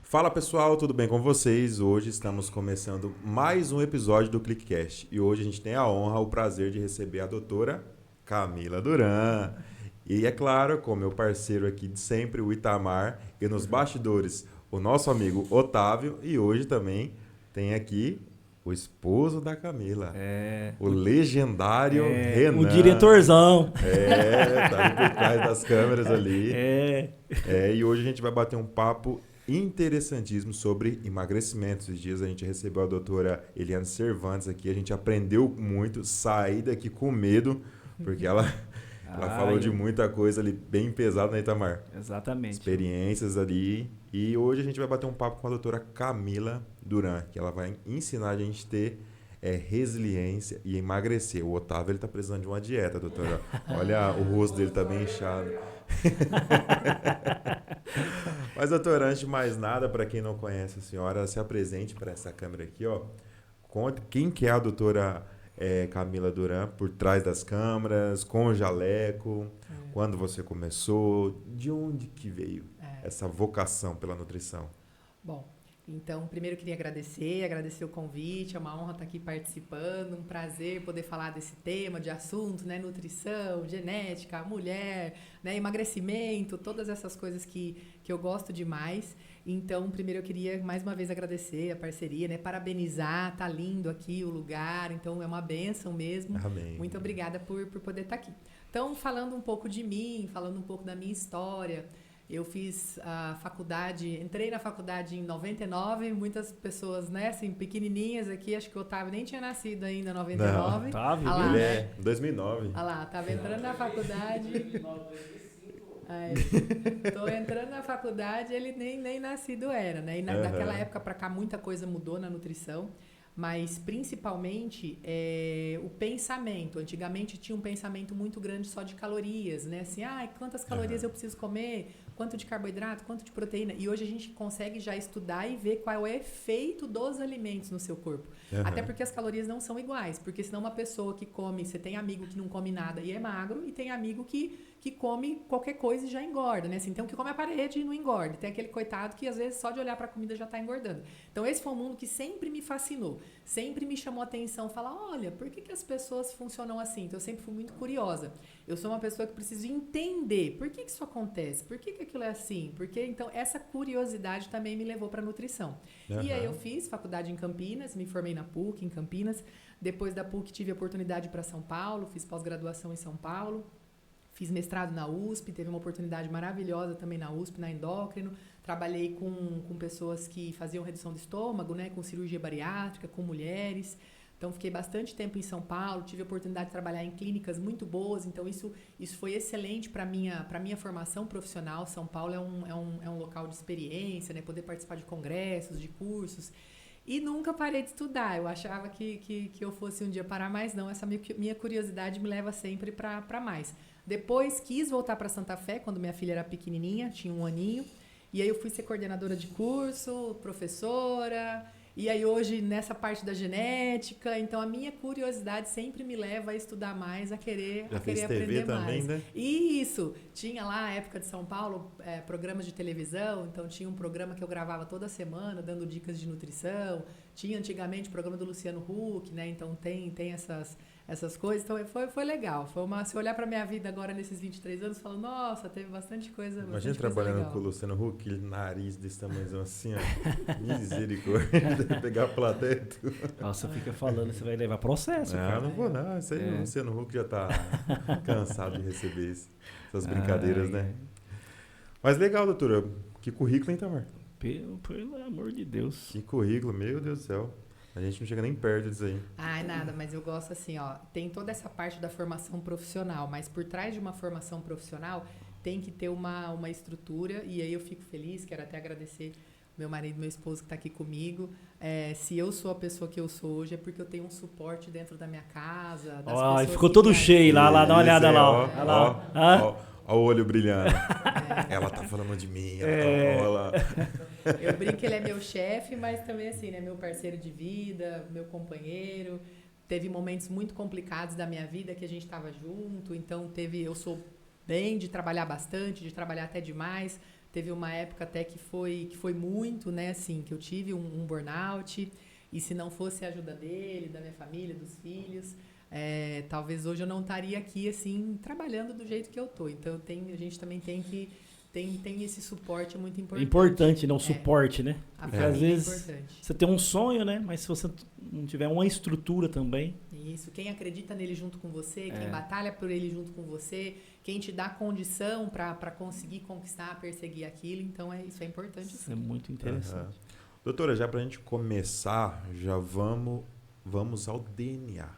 Fala pessoal, tudo bem com vocês? Hoje estamos começando mais um episódio do ClickCast e hoje a gente tem a honra, o prazer de receber a doutora Camila Duran. E é claro, com meu parceiro aqui de sempre, o Itamar, e nos bastidores, o nosso amigo Otávio, e hoje também tem aqui o esposo da Camila, o legendário Renan. O diretorzão. Tá ali por trás das câmeras ali. E hoje a gente vai bater um papo interessantíssimo sobre emagrecimento. Esses dias a gente recebeu a doutora Eliane Cervantes aqui, a gente aprendeu muito, saí daqui com medo, porque ela falou de muita coisa ali bem pesada, né, Itamar? Exatamente. Experiências ali. E hoje a gente vai bater um papo com a doutora Camila Duran, que ela vai ensinar a gente a ter resiliência e emagrecer. O Otávio, ele tá precisando de uma dieta, doutora. Olha, o rosto dele tá bem inchado. Mas, doutora, antes de mais nada, para quem não conhece a senhora, se apresente para essa câmera aqui, ó. Conte quem que é a doutora Camila Duran por trás das câmeras, com o jaleco, quando você começou, de onde que veio essa vocação pela nutrição? Bom, então, primeiro eu queria agradecer o convite, é uma honra estar aqui participando, um prazer poder falar desse tema, de assunto, né, nutrição, genética, mulher, né, emagrecimento, todas essas coisas que eu gosto demais. Então, primeiro eu queria mais uma vez agradecer a parceria, né, parabenizar, tá lindo aqui o lugar, então é uma bênção mesmo. Amém. Muito obrigada por poder estar aqui. Então, falando um pouco de mim, falando um pouco da minha história. Eu fiz a faculdade, entrei na faculdade em 99, muitas pessoas, né, assim, pequenininhas aqui, acho que o Otávio nem tinha nascido ainda em 99. Não, Otávio, ah lá, ele né? 2009. Ah lá, tava entrando na faculdade. Tô entrando na faculdade, ele nem nascido era, né? E daquela época pra cá muita coisa mudou na nutrição. Mas, principalmente, o pensamento. Antigamente tinha um pensamento muito grande só de calorias, né? Assim, quantas calorias eu preciso comer? Quanto de carboidrato? Quanto de proteína? E hoje a gente consegue já estudar e ver qual é o efeito dos alimentos no seu corpo. Até porque as calorias não são iguais. Porque senão uma pessoa que come... Você tem amigo que não come nada e é magro. E tem amigo que come qualquer coisa e já engorda, né? Assim, tem um que come a parede e não engorda. Tem aquele coitado que, às vezes, só de olhar para a comida já está engordando. Então, esse foi um mundo que sempre me fascinou. Sempre me chamou a atenção. Falar, olha, por que as pessoas funcionam assim? Então, eu sempre fui muito curiosa. Eu sou uma pessoa que preciso entender por que isso acontece. Por que aquilo é assim? Porque, então, essa curiosidade também me levou para a nutrição. E aí, eu fiz faculdade em Campinas. Me formei na PUC, em Campinas. Depois da PUC, tive a oportunidade para São Paulo. Fiz pós-graduação em São Paulo. Fiz mestrado na USP, teve uma oportunidade maravilhosa também na USP, na endócrino. Trabalhei com pessoas que faziam redução do estômago, né, com cirurgia bariátrica, com mulheres. Então, fiquei bastante tempo em São Paulo, tive a oportunidade de trabalhar em clínicas muito boas. Então, isso foi excelente para a minha formação profissional. São Paulo é um local de experiência, né, poder participar de congressos, de cursos. E nunca parei de estudar. Eu achava que eu fosse um dia parar, mas não. Essa minha curiosidade me leva sempre para mais. Depois quis voltar para Santa Fé, quando minha filha era pequenininha, tinha 1 aninho. E aí eu fui ser coordenadora de curso, professora. E aí hoje nessa parte da genética. Então a minha curiosidade sempre me leva a estudar mais, a querer fez aprender TV mais. também, né? Isso! Tinha lá, na época de São Paulo, programas de televisão. Então tinha um programa que eu gravava toda semana, dando dicas de nutrição. Tinha antigamente o programa do Luciano Huck, né? Então tem essas coisas, então foi legal. Se olhar pra minha vida agora nesses 23 anos, falo, nossa, teve bastante coisa. Imagina trabalhando com o Luciano Huck, aquele nariz desse tamanho assim, ó. Misericórdia, pegar a plateia. Nossa, fica falando, você vai levar processo, cara. Não vou não, isso aí o Luciano Huck já tá cansado de receber essas brincadeiras, né? Mas legal, doutora, que currículo, hein, Tamar? Pelo amor de Deus. Que currículo, meu Deus do céu. A gente não chega nem perto disso aí. Nada, mas eu gosto assim, ó. Tem toda essa parte da formação profissional, mas por trás de uma formação profissional tem que ter uma estrutura. E aí eu fico feliz, quero até agradecer meu marido, meu esposo que está aqui comigo. Se eu sou a pessoa que eu sou hoje, é porque eu tenho um suporte dentro da minha casa. Das Ficou todo cheio lá, dá uma olhada lá. Ó o olho brilhando. Ela tá falando de mim. Eu brinco que ele é meu chefe, mas também assim, né? Meu parceiro de vida, meu companheiro. Teve momentos muito complicados da minha vida que a gente estava junto. Então eu sou bem de trabalhar bastante, de trabalhar até demais. Teve uma época até que foi muito, né, assim, que eu tive um burnout, e se não fosse a ajuda dele, da minha família, dos filhos, talvez hoje eu não estaria aqui, assim, trabalhando do jeito que eu tô. Então, a gente também tem que... Tem esse suporte muito importante. Importante, não suporte, né? A Porque família às vezes importante. você tem um sonho, né? Mas se você não tiver uma estrutura também... Isso, quem acredita nele junto com você, quem batalha por ele junto com você, quem te dá condição para conseguir conquistar, perseguir aquilo, então isso é importante. Isso é muito interessante. Doutora, já pra gente começar, já vamos ao DNA.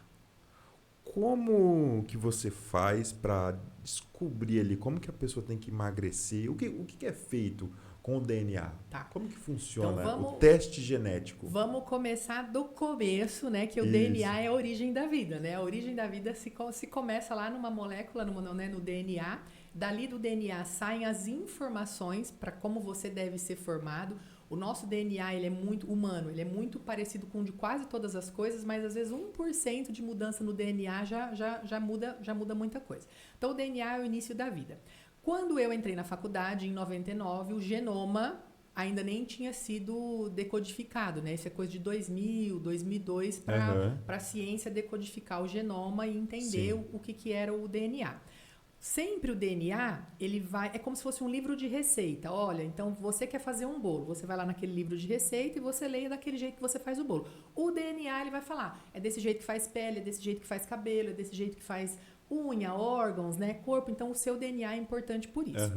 Como que você faz para descobrir ali como que a pessoa tem que emagrecer? O que é feito com o DNA? Tá. Como que funciona Então, o teste genético? Vamos começar do começo, né? Que o DNA é a origem da vida, né? A origem da vida se começa lá numa molécula, no DNA. Dali do DNA saem as informações para como você deve ser formado. O nosso DNA, ele é muito humano, ele é muito parecido com o de quase todas as coisas, mas às vezes 1% de mudança no DNA já muda muita coisa. Então, o DNA é o início da vida. Quando eu entrei na faculdade, em 99, o genoma ainda nem tinha sido decodificado, né? Isso é coisa de 2000, 2002, para a ciência decodificar o genoma e entender o que era o DNA. Sempre o DNA, é como se fosse um livro de receita. Olha, então você quer fazer um bolo, você vai lá naquele livro de receita e você lê daquele jeito que você faz o bolo. O DNA, ele vai falar, é desse jeito que faz pele, é desse jeito que faz cabelo, é desse jeito que faz unha, órgãos, né, corpo. Então, o seu DNA é importante por isso.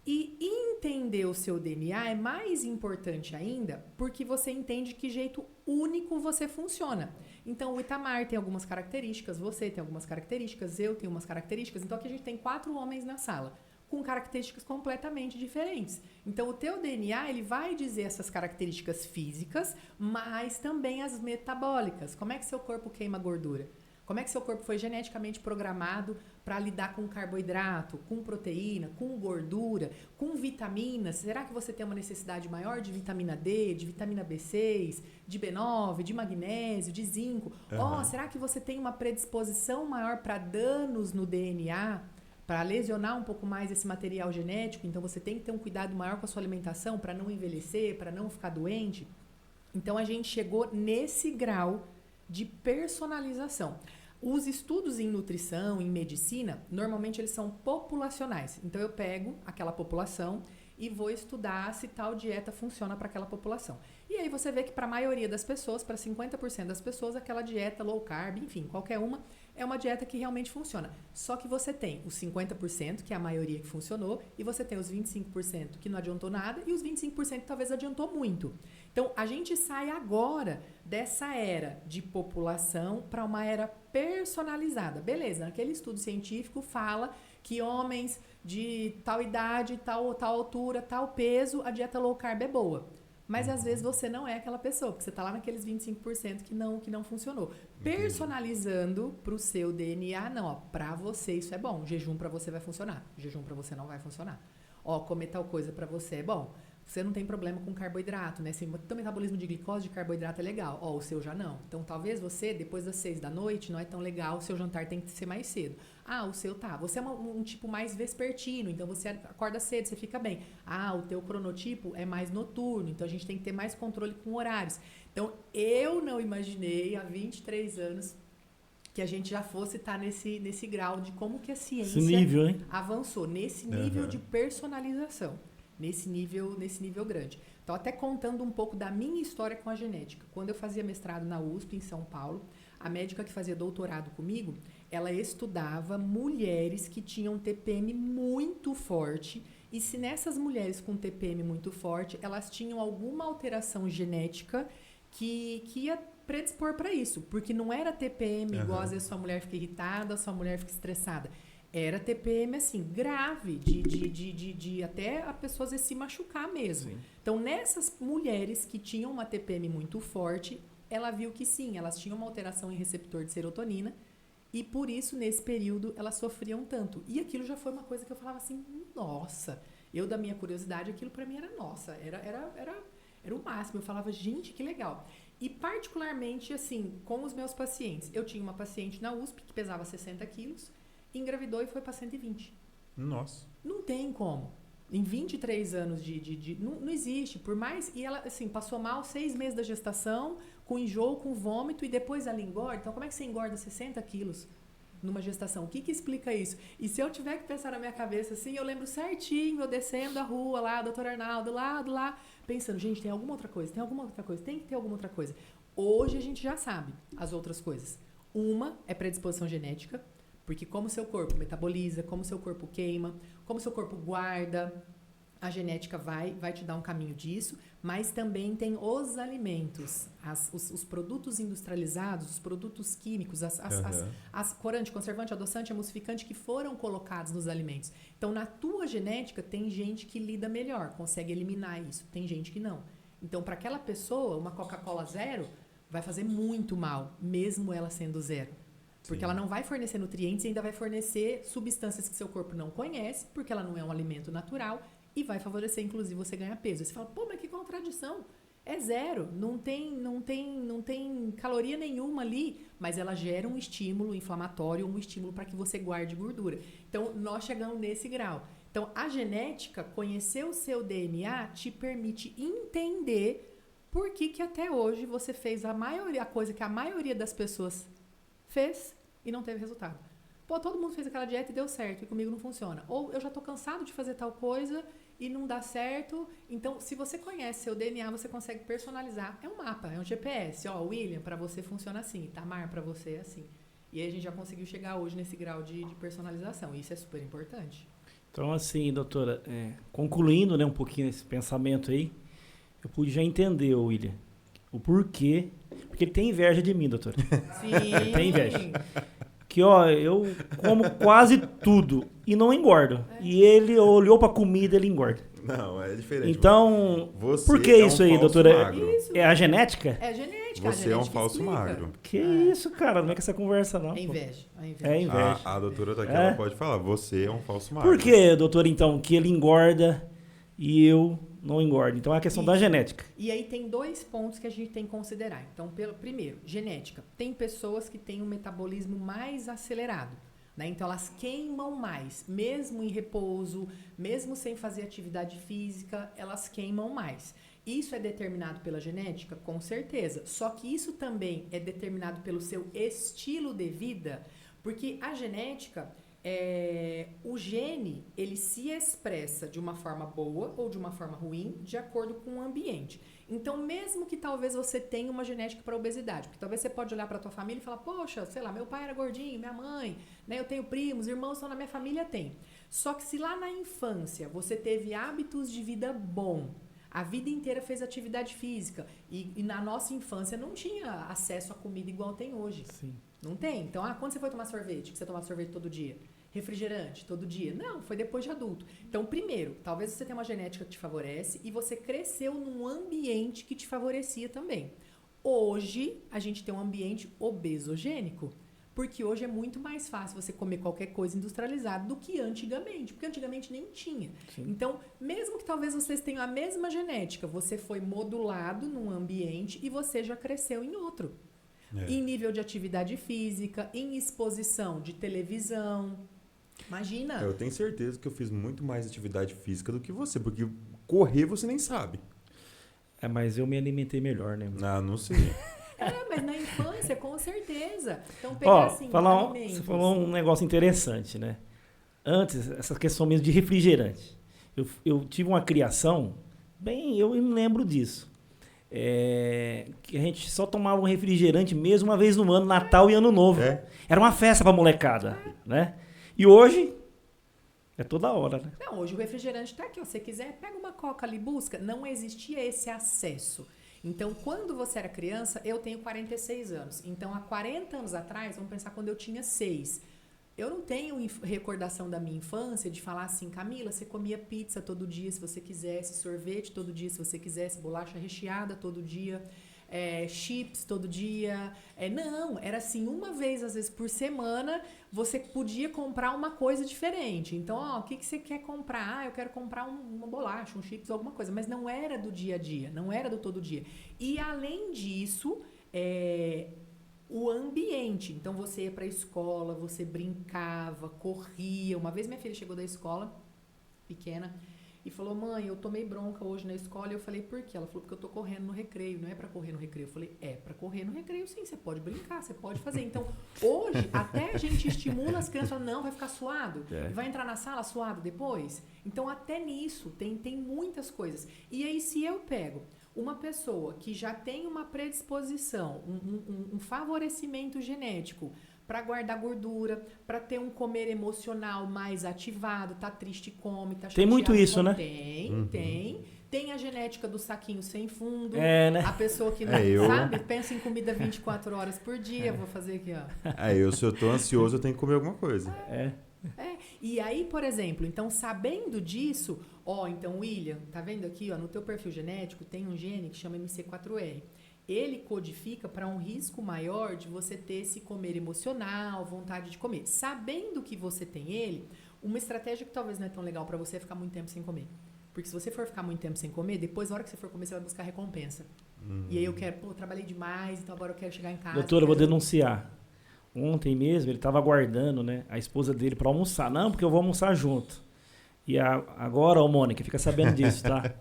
E entender o seu DNA é mais importante ainda porque você entende que jeito único você funciona. Então, o Itamar tem algumas características, você tem algumas características, eu tenho umas características. Então, aqui a gente tem 4 homens na sala com características completamente diferentes. Então, o teu DNA, ele vai dizer essas características físicas, mas também as metabólicas. Como é que seu corpo queima gordura? Como é que seu corpo foi geneticamente programado para lidar com carboidrato, com proteína, com gordura, com vitaminas? Será que você tem uma necessidade maior de vitamina D, de vitamina B6, de B9, de magnésio, de zinco? Será que você tem uma predisposição maior para danos no DNA, para lesionar um pouco mais esse material genético? Então, você tem que ter um cuidado maior com a sua alimentação para não envelhecer, para não ficar doente? Então, a gente chegou nesse grau de personalização. Os estudos em nutrição, em medicina, normalmente eles são populacionais. Então, eu pego aquela população e vou estudar se tal dieta funciona para aquela população. E aí você vê que para a maioria das pessoas, para 50% das pessoas, aquela dieta low carb, enfim, qualquer uma, é uma dieta que realmente funciona. Só que você tem os 50%, que é a maioria que funcionou, e você tem os 25% que não adiantou nada, e os 25% que talvez adiantou muito. Então, a gente sai agora dessa era de população para uma era personalizada. Beleza, aquele estudo científico fala que homens de tal idade, tal altura, tal peso, a dieta low carb é boa. Mas às vezes você não é aquela pessoa, porque você está lá naqueles 25% que não funcionou. Personalizando para o seu DNA, não, ó, para você isso é bom, jejum para você vai funcionar, jejum para você não vai funcionar. Ó, comer tal coisa para você é bom. Você não tem problema com carboidrato, né? Teu metabolismo de glicose de carboidrato é legal. Ó, o seu já não. Então, talvez você, depois das 6 da noite, não é tão legal, o seu jantar tem que ser mais cedo. Ah, o seu tá. Você é um tipo mais vespertino, então você acorda cedo, você fica bem. Ah, o teu cronotipo é mais noturno, então a gente tem que ter mais controle com horários. Então, eu não imaginei há 23 anos que a gente já fosse estar nesse grau de como que a ciência avançou, nesse nível de personalização. Nesse nível grande. Então, até contando um pouco da minha história com a genética. Quando eu fazia mestrado na USP, em São Paulo, a médica que fazia doutorado comigo, ela estudava mulheres que tinham TPM muito forte. E se nessas mulheres com TPM muito forte, elas tinham alguma alteração genética que ia predispor para isso. Porque não era TPM igual às vezes sua mulher fica irritada, sua mulher fica estressada. Era TPM, assim, grave, de até a pessoa às vezes se machucar mesmo. Sim. Então, nessas mulheres que tinham uma TPM muito forte, ela viu que sim, elas tinham uma alteração em receptor de serotonina e por isso, nesse período, elas sofriam tanto. E aquilo já foi uma coisa que eu falava assim, nossa, eu da minha curiosidade, aquilo pra mim era nossa, era o máximo. Eu falava, gente, que legal. E particularmente, assim, com os meus pacientes. Eu tinha uma paciente na USP que pesava 60 quilos, engravidou e foi para 120. Nossa. Não tem como. Em 23 anos não existe, por mais... E ela, assim, passou mal 6 meses da gestação, com enjoo, com vômito, e depois ela engorda. Então, como é que você engorda 60 quilos numa gestação? O que explica isso? E se eu tiver que pensar na minha cabeça, assim, eu lembro certinho, eu descendo a rua lá, doutor Arnaldo, lá, pensando, gente, tem alguma outra coisa? Tem que ter alguma outra coisa. Hoje a gente já sabe as outras coisas. Uma é predisposição genética, porque como o seu corpo metaboliza, como o seu corpo queima, como o seu corpo guarda, a genética vai te dar um caminho disso, mas também tem os alimentos, os produtos industrializados, os produtos químicos, as corante, conservante, adoçante, emulsificante que foram colocados nos alimentos. Então, na tua genética, tem gente que lida melhor, consegue eliminar isso, tem gente que não. Então, para aquela pessoa, uma Coca-Cola zero vai fazer muito mal, mesmo ela sendo zero. Porque ela não vai fornecer nutrientes e ainda vai fornecer substâncias que seu corpo não conhece, porque ela não é um alimento natural e vai favorecer, inclusive, você ganhar peso. Aí você fala, pô, mas que contradição. É zero, não tem caloria nenhuma ali, mas ela gera um estímulo inflamatório, um estímulo para que você guarde gordura. Então, nós chegamos nesse grau. Então, a genética, conhecer o seu DNA, te permite entender por que até hoje você fez a coisa que a maioria das pessoas fez e não teve resultado. Pô, todo mundo fez aquela dieta e deu certo, e comigo não funciona. Ou eu já tô cansado de fazer tal coisa e não dá certo. Então, se você conhece seu DNA, você consegue personalizar. É um mapa, é um GPS. Ó, William, para você funciona assim. Tamar, para você é assim. E aí a gente já conseguiu chegar hoje nesse grau de personalização. E isso é super importante. Então, assim, doutora, concluindo, né, um pouquinho esse pensamento aí, eu pude já entender, William, o porquê. Porque ele tem inveja de mim, doutora. Sim. Ele tem inveja. Que, ó, eu como quase tudo e não engordo. E ele olhou pra comida, ele engorda. Não, é diferente. Então, você por que isso aí, doutora? Isso. É a genética? É genética. Você é um falso magro. Que isso, cara? Não é com essa conversa, não. É inveja. É inveja. A doutora daqui, ela pode falar, você é um falso magro. Por que, doutor, então, que ele engorda e eu não engordo? Então, é a questão da genética. E aí tem 2 pontos que a gente tem que considerar. Então, primeiro, genética. Tem pessoas que têm um metabolismo mais acelerado, né? Então, elas queimam mais. Mesmo em repouso, mesmo sem fazer atividade física, elas queimam mais. Isso é determinado pela genética? Com certeza. Só que isso também é determinado pelo seu estilo de vida, porque a genética... o gene, ele se expressa de uma forma boa ou de uma forma ruim, de acordo com o ambiente. Então, mesmo que talvez você tenha uma genética para obesidade, porque talvez você pode olhar para tua família e falar, poxa, sei lá, meu pai era gordinho, minha mãe, né, eu tenho primos, irmãos, então na minha família tem. Só que se lá na infância você teve hábitos de vida bom, a vida inteira fez atividade física, e na nossa infância não tinha acesso a comida igual tem hoje. Sim. Não tem. Então, quando você foi tomar sorvete, que você tomava sorvete todo dia? Refrigerante todo dia? Não, foi depois de adulto. Então, primeiro, talvez você tenha uma genética que te favorece e você cresceu num ambiente que te favorecia também. Hoje, a gente tem um ambiente obesogênico, porque hoje é muito mais fácil você comer qualquer coisa industrializada do que antigamente, porque antigamente nem tinha. Sim. Então, mesmo que talvez vocês tenham a mesma genética, você foi modulado num ambiente e você já cresceu em outro. Em nível de atividade física, em exposição de televisão. Imagina. Eu tenho certeza que eu fiz muito mais atividade física do que você, porque correr você nem sabe. Mas eu me alimentei melhor, né? Ah, não sei. Mas na infância, com certeza. Então, pegar assim, você falou um negócio interessante, né? Antes, essa questão mesmo de refrigerante. Eu tive uma criação, eu me lembro disso. Que a gente só tomava um refrigerante mesmo uma vez no ano, Natal e Ano Novo. Era uma festa pra molecada, né? E hoje é toda hora, né? Não, hoje o refrigerante tá aqui, ó. Se você quiser, pega uma coca ali, busca. Não existia esse acesso. Então, quando você era criança, eu tenho 46 anos. Então, há 40 anos atrás, vamos pensar quando eu tinha 6. Eu não tenho recordação da minha infância de falar assim, Camila, você comia pizza todo dia se você quisesse, sorvete todo dia se você quisesse, bolacha recheada todo dia, chips todo dia. Não, era assim, uma vez, às vezes, por semana, você podia comprar uma coisa diferente. Então, o que você quer comprar? Eu quero comprar uma bolacha, um chips, alguma coisa. Mas não era do dia a dia, não era do todo dia. E, além disso, o ambiente. Então, você ia para a escola, você brincava, corria. Uma vez minha filha chegou da escola, pequena, e falou, mãe, eu tomei bronca hoje na escola. E eu falei, por quê? Ela falou, porque eu tô correndo no recreio. Não é pra correr no recreio. Eu falei, é pra correr no recreio sim, você pode brincar, você pode fazer. Então, hoje, até a gente estimula as crianças, não, vai ficar suado, vai entrar na sala suado depois. Então, até nisso, tem muitas coisas. E aí, se eu pego uma pessoa que já tem uma predisposição, um favorecimento genético para guardar gordura, para ter um comer emocional mais ativado, tá triste, come, tá chateado. Tem muito isso, né? Tem. Tem a genética do saquinho sem fundo. Né? A pessoa que não sabe, pensa em comida 24 horas por dia. Vou fazer aqui, ó. Se eu tô ansioso, eu tenho que comer alguma coisa. E aí, por exemplo, então sabendo disso, então William, tá vendo aqui, no teu perfil genético tem um gene que chama MC4R. Ele codifica para um risco maior de você ter esse comer emocional, vontade de comer. Sabendo que você tem ele, uma estratégia que talvez não é tão legal para você é ficar muito tempo sem comer. Porque se você for ficar muito tempo sem comer, depois, na hora que você for comer, você vai buscar recompensa. E aí eu trabalhei demais, então agora eu quero chegar em casa. Doutora, eu vou denunciar. Ontem mesmo, ele estava aguardando, né, a esposa dele para almoçar. Não, porque eu vou almoçar junto. E agora, Mônica, fica sabendo disso, tá?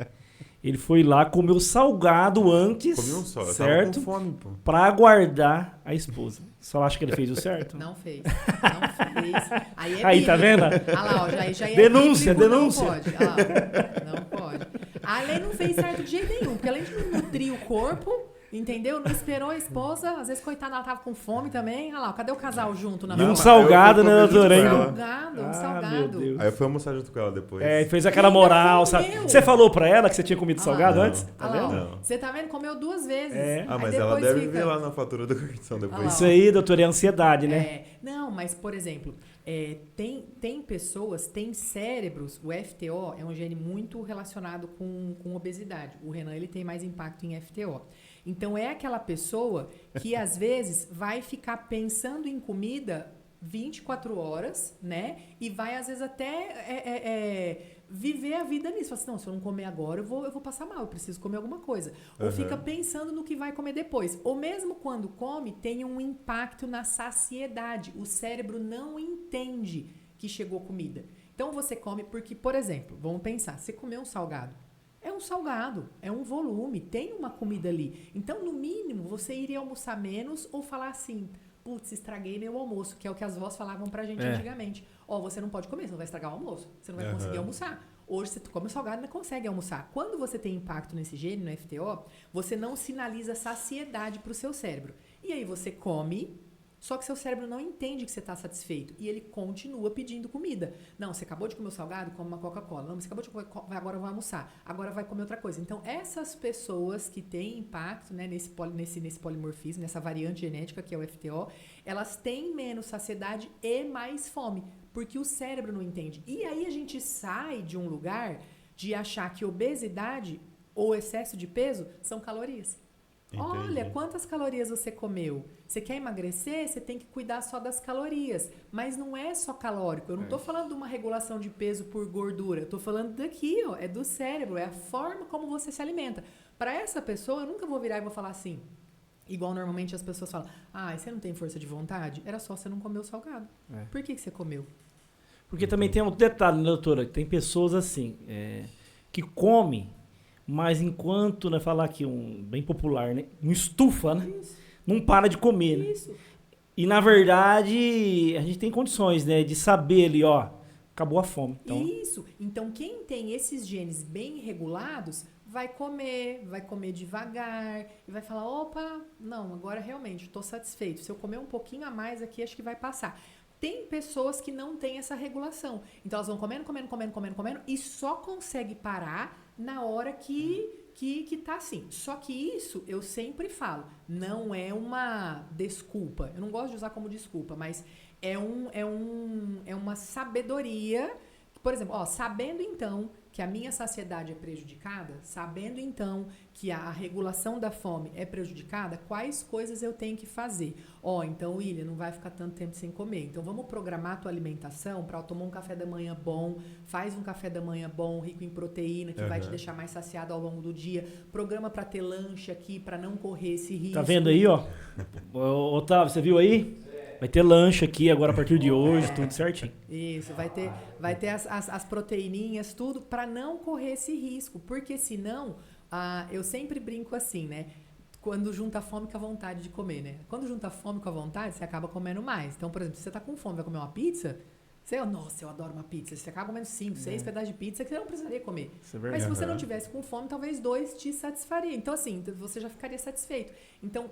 Ele foi lá, comeu salgado antes, Comeu só, certo? Eu tava com fome, pô. Pra aguardar a esposa. Só acha que ele fez o certo? Não fez. Aí Aí, tá vendo? Ah lá, ó, já é denúncia, bíblico, denúncia. Não pode. Não pode. A lei não fez certo de jeito nenhum, porque além de não nutrir o corpo, entendeu? Não esperou a esposa, às vezes, coitada, ela tava com fome também. Olha lá, cadê o casal junto na E um salgado, né, doutora? Um salgado. Aí eu fui almoçar junto com ela depois. Fez aquela moral, sabe? Você falou pra ela que você tinha comido salgado antes? Tá vendo? Você tá vendo? Comeu 2 vezes. Mas ela deve ver lá na fatura do cartão depois. Isso aí, doutora, é ansiedade, né? Não, mas, por exemplo, tem pessoas, tem cérebros, o FTO é um gene muito relacionado com obesidade. O Renan, ele tem mais impacto em FTO. Então, é aquela pessoa que, às vezes, vai ficar pensando em comida 24 horas, né? E vai, às vezes, até viver a vida nisso. Fala assim, não, se eu não comer agora, eu vou passar mal, eu preciso comer alguma coisa. Ou fica pensando no que vai comer depois. Ou mesmo quando come, tem um impacto na saciedade. O cérebro não entende que chegou comida. Então, você come porque, por exemplo, vamos pensar, você comeu um salgado. É um salgado, é um volume, tem uma comida ali. Então, no mínimo, você iria almoçar menos ou falar assim, putz, estraguei meu almoço, que é o que as vós falavam pra gente antigamente. Você não pode comer, você não vai estragar o almoço, você não vai conseguir almoçar. Hoje, você come o salgado e não consegue almoçar. Quando você tem impacto nesse gene, no FTO, você não sinaliza saciedade pro seu cérebro. E aí você come, só que seu cérebro não entende que você está satisfeito. E ele continua pedindo comida. Não, você acabou de comer o salgado, come uma Coca-Cola. Não, você acabou de comer, agora vai almoçar. Agora vai comer outra coisa. Então, essas pessoas que têm impacto, né, nesse polimorfismo, nessa variante genética que é o FTO, elas têm menos saciedade e mais fome. Porque o cérebro não entende. E aí a gente sai de um lugar de achar que obesidade ou excesso de peso são calorias. Entendi. Olha, quantas calorias você comeu? Você quer emagrecer? Você tem que cuidar só das calorias. Mas não é só calórico. Eu não estou falando de uma regulação de peso por gordura. Eu estou falando daqui, é do cérebro. É a forma como você se alimenta. Para essa pessoa, eu nunca vou virar e vou falar assim, igual normalmente as pessoas falam, você não tem força de vontade? Era só você não comer o salgado. Por que você comeu? Porque também tem um detalhe, né, doutora? Tem pessoas assim, que comem, mas enquanto, né, falar aqui bem popular, né, um estufa, né? Isso. Não para de comer, né? Isso. E na verdade, a gente tem condições, né, de saber ali, acabou a fome. Então... Isso. Então, quem tem esses genes bem regulados, vai comer devagar e vai falar, opa, não, agora realmente estou satisfeito. Se eu comer um pouquinho a mais aqui, acho que vai passar. Tem pessoas que não têm essa regulação. Então, elas vão comendo e só consegue parar na hora que tá assim. Só que isso, eu sempre falo, não é uma desculpa. Eu não gosto de usar como desculpa, mas é uma sabedoria. Por exemplo, sabendo então que a minha saciedade é prejudicada, sabendo então que a regulação da fome é prejudicada, quais coisas eu tenho que fazer? Então, William, não vai ficar tanto tempo sem comer. Então, vamos programar a tua alimentação para tomar um café da manhã bom, faz um café da manhã bom, rico em proteína, que vai te deixar mais saciado ao longo do dia. Programa para ter lanche aqui, para não correr esse risco. Tá vendo aí, Otávio, você viu aí? Vai ter lanche aqui agora a partir de hoje, tudo certinho. Isso, vai ter as proteininhas, tudo, para não correr esse risco. Porque senão, eu sempre brinco assim, né? Quando junta a fome com a vontade de comer, né? Quando junta a fome com a vontade, você acaba comendo mais. Então, por exemplo, se você tá com fome e vai comer uma pizza, nossa, eu adoro uma pizza. Você acaba comendo 5, 6 pedaços de pizza que você não precisaria comer. Mas se você não tivesse com fome, talvez 2 te satisfaria. Então, assim, você já ficaria satisfeito. Então,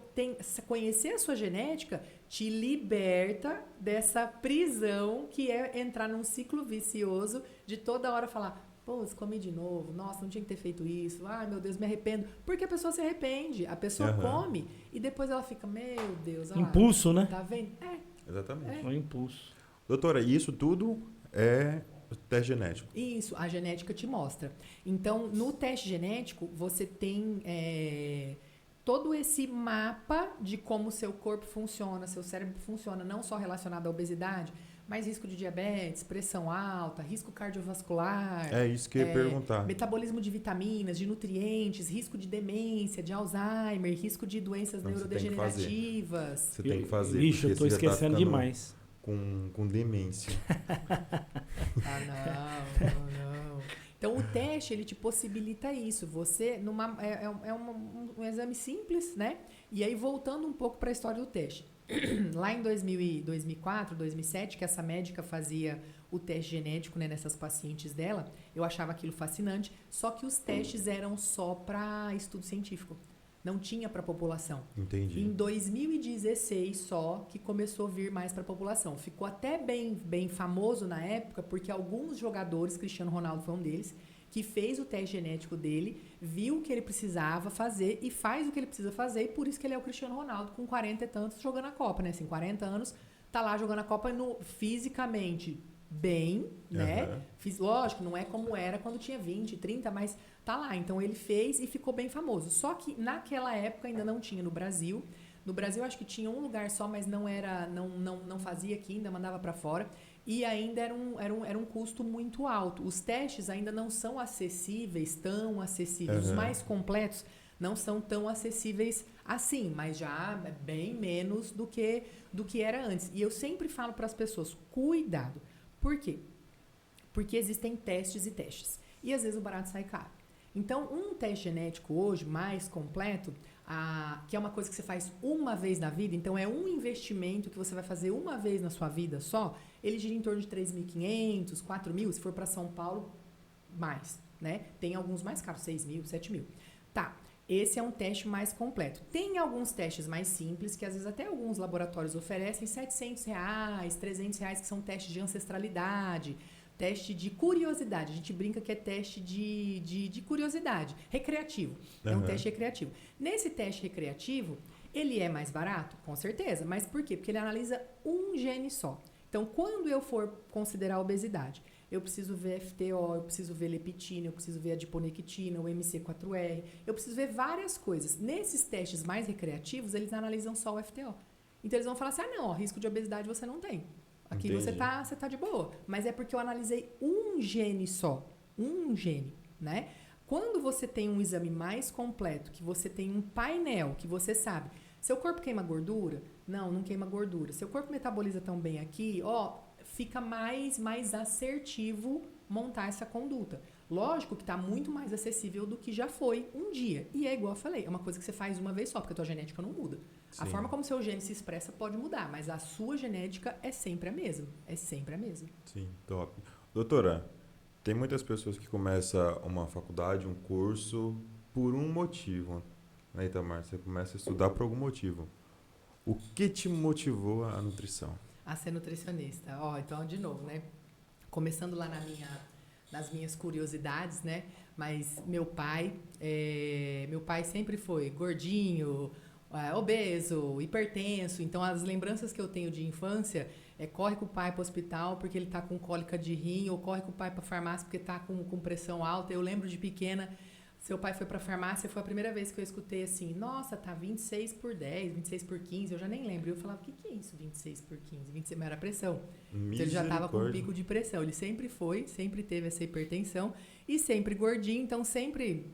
conhecer a sua genética te liberta dessa prisão que é entrar num ciclo vicioso de toda hora falar, pô, comi de novo, nossa, não tinha que ter feito isso, ai meu Deus, me arrependo. Porque a pessoa se arrepende, a pessoa come e depois ela fica, meu Deus, impulso, né? Tá vendo? Exatamente. É um impulso. Doutora, isso tudo é teste genético? Isso, a genética te mostra. Então, no teste genético, você tem todo esse mapa de como o seu corpo funciona, seu cérebro funciona, não só relacionado à obesidade, mas risco de diabetes, pressão alta, risco cardiovascular. É isso que eu ia perguntar. Metabolismo de vitaminas, de nutrientes, risco de demência, de Alzheimer, risco de doenças neurodegenerativas. Você tem que fazer. Ixi, eu tô esquecendo demais. Com demência. Não. Então, o teste, ele te possibilita isso. Você, um exame simples, né? E aí, voltando um pouco para a história do teste. Lá em 2004, 2007, que essa médica fazia o teste genético, né, nessas pacientes dela, eu achava aquilo fascinante, só que os testes eram só para estudo científico. Não tinha para a população. Entendi. Em 2016 só que começou a vir mais para a população. Ficou até bem famoso na época, porque alguns jogadores, Cristiano Ronaldo foi um deles, que fez o teste genético dele, viu o que ele precisava fazer e faz o que ele precisa fazer, e por isso que ele é o Cristiano Ronaldo, com 40 e tantos, jogando a Copa, né? Assim, 40 anos, tá lá jogando a Copa fisicamente bem, né? Lógico, não é como era quando tinha 20, 30, mas tá lá. Então, ele fez e ficou bem famoso. Só que naquela época ainda não tinha no Brasil. No Brasil, acho que tinha um lugar só, mas não fazia aqui, ainda mandava para fora. E ainda era um custo muito alto. Os testes ainda não são acessíveis, tão acessíveis. Os mais completos não são tão acessíveis assim, mas já é bem menos do que era antes. E eu sempre falo para as pessoas, cuidado. Por quê? Porque existem testes e testes. E às vezes o barato sai caro. Então, um teste genético hoje, mais completo, que é uma coisa que você faz uma vez na vida, então é um investimento que você vai fazer uma vez na sua vida só, ele gira em torno de 3.500, 4.000, se for para São Paulo, mais, né? Tem alguns mais caros, 6.000, 7.000. Tá, esse é um teste mais completo. Tem alguns testes mais simples, que às vezes até alguns laboratórios oferecem, R$700, R$300, que são testes de ancestralidade, teste de curiosidade. A gente brinca que é teste de curiosidade. Recreativo. É um teste recreativo. Nesse teste recreativo, ele é mais barato? Com certeza. Mas por quê? Porque ele analisa um gene só. Então, quando eu for considerar a obesidade, eu preciso ver FTO, eu preciso ver leptina, eu preciso ver adiponectina, o MC4R, eu preciso ver várias coisas. Nesses testes mais recreativos, eles analisam só o FTO. Então, eles vão falar assim, não, risco de obesidade você não tem. Aqui você tá de boa. Mas é porque eu analisei um gene só. Um gene, né? Quando você tem um exame mais completo, que você tem um painel, que você sabe, seu corpo queima gordura? Não queima gordura. Seu corpo metaboliza tão bem aqui, fica mais assertivo montar essa conduta. Lógico que está muito mais acessível do que já foi um dia. E é igual eu falei, é uma coisa que você faz uma vez só, porque a tua genética não muda. Sim. A forma como seu gene se expressa pode mudar, mas a sua genética é sempre a mesma. É sempre a mesma. Sim, top. Doutora, tem muitas pessoas que começam uma faculdade, um curso, por um motivo. Né, Itamar? Você começa a estudar por algum motivo. O que te motivou a nutrição? A ser nutricionista. Então, de novo, né? Começando lá nas minhas curiosidades, né? Mas meu pai sempre foi gordinho, obeso, hipertenso. Então, as lembranças que eu tenho de infância corre com o pai para o hospital porque ele tá com cólica de rim, ou corre com o pai para a farmácia porque tá com pressão alta. Eu lembro de pequena, seu pai foi para a farmácia, foi a primeira vez que eu escutei assim, nossa, tá 26 por 10, 26 por 15, eu já nem lembro. Eu falava, o que é isso, 26 por 15? 26, mas era pressão. Então, ele já estava com um pico de pressão. Ele sempre teve essa hipertensão e sempre gordinho, então sempre,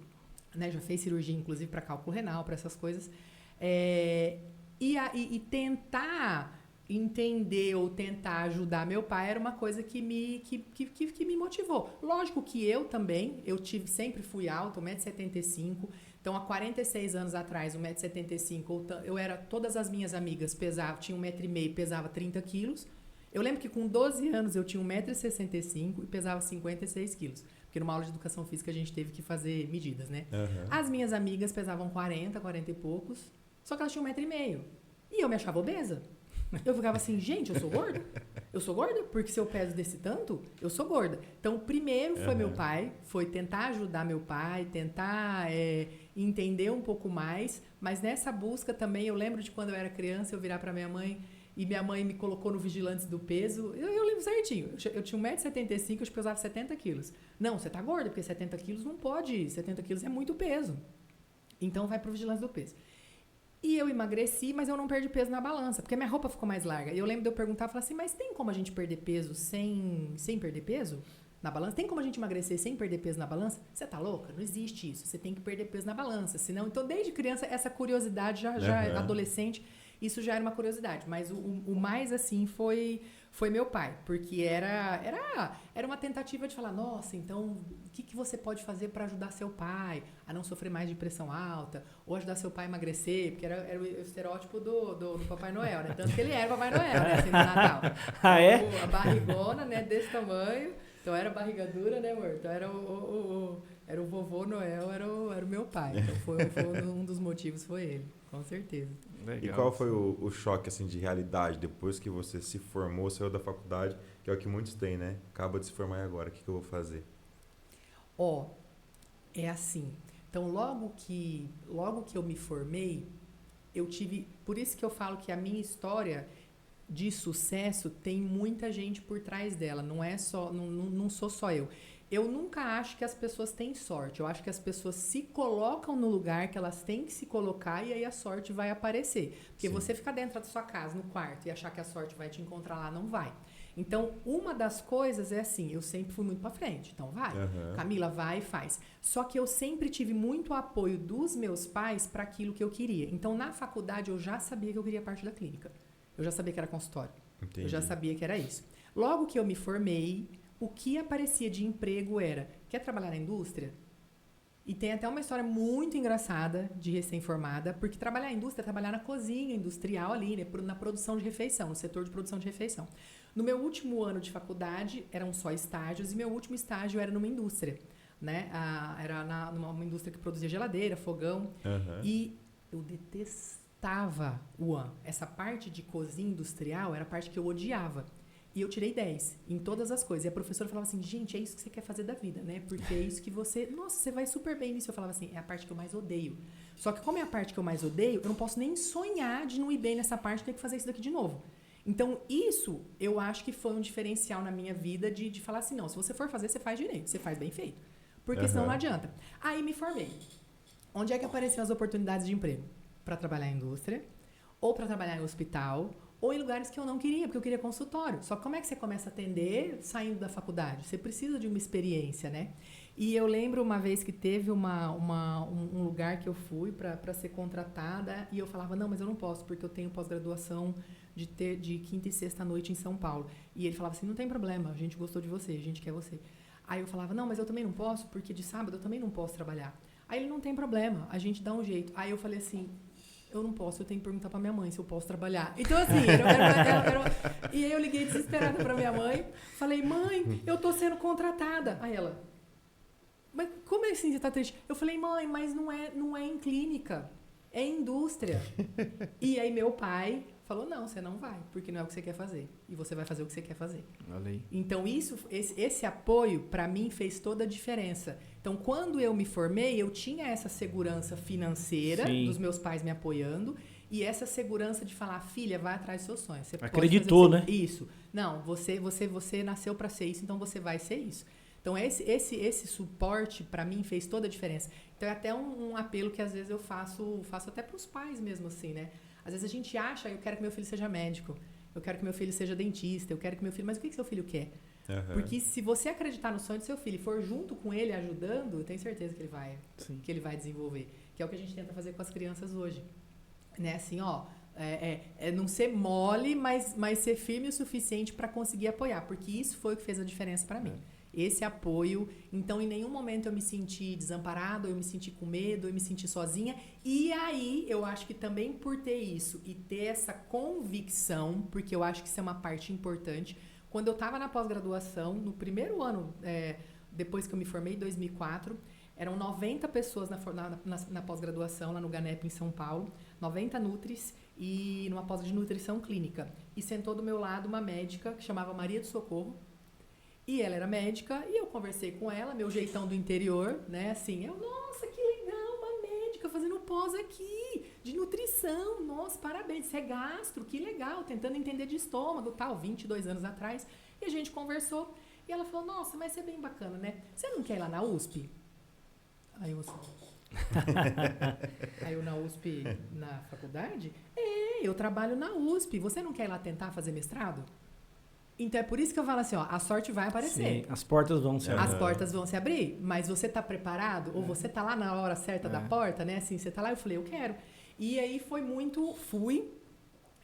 né, já fez cirurgia, inclusive, para cálculo renal, para essas coisas. E tentar entender ou tentar ajudar meu pai era uma coisa que me motivou. Lógico que eu também, sempre fui alta, 1,75 m. Então, há 46 anos atrás, 1,75 m, todas as minhas amigas tinham 1,5 m e pesava 30 quilos. Eu lembro que com 12 anos eu tinha 1,65 m e pesava 56 quilos. Porque numa aula de educação física a gente teve que fazer medidas, né? Uhum. As minhas amigas pesavam 40 e poucos, só que elas tinham 1,5 m. E eu me achava obesa. Eu ficava assim, gente, eu sou gorda? Eu sou gorda? Porque se eu peso desse tanto, eu sou gorda. Então, primeiro foi meu pai, foi tentar ajudar meu pai, tentar entender um pouco mais. Mas nessa busca também, eu lembro de quando eu era criança, eu virar para minha mãe e minha mãe me colocou no Vigilantes do Peso. Eu lembro certinho. Eu tinha 1,75 m, eu pesava 70 quilos. Não, você tá gorda, porque 70 quilos não pode. 70 quilos é muito peso. Então, vai pro Vigilantes do Peso. E eu emagreci, mas eu não perdi peso na balança, porque minha roupa ficou mais larga. E eu lembro de eu perguntar, falar assim, mas tem como a gente perder peso sem perder peso na balança? Tem como a gente emagrecer sem perder peso na balança? Você tá louca? Não existe isso. Você tem que perder peso na balança. Senão, então, desde criança, essa curiosidade, já adolescente, isso já era uma curiosidade. Mas o mais, assim, foi meu pai. Porque era uma tentativa de falar, nossa, então, o que você pode fazer para ajudar seu pai a não sofrer mais de pressão alta? Ou ajudar seu pai a emagrecer? Porque era o estereótipo do Papai Noel, né? Tanto que ele era o Papai Noel, né? Assim, no Natal. Ah, é? A barrigona, né? Desse tamanho. Então, era barriga dura, né, amor? Então, era o vovô Noel, era o meu pai. Então, foi um dos motivos, foi ele. Com certeza. Legal. E qual foi o choque, assim, de realidade depois que você se formou, saiu da faculdade, que é o que muitos têm, né? Acaba de se formar e agora, o que eu vou fazer? É assim. Então, logo que eu me formei, eu tive... Por isso que eu falo que a minha história de sucesso tem muita gente por trás dela. Não sou só eu. Eu nunca acho que as pessoas têm sorte. Eu acho que as pessoas se colocam no lugar que elas têm que se colocar e aí a sorte vai aparecer. Porque Sim. Você ficar dentro da sua casa, no quarto, e achar que a sorte vai te encontrar lá, não vai. Então, uma das coisas é assim, eu sempre fui muito pra frente. Então, vai. Uhum. Camila, vai e faz. Só que eu sempre tive muito apoio dos meus pais para aquilo que eu queria. Então, na faculdade, eu já sabia que eu queria parte da clínica. Eu já sabia que era consultório. Entendi. Eu já sabia que era isso. Logo que eu me formei, o que aparecia de emprego era, quer trabalhar na indústria? E tem até uma história muito engraçada de recém-formada, porque trabalhar na indústria é trabalhar na cozinha industrial ali, né, na produção de refeição, no setor de produção de refeição. No meu último ano de faculdade, eram só estágios, e meu último estágio era numa indústria, né? Era numa indústria que produzia geladeira, fogão, e eu detestava essa parte de cozinha industrial, era a parte que eu odiava. E eu tirei 10 em todas as coisas. E a professora falava assim, gente, é isso que você quer fazer da vida, né? Porque é isso que você... Nossa, você vai super bem nisso. Eu falava assim, é a parte que eu mais odeio. Só que como é a parte que eu mais odeio, eu não posso nem sonhar de não ir bem nessa parte e ter que fazer isso daqui de novo. Então, isso eu acho que foi um diferencial na minha vida de falar assim, não, se você for fazer, você faz direito, você faz bem feito. Porque senão não adianta. Aí me formei. Onde é que apareciam as oportunidades de emprego? Para trabalhar em indústria, ou para trabalhar em hospital, ou em lugares que eu não queria, porque eu queria consultório. Só que como é que você começa a atender saindo da faculdade? Você precisa de uma experiência, né? E eu lembro uma vez que teve um lugar que eu fui para ser contratada e eu falava, não, mas eu não posso, porque eu tenho pós-graduação de quinta e sexta noite em São Paulo. E ele falava assim, não tem problema, a gente gostou de você, a gente quer você. Aí eu falava, não, mas eu também não posso, porque de sábado eu também não posso trabalhar. Aí ele, não tem problema, a gente dá um jeito. Aí eu falei assim... Eu não posso, eu tenho que perguntar pra minha mãe se eu posso trabalhar. Então, assim, e aí eu liguei desesperada pra minha mãe, falei, mãe, eu tô sendo contratada. Aí ela, mas como é assim você tá triste? Eu falei, mãe, mas não é em clínica, é em indústria. E aí meu pai falou, não, você não vai, porque não é o que você quer fazer. E você vai fazer o que você quer fazer. Olha aí. Então, esse apoio, pra mim, fez toda a diferença. Então, quando eu me formei, eu tinha essa segurança financeira Sim. dos meus pais me apoiando e essa segurança de falar, filha, vai atrás dos seus sonhos. Você acreditou, né? Isso. Não, você nasceu para ser isso, então você vai ser isso. Então, esse suporte, para mim, fez toda a diferença. Então, é até um apelo que, às vezes, eu faço até para os pais mesmo, assim, né? Às vezes, a gente acha, eu quero que meu filho seja médico, eu quero que meu filho seja dentista, eu quero que meu filho... Mas o que seu filho quer? Porque se você acreditar no sonho do seu filho e for junto com ele ajudando, eu tenho certeza que ele vai desenvolver. Que é o que a gente tenta fazer com as crianças hoje. Né? Assim, Não ser mole, mas ser firme o suficiente para conseguir apoiar, porque isso foi o que fez a diferença para mim. Esse apoio. Então, em nenhum momento eu me senti desamparado, eu me senti com medo, eu me senti sozinha. E aí, eu acho que também por ter isso e ter essa convicção, porque eu acho que isso é uma parte importante. Quando eu estava na pós-graduação, no primeiro ano, depois que eu me formei, em 2004, eram 90 pessoas na pós-graduação, lá no GANEP, em São Paulo, 90 nutris, e numa pós de nutrição clínica. E sentou do meu lado uma médica que chamava Maria do Socorro, e ela era médica, e eu conversei com ela, meu jeitão do interior, né, assim, nossa, que legal, uma médica fazendo pós aqui, de nutrição, nossa, parabéns, você é gastro, que legal, tentando entender de estômago, tal, 22 anos atrás, e a gente conversou, e ela falou, nossa, mas você é bem bacana, né, você não quer ir lá na USP? Aí eu assim... Aí eu na USP, na faculdade? Eu trabalho na USP, você não quer ir lá tentar fazer mestrado? Então é por isso que eu falo assim, ó, a sorte vai aparecer. Sim, as portas vão se abrir. As portas vão se abrir, mas você tá preparado? Ou você tá lá na hora certa da porta, né? Assim, você tá lá, eu falei, eu quero. E aí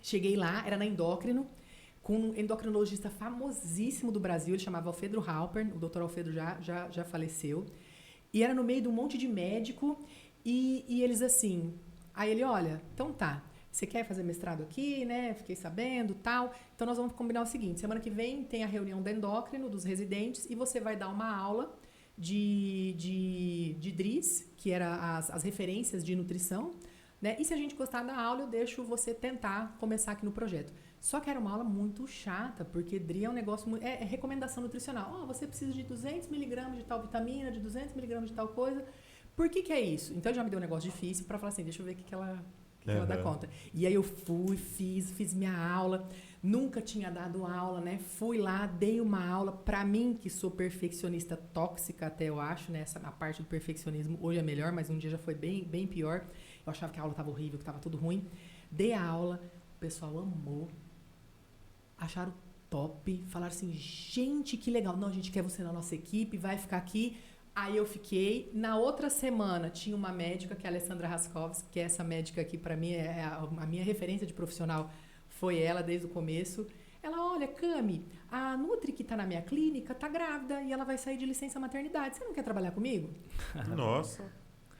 cheguei lá, era na endócrino, com um endocrinologista famosíssimo do Brasil, ele chamava Alfredo Halpern, o doutor Alfredo já faleceu. E era no meio de um monte de médico, e eles assim, aí ele, olha, então tá, você quer fazer mestrado aqui, né? Fiquei sabendo, tal. Então, nós vamos combinar o seguinte. Semana que vem tem a reunião do endócrino, dos residentes, e você vai dar uma aula de DRIS, que era as referências de nutrição, né? E se a gente gostar da aula, eu deixo você tentar começar aqui no projeto. Só que era uma aula muito chata, porque DRI é um negócio muito... É recomendação nutricional. Você precisa de 200 miligramas de tal vitamina, de 200 miligramas de tal coisa. Por que é isso? Então, já me deu um negócio difícil para falar assim, deixa eu ver o que ela dá conta. E aí eu fiz minha aula, nunca tinha dado aula, né? Fui lá, dei uma aula. Pra mim, que sou perfeccionista tóxica até, eu acho, né? A parte do perfeccionismo hoje é melhor, mas um dia já foi bem, bem pior. Eu achava que a aula tava horrível, que tava tudo ruim. Dei a aula, o pessoal amou, acharam top, falaram assim, gente, que legal. Não, a gente quer você na nossa equipe, vai ficar aqui. Aí eu fiquei. Na outra semana tinha uma médica, que é a Alessandra Raskovski, que é essa médica aqui, para mim, a minha referência de profissional foi ela desde o começo. Ela, olha, Cami, a Nutri que tá na minha clínica tá grávida e ela vai sair de licença maternidade. Você não quer trabalhar comigo? Nossa.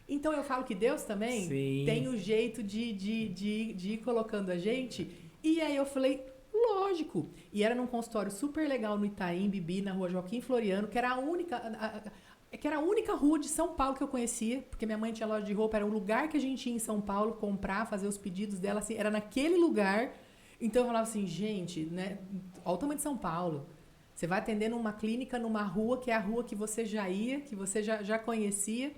Então eu falo que Deus também tem o jeito de ir colocando a gente. E aí eu falei, lógico. E era num consultório super legal no Itaim Bibi, na rua Joaquim Floriano, que era a única rua de São Paulo que eu conhecia, porque minha mãe tinha loja de roupa, era um lugar que a gente ia em São Paulo comprar, fazer os pedidos dela, assim, era naquele lugar. Então eu falava assim, gente, né, olha o tamanho de São Paulo. Você vai atender numa clínica, numa rua, que é a rua que você já ia, que você já conhecia.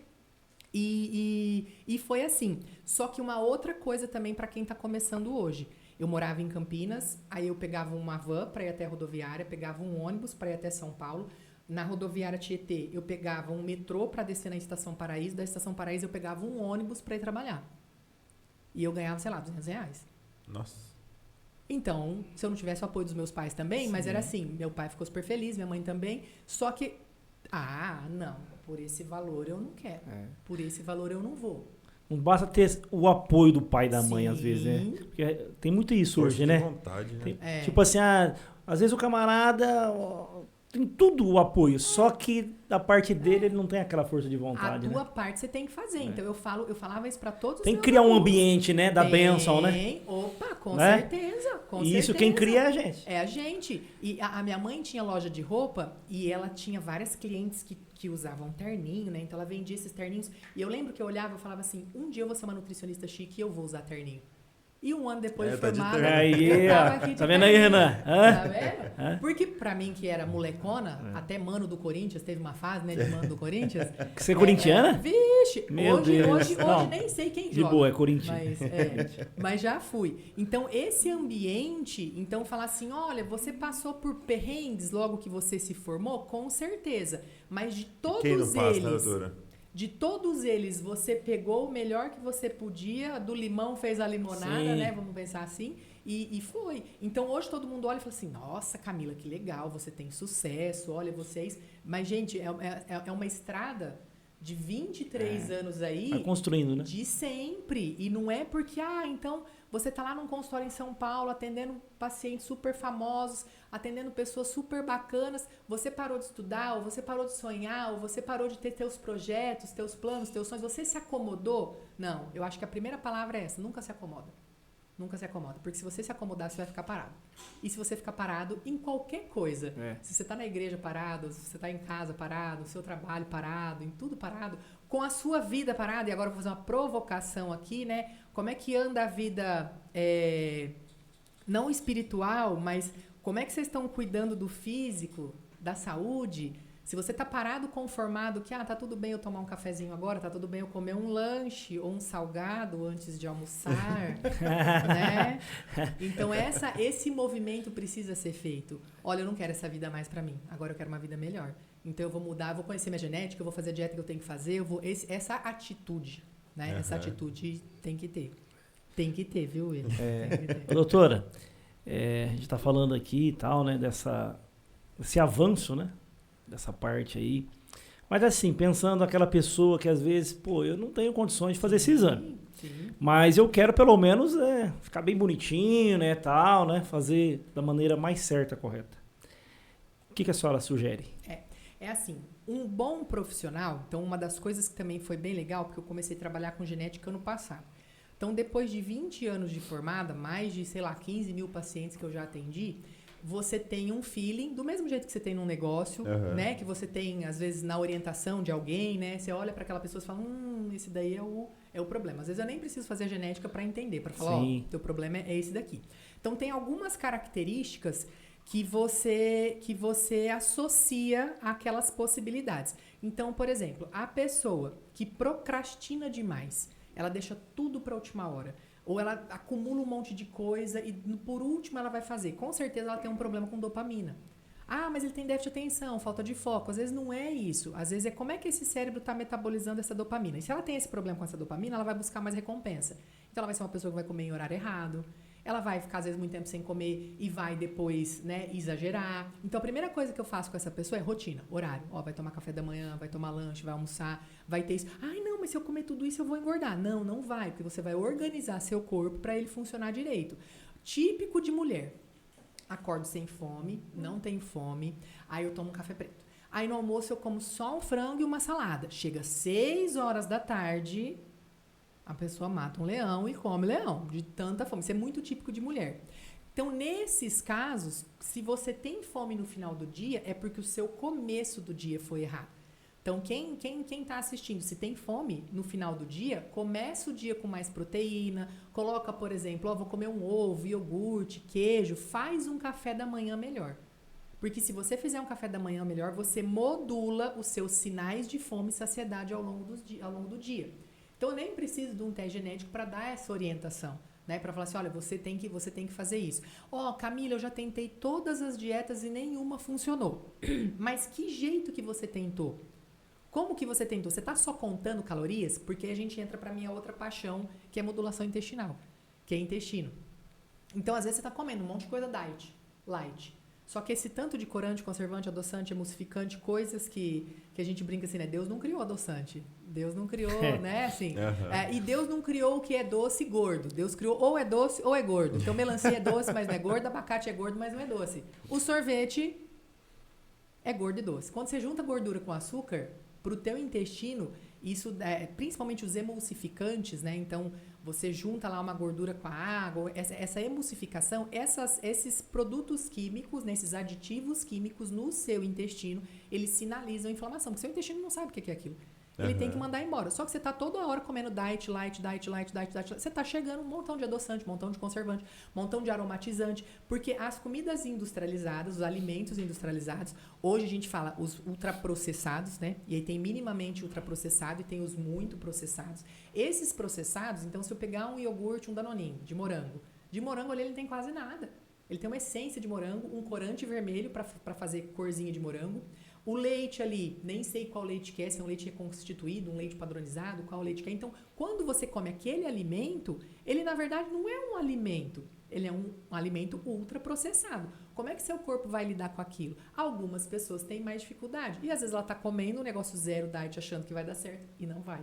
E foi assim. Só que uma outra coisa também para quem está começando hoje. Eu morava em Campinas, aí eu pegava uma van para ir até a rodoviária, pegava um ônibus para ir até São Paulo. Na rodoviária Tietê, eu pegava um metrô para descer na Estação Paraíso. Da Estação Paraíso, eu pegava um ônibus para ir trabalhar. E eu ganhava, sei lá, R$200. Nossa. Então, se eu não tivesse o apoio dos meus pais também, mas era assim, meu pai ficou super feliz, minha mãe também, só que, não, por esse valor eu não quero, por esse valor eu não vou. Não basta ter o apoio do pai e da mãe, às vezes, né? Porque tem muito isso hoje, né? Vontade, né? Tipo assim, às vezes o camarada tem tudo o apoio, só que da parte dele ele não tem aquela força de vontade, A tua parte você tem que fazer. Então eu falava isso para todos os tem que meus criar um alunos. Ambiente, né, da bênção, né? Opa, com né? certeza, com E certeza. isso quem cria é a gente. É a gente. E a minha mãe tinha loja de roupa e ela tinha várias clientes que usavam terninho, né? Então ela vendia esses terninhos. E eu lembro que eu olhava e falava assim, um dia eu vou ser uma nutricionista chique e eu vou usar terninho. E um ano depois de formada... Tá vendo aí, Renan? Tá vendo? Porque pra mim, que era molecona, até mano do Corinthians, teve uma fase, né, de mano do Corinthians. Você é corintiana? Vixe! Meu Deus. Hoje nem sei quem de joga. De boa, é corintiano. Mas já fui. Então, esse ambiente... Então, falar assim, olha, você passou por perrengues logo que você se formou? Com certeza. Mas de todos Quem não passa, eles... né, doutora? De todos eles, você pegou o melhor que você podia, do limão fez a limonada, né? Vamos pensar assim. E foi. Então, hoje todo mundo olha e fala assim, nossa, Camila, que legal, você tem sucesso, olha vocês. Mas, gente, é uma estrada de 23 anos aí. Vai construindo, né? De sempre. E não é porque, então você tá lá num consultório em São Paulo, atendendo pacientes super famosos, atendendo pessoas super bacanas, você parou de estudar, ou você parou de sonhar, ou você parou de ter teus projetos, teus planos, teus sonhos, você se acomodou? Não, eu acho que a primeira palavra é essa, nunca se acomoda. Nunca se acomoda, porque se você se acomodar, você vai ficar parado. E se você ficar parado em qualquer coisa, se você tá na igreja parado, se você tá em casa parado, no seu trabalho parado, em tudo parado, com a sua vida parada, e agora eu vou fazer uma provocação aqui, né? Como é que anda a vida, não espiritual, mas como é que vocês estão cuidando do físico, da saúde? Se você tá parado, conformado, que tá tudo bem eu tomar um cafezinho agora, tá tudo bem eu comer um lanche ou um salgado antes de almoçar, né? Então esse movimento precisa ser feito. Olha, eu não quero essa vida mais pra mim, agora eu quero uma vida melhor. Então eu vou mudar, eu vou conhecer minha genética, eu vou fazer a dieta que eu tenho que fazer, essa atitude, né? Essa atitude tem que ter. Tem que ter, viu, Will? Tem que ter. Doutora, a gente tá falando aqui e tal, né, desse avanço, né? Dessa parte aí. Mas assim, pensando aquela pessoa que às vezes, eu não tenho condições de fazer esse exame. Sim. Mas eu quero pelo menos ficar bem bonitinho, né, tal, né, fazer da maneira mais certa, correta. O que a senhora sugere? É assim, um bom profissional, então uma das coisas que também foi bem legal, porque eu comecei a trabalhar com genética ano passado. Então, depois de 20 anos de formada, mais de, 15 mil pacientes que eu já atendi, você tem um feeling, do mesmo jeito que você tem num negócio, né? Que você tem, às vezes, na orientação de alguém, né? Você olha para aquela pessoa e fala, esse daí é o problema. Às vezes eu nem preciso fazer a genética para entender, para falar, teu problema é esse daqui. Então, tem algumas características que você associa àquelas possibilidades. Então, por exemplo, a pessoa que procrastina demais, ela deixa tudo para a última hora. Ou ela acumula um monte de coisa e, por último, ela vai fazer. Com certeza, ela tem um problema com dopamina. Mas ele tem déficit de atenção, falta de foco. Às vezes não é isso. Às vezes é como é que esse cérebro está metabolizando essa dopamina. E se ela tem esse problema com essa dopamina, ela vai buscar mais recompensa. Então, ela vai ser uma pessoa que vai comer em horário errado. Ela vai ficar, às vezes, muito tempo sem comer e vai depois, né, exagerar. Então, a primeira coisa que eu faço com essa pessoa é rotina, horário. Vai tomar café da manhã, vai tomar lanche, vai almoçar, vai ter isso. Não, mas se eu comer tudo isso, eu vou engordar. Não, não vai, porque você vai organizar seu corpo para ele funcionar direito. Típico de mulher. Acordo sem fome, não tenho fome, aí eu tomo um café preto. Aí no almoço eu como só um frango e uma salada. Chega 6 horas da tarde... A pessoa mata um leão e come leão, de tanta fome. Isso é muito típico de mulher. Então, nesses casos, se você tem fome no final do dia, é porque o seu começo do dia foi errado. Então, quem tá assistindo, se tem fome no final do dia, começa o dia com mais proteína, coloca, por exemplo, vou comer um ovo, iogurte, queijo, faz um café da manhã melhor. Porque se você fizer um café da manhã melhor, você modula os seus sinais de fome e saciedade ao longo do dia. Então, eu nem preciso de um teste genético para dar essa orientação, né? Para falar assim, olha, você tem que fazer isso. Camila, eu já tentei todas as dietas e nenhuma funcionou. Mas que jeito que você tentou? Como que você tentou? Você está só contando calorias? Porque a gente entra para a minha outra paixão, que é modulação intestinal, que é intestino. Então, às vezes, você está comendo um monte de coisa light. Só que esse tanto de corante, conservante, adoçante, emulsificante, coisas que a gente brinca assim, né? Deus não criou adoçante. Deus não criou, né? Assim, e Deus não criou o que é doce e gordo. Deus criou ou é doce ou é gordo. Então, melancia é doce, mas não é gordo. Abacate é gordo, mas não é doce. O sorvete é gordo e doce. Quando você junta gordura com açúcar, pro teu intestino, isso, principalmente os emulsificantes, né? Então, você junta lá uma gordura com a água, essa emulsificação, esses produtos químicos, né, esses aditivos químicos no seu intestino, eles sinalizam a inflamação, porque seu intestino não sabe o que é aquilo. Ele tem que mandar embora. Só que você tá toda hora comendo diet, light. Você tá chegando um montão de adoçante, um montão de conservante, um montão de aromatizante. Porque as comidas industrializadas, os alimentos industrializados, hoje a gente fala os ultraprocessados, né? E aí tem minimamente ultraprocessado e tem os muito processados. Esses processados, então se eu pegar um iogurte, um danoninho de morango ali ele não tem quase nada. Ele tem uma essência de morango, um corante vermelho para fazer corzinha de morango. O leite ali, nem sei qual leite que é, se é um leite reconstituído, um leite padronizado, qual leite que é. Então, quando você come aquele alimento, ele na verdade não é um alimento. Ele é um alimento ultraprocessado. Como é que seu corpo vai lidar com aquilo? Algumas pessoas têm mais dificuldade. E às vezes ela está comendo um negócio zero diet achando que vai dar certo e não vai.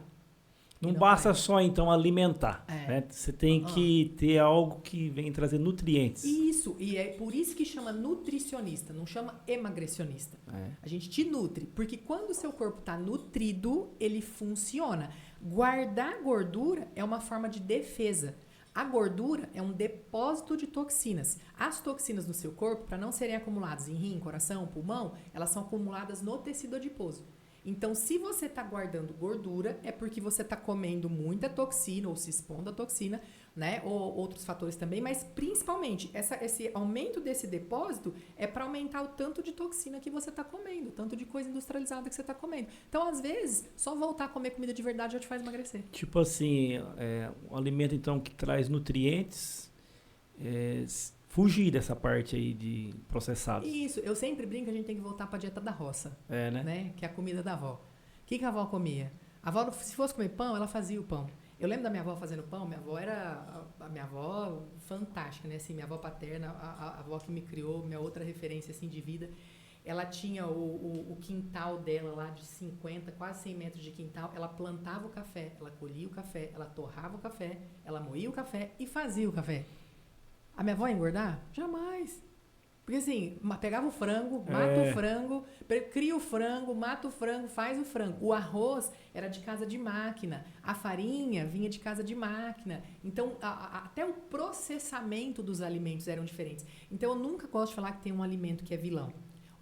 Não basta só, então, alimentar. Né? Você tem que ter algo que vem trazer nutrientes. Isso. E é por isso que chama nutricionista, não chama emagrecionista. A gente te nutre. Porque quando o seu corpo está nutrido, ele funciona. Guardar gordura é uma forma de defesa. A gordura é um depósito de toxinas. As toxinas no seu corpo, para não serem acumuladas em rim, coração, pulmão, elas são acumuladas no tecido adiposo. Então, se você está guardando gordura, é porque você está comendo muita toxina ou se expondo à toxina, né? Ou outros fatores também, mas principalmente esse aumento desse depósito é para aumentar o tanto de toxina que você está comendo, o tanto de coisa industrializada que você está comendo. Então, às vezes, só voltar a comer comida de verdade já te faz emagrecer. Tipo assim, um alimento então que traz nutrientes, fugir dessa parte aí de processados. Isso, eu sempre brinco que a gente tem que voltar para a dieta da roça, né? Que é a comida da avó. O que a avó comia? A avó, se fosse comer pão, ela fazia o pão. Eu lembro da minha avó fazendo pão, minha avó era a minha avó fantástica, né? Assim, minha avó paterna, a avó que me criou, minha outra referência assim de vida. Ela tinha o quintal dela lá de 50, quase 100 metros de quintal. Ela plantava o café, ela colhia o café, ela torrava o café, ela moía o café e fazia o café. A minha avó ia engordar? Jamais. Porque assim, pegava o frango, mata o frango, cria o frango, mata o frango, faz o frango. O arroz era de casa de máquina. A farinha vinha de casa de máquina. Então, até o processamento dos alimentos eram diferentes. Então, eu nunca gosto de falar que tem um alimento que é vilão.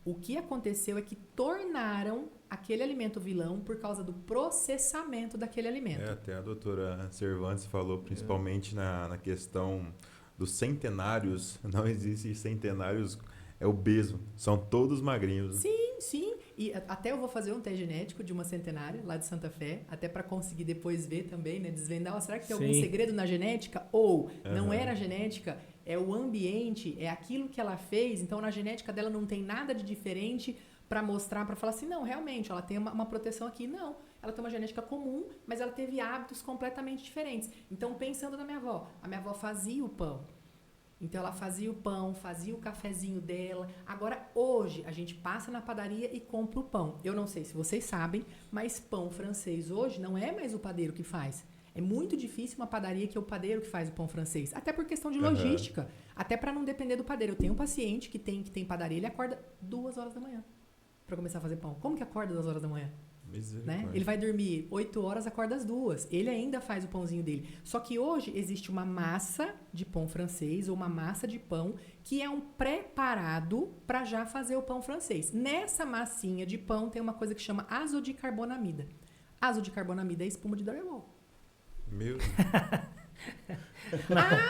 O que aconteceu é que tornaram aquele alimento vilão por causa do processamento daquele alimento. Até a doutora Cervantes falou, principalmente na questão dos centenários. Não existe centenários obeso, são todos magrinhos. Sim. E até eu vou fazer um teste genético de uma centenária lá de Santa Fé, até para conseguir depois ver também, né, desvendar, será que tem algum segredo na genética? Ou não era a genética, é o ambiente, é aquilo que ela fez, então na genética dela não tem nada de diferente para mostrar, para falar assim, não, realmente, ela tem uma proteção aqui. Não, ela tem uma genética comum, mas ela teve hábitos completamente diferentes. Então, pensando na minha avó, a minha avó fazia o pão. Então, ela fazia o pão, fazia o cafezinho dela. Agora, hoje, a gente passa na padaria e compra o pão. Eu não sei se vocês sabem, mas pão francês hoje não é mais o padeiro que faz. É muito difícil uma padaria que é o padeiro que faz o pão francês. Até por questão de logística. Até para não depender do padeiro. Eu tenho um paciente que tem padaria, ele acorda 2 horas da manhã para começar a fazer pão. Como que acorda 2 horas da manhã? Né? Ele vai dormir 8 horas, acorda às 2. Ele ainda faz o pãozinho dele. Só que hoje existe uma massa de pão francês ou uma massa de pão que é um preparado para já fazer o pão francês. Nessa massinha de pão tem uma coisa que chama azodicarbonamida. Azodicarbonamida é espuma de drywall. Meu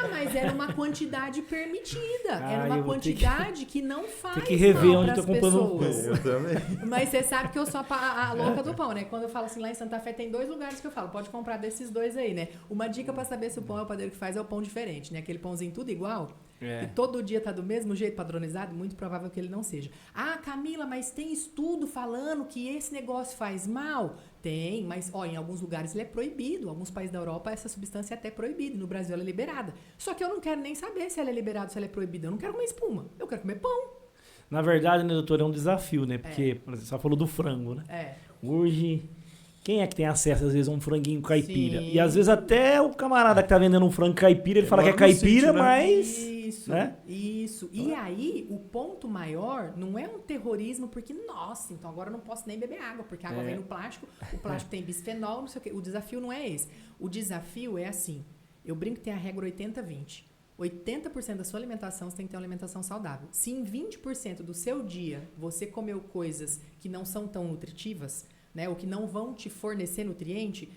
mas era uma quantidade permitida. Era uma quantidade que não faz tem que rever mal onde pras tô comprando pessoas. Eu também. Mas você sabe que eu sou a louca do pão, né? Quando eu falo assim, lá em Santa Fé tem 2 lugares que eu falo, pode comprar desses 2 aí, né? Uma dica pra saber se o pão é o padeiro que faz é o pão diferente, né? Aquele pãozinho tudo igual, que todo dia tá do mesmo jeito, padronizado, muito provável que ele não seja. Ah, Camila, mas tem estudo falando que esse negócio faz mal? Tem, mas em alguns lugares ele é proibido. Em alguns países da Europa essa substância é até proibida. No Brasil ela é liberada. Só que eu não quero nem saber se ela é liberada ou se ela é proibida. Eu não quero comer espuma. Eu quero comer pão. Na verdade, né, doutor, é um desafio, né? Porque, por exemplo, você falou do frango, né? Hoje, quem é que tem acesso, às vezes, a um franguinho caipira? Sim. E, às vezes, até o camarada que tá vendendo um frango caipira, ele fala que é caipira, sítio, né? mas... Isso, né? isso. E aí, o ponto maior não é um terrorismo, porque, nossa, então agora eu não posso nem beber água, porque a água vem no plástico, o plástico tem bisfenol, não sei o quê. O desafio não é esse. O desafio é assim, eu brinco que tem a regra 80-20. 80% da sua alimentação você tem que ter uma alimentação saudável. Se em 20% do seu dia você comeu coisas que não são tão nutritivas, né, ou que não vão te fornecer nutriente,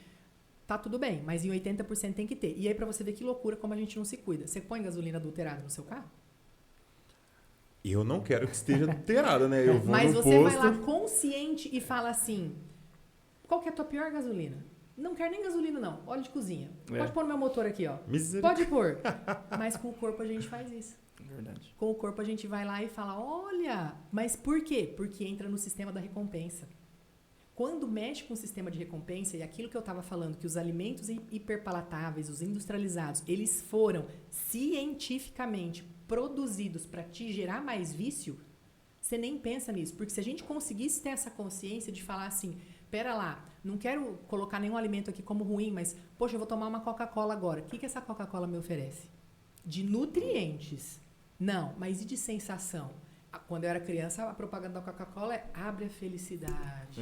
tá tudo bem, mas em 80% tem que ter. E aí, pra você ver que loucura como a gente não se cuida. Você põe gasolina adulterada no seu carro? Eu não quero que esteja adulterada, né? Eu vou mas no você posto... vai lá consciente e fala assim, qual que é a tua pior gasolina? Não quero nem gasolina, não. Óleo de cozinha. Pode pôr no meu motor aqui, ó. Pode pôr. Mas com o corpo a gente faz isso. Verdade. Com o corpo a gente vai lá e fala, olha, mas por quê? Porque entra no sistema da recompensa. Quando mexe com o sistema de recompensa, e aquilo que eu estava falando, que os alimentos hiperpalatáveis, os industrializados, eles foram cientificamente produzidos para te gerar mais vício, você nem pensa nisso. Porque se a gente conseguisse ter essa consciência de falar assim, pera lá, não quero colocar nenhum alimento aqui como ruim, mas, poxa, eu vou tomar uma Coca-Cola agora. O que essa Coca-Cola me oferece? De nutrientes. Não, mas e de sensação? Quando eu era criança, a propaganda da Coca-Cola é abre a felicidade.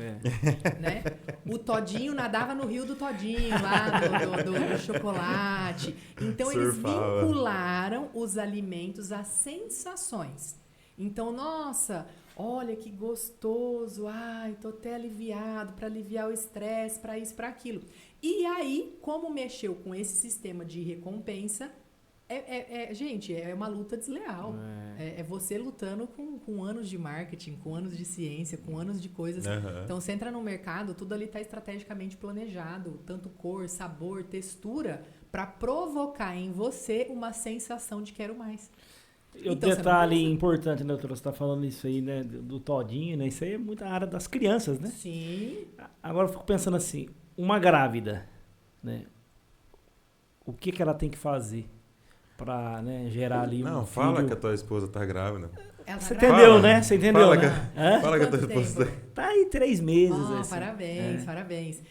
Né? O Todinho nadava no rio do Todinho, lá do chocolate. Então, eles vincularam os alimentos às sensações. Então, nossa, olha que gostoso. Ai, tô até aliviado, para aliviar o estresse, para isso, para aquilo. E aí, como mexeu com esse sistema de recompensa, gente, é uma luta desleal. É você lutando com anos de marketing, com anos de ciência, com anos de coisas. Então, você entra no mercado, tudo ali está estrategicamente planejado. Tanto cor, sabor, textura, para provocar em você uma sensação de quero mais. E o detalhe importante, né, doutora? Você está falando isso aí, né, do Todinho, né? Isso aí é muita área das crianças, né? Sim. Agora eu fico pensando assim, uma grávida, né? O que ela tem que fazer para, né, gerar ali um Não, fala filho? que a tua esposa tá grávida. Você entendeu, fala, né? Você entendeu, fala né? Fala que a tua esposa tá aí 3 meses. Assim. Parabéns.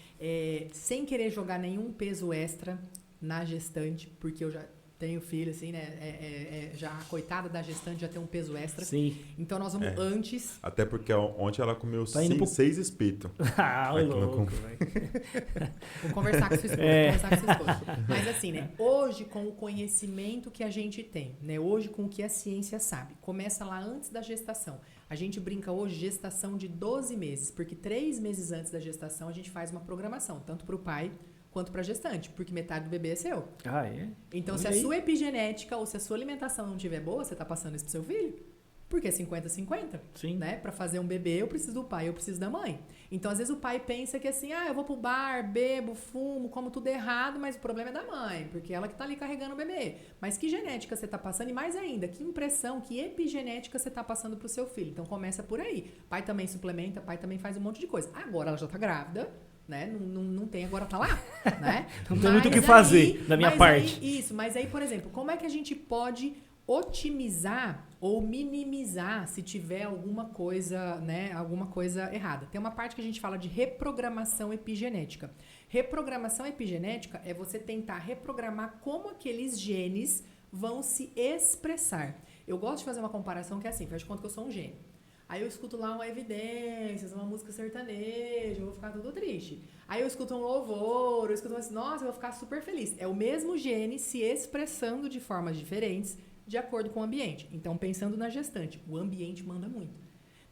Sem querer jogar nenhum peso extra na gestante, porque eu já tenho filho, assim, né? Já a coitada da gestante já tem um peso extra. Sim. Então nós vamos antes. Até porque ontem ela comeu Tá 6 espetos. Louco, Vou conversar com sua esposa. Mas assim, né? Hoje, com o conhecimento que a gente tem, né? Hoje, com o que a ciência sabe, começa lá antes da gestação. A gente brinca hoje gestação de 12 meses, porque 3 meses antes da gestação a gente faz uma programação, tanto para o pai quanto para gestante, porque metade do bebê é seu. É? Então, se a sua epigenética ou se a sua alimentação não estiver boa, você tá passando isso pro seu filho. Porque é 50-50. Sim. Né? Para fazer um bebê, eu preciso do pai, eu preciso da mãe. Então, às vezes o pai pensa que assim, eu vou pro bar, bebo, fumo, como tudo errado, mas o problema é da mãe, porque ela que tá ali carregando o bebê. Mas que genética você tá passando? E mais ainda, que impressão, que epigenética você tá passando pro seu filho? Então, começa por aí. Pai também suplementa, pai também faz um monte de coisa. Agora ela já tá grávida, né? Não tem, agora tá lá, né? Não tem muito o que fazer da minha parte. Mas aí, por exemplo, como é que a gente pode otimizar ou minimizar se tiver alguma coisa, né, alguma coisa errada? Tem uma parte que a gente fala de reprogramação epigenética. Reprogramação epigenética é você tentar reprogramar como aqueles genes vão se expressar. Eu gosto de fazer uma comparação que é assim, faz de conta que eu sou um gene. Aí eu escuto lá uma Evidências, uma música sertaneja, eu vou ficar tudo triste. Aí eu escuto um louvor, eu escuto assim, nossa, eu vou ficar super feliz. É o mesmo gene se expressando de formas diferentes de acordo com o ambiente. Então, pensando na gestante, o ambiente manda muito.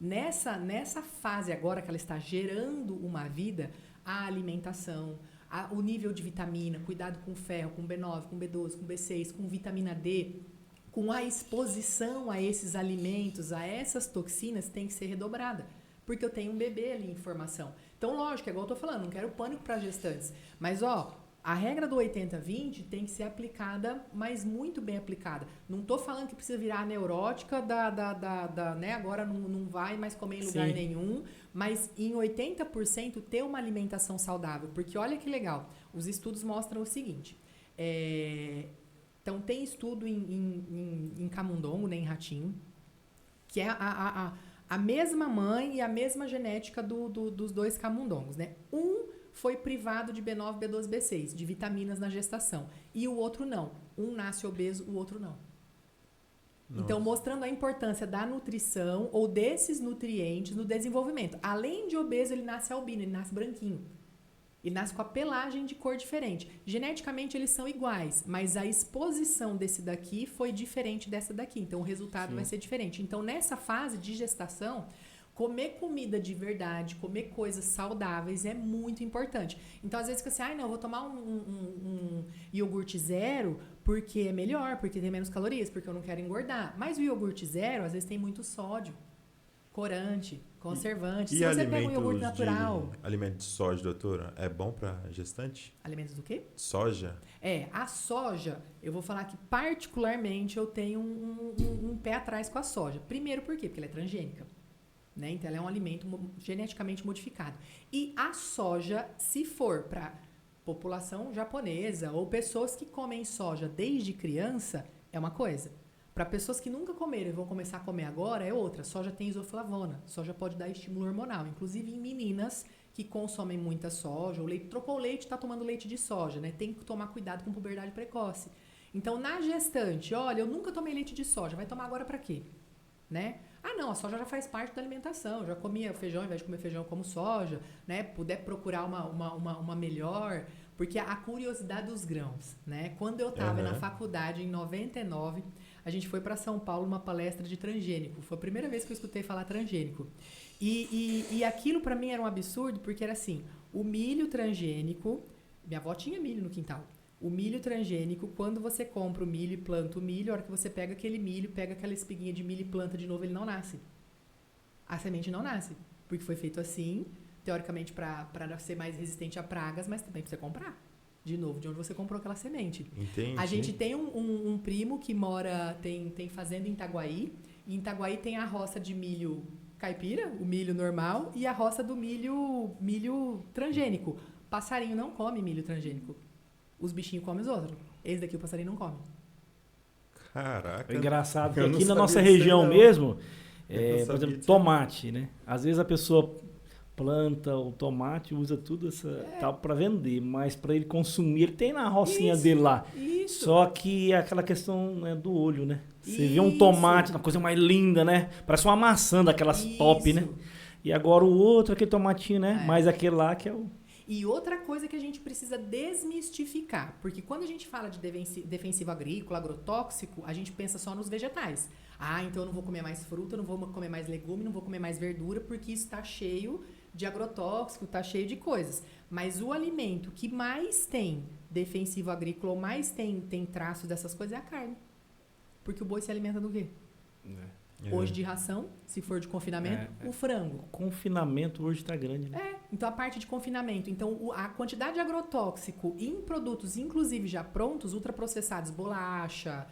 Nessa fase agora que ela está gerando uma vida, a alimentação, o nível de vitamina, cuidado com ferro, com B9, com B12, com B6, com vitamina D, com a exposição a esses alimentos, a essas toxinas, tem que ser redobrada. Porque eu tenho um bebê ali em formação. Então, lógico, é igual eu tô falando, não quero pânico para gestantes. Mas, a regra do 80-20 tem que ser aplicada, mas muito bem aplicada. Não tô falando que precisa virar neurótica, né? Agora não vai mais comer em lugar nenhum. Mas em 80% ter uma alimentação saudável. Porque olha que legal, os estudos mostram o seguinte... Então, tem estudo em camundongo, né, em ratinho, que é a mesma mãe e a mesma genética dos dois camundongos, né? Um foi privado de B9, B12, B6, de vitaminas na gestação, e o outro não. Um nasce obeso, o outro não. Nossa. Então, mostrando a importância da nutrição ou desses nutrientes no desenvolvimento. Além de obeso, ele nasce albino, ele nasce branquinho. E nasce com a pelagem de cor diferente. Geneticamente, eles são iguais, mas a exposição desse daqui foi diferente dessa daqui. Então, o resultado vai ser diferente. Então, nessa fase de gestação, comer comida de verdade, comer coisas saudáveis é muito importante. Então, às vezes, fica assim, eu vou tomar um iogurte zero porque é melhor, porque tem menos calorias, porque eu não quero engordar. Mas o iogurte zero, às vezes, tem muito sódio, corante, conservante. E se você pega um iogurte natural... Alimento de soja, doutora, é bom para gestante? Alimentos do quê? Soja? A soja, eu vou falar que particularmente eu tenho um pé atrás com a soja. Primeiro por quê? Porque ela é transgênica. né? Então, ela é um alimento geneticamente modificado. E a soja, se for para população japonesa ou pessoas que comem soja desde criança, é uma coisa. Para pessoas que nunca comeram e vão começar a comer agora, é outra. Soja tem isoflavona. Soja pode dar estímulo hormonal. Inclusive em meninas que consomem muita soja, ou leite, trocou o leite, está tomando leite de soja, né? Tem que tomar cuidado com puberdade precoce. Então, na gestante, olha, eu nunca tomei leite de soja, vai tomar agora para quê? Né? Ah, não, a soja já faz parte da alimentação. Eu já comia feijão, ao invés de comer feijão, eu como soja, né? Puder procurar uma melhor... Porque a curiosidade dos grãos, né? Quando eu estava na faculdade, em 99, a gente foi para São Paulo numa palestra de transgênico. Foi a primeira vez que eu escutei falar transgênico. E aquilo para mim era um absurdo, porque era assim, o milho transgênico... Minha avó tinha milho no quintal. O milho transgênico, quando você compra o milho e planta o milho, a hora que você pega aquele milho, pega aquela espiguinha de milho e planta de novo, ele não nasce. A semente não nasce, porque foi feito assim... teoricamente para ser mais resistente a pragas, mas também para você comprar. De novo, de onde você comprou aquela semente. Entendi. A gente tem um primo que mora, tem fazenda em Itaguaí, e em Itaguaí tem a roça de milho caipira, o milho normal, e a roça do milho transgênico. Passarinho não come milho transgênico. Os bichinhos comem os outros. Esse daqui o passarinho não come. Caraca. É engraçado que eu não aqui na sabia nossa disso aí, região não. mesmo, Eu não por sabia exemplo, disso. tomate, né? Às vezes a pessoa planta o tomate, usa tudo tal para vender, mas para ele consumir, ele tem na rocinha dele lá. Isso. Só que é aquela questão, né, do olho, né? Você vê um Isso. tomate, uma coisa mais linda, né? Parece uma maçã daquelas top, né? E agora o outro, aquele tomatinho, né? Mais aquele lá que é o... E outra coisa que a gente precisa desmistificar, porque quando a gente fala de defensivo agrícola, agrotóxico, a gente pensa só nos vegetais. Ah, então eu não vou comer mais fruta, não vou comer mais legume, não vou comer mais verdura, porque isso está cheio de agrotóxico, está cheio de coisas. Mas o alimento que mais tem defensivo agrícola ou mais tem traços dessas coisas é a carne. Porque o boi se alimenta do quê? Hoje de ração, se for de confinamento, o frango. O confinamento hoje está grande, né? Então a parte de confinamento. Então a quantidade de agrotóxico em produtos, inclusive já prontos, ultraprocessados, bolacha,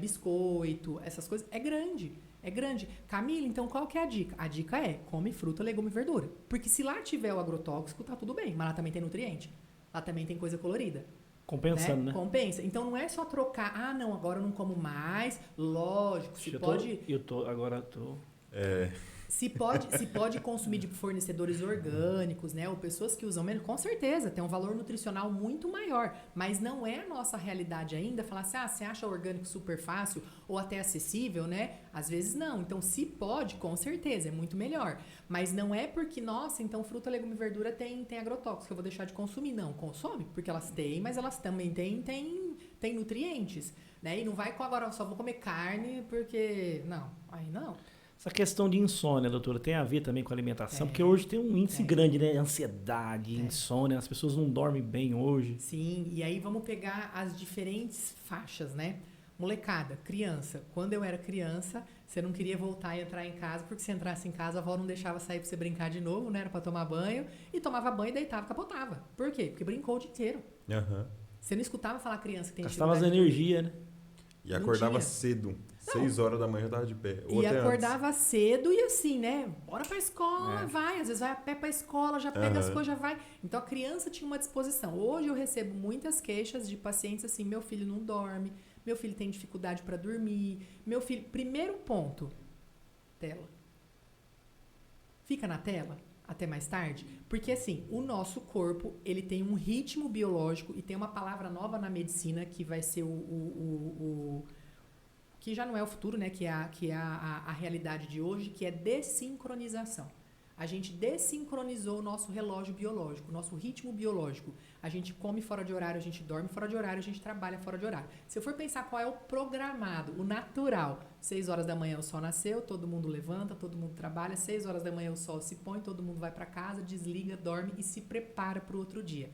biscoito, essas coisas, é grande. É grande. Camila, então qual que é a dica? A dica é, come fruta, legume e verdura. Porque se lá tiver o agrotóxico, tá tudo bem. Mas lá também tem nutriente. Lá também tem coisa colorida. Compensando, né? Compensa. Então não é só trocar, ah, não, agora eu não como mais. Lógico, se pode... Agora eu tô... Se pode consumir de fornecedores orgânicos, né? Ou pessoas que usam menos, com certeza, tem um valor nutricional muito maior. Mas não é a nossa realidade ainda falar assim, você acha orgânico super fácil ou até acessível, né? Às vezes não. Então, se pode, com certeza, é muito melhor. Mas não é porque, nossa, então fruta, legume e verdura tem agrotóxicos, que eu vou deixar de consumir. Não, consome, porque elas têm, mas elas também têm nutrientes, né? E não vai com agora, só vou comer carne porque... Não, aí não. Essa questão de insônia, doutora, tem a ver também com a alimentação? Porque hoje tem um índice grande, né? Ansiedade, insônia, as pessoas não dormem bem hoje. Sim, e aí vamos pegar as diferentes faixas, né? Molecada, criança. Quando eu era criança, você não queria voltar e entrar em casa, porque se entrasse em casa, a avó não deixava sair pra você brincar de novo, né? Era pra tomar banho. E tomava banho, deitava, capotava. Por quê? Porque brincou o dia inteiro. Você não escutava falar criança que tem gastava as energias, né? E acordava cedo. 6 horas da manhã eu tava de pé. E acordava cedo e assim, né? Bora pra escola, vai. Às vezes vai a pé pra escola, já pega as coisas, já vai. Então a criança tinha uma disposição. Hoje eu recebo muitas queixas de pacientes assim, meu filho não dorme, meu filho tem dificuldade pra dormir, meu filho... Primeiro ponto, tela. Fica na tela até mais tarde, porque assim, o nosso corpo, ele tem um ritmo biológico e tem uma palavra nova na medicina que vai ser que já não é o futuro, né? Que é a realidade de hoje, que é desincronização. A gente desincronizou o nosso relógio biológico, o nosso ritmo biológico. A gente come fora de horário, a gente dorme fora de horário, a gente trabalha fora de horário. Se eu for pensar qual é o programado, o natural, 6 horas da manhã o sol nasceu, todo mundo levanta, todo mundo trabalha, 6 horas da manhã o sol se põe, todo mundo vai para casa, desliga, dorme e se prepara para o outro dia.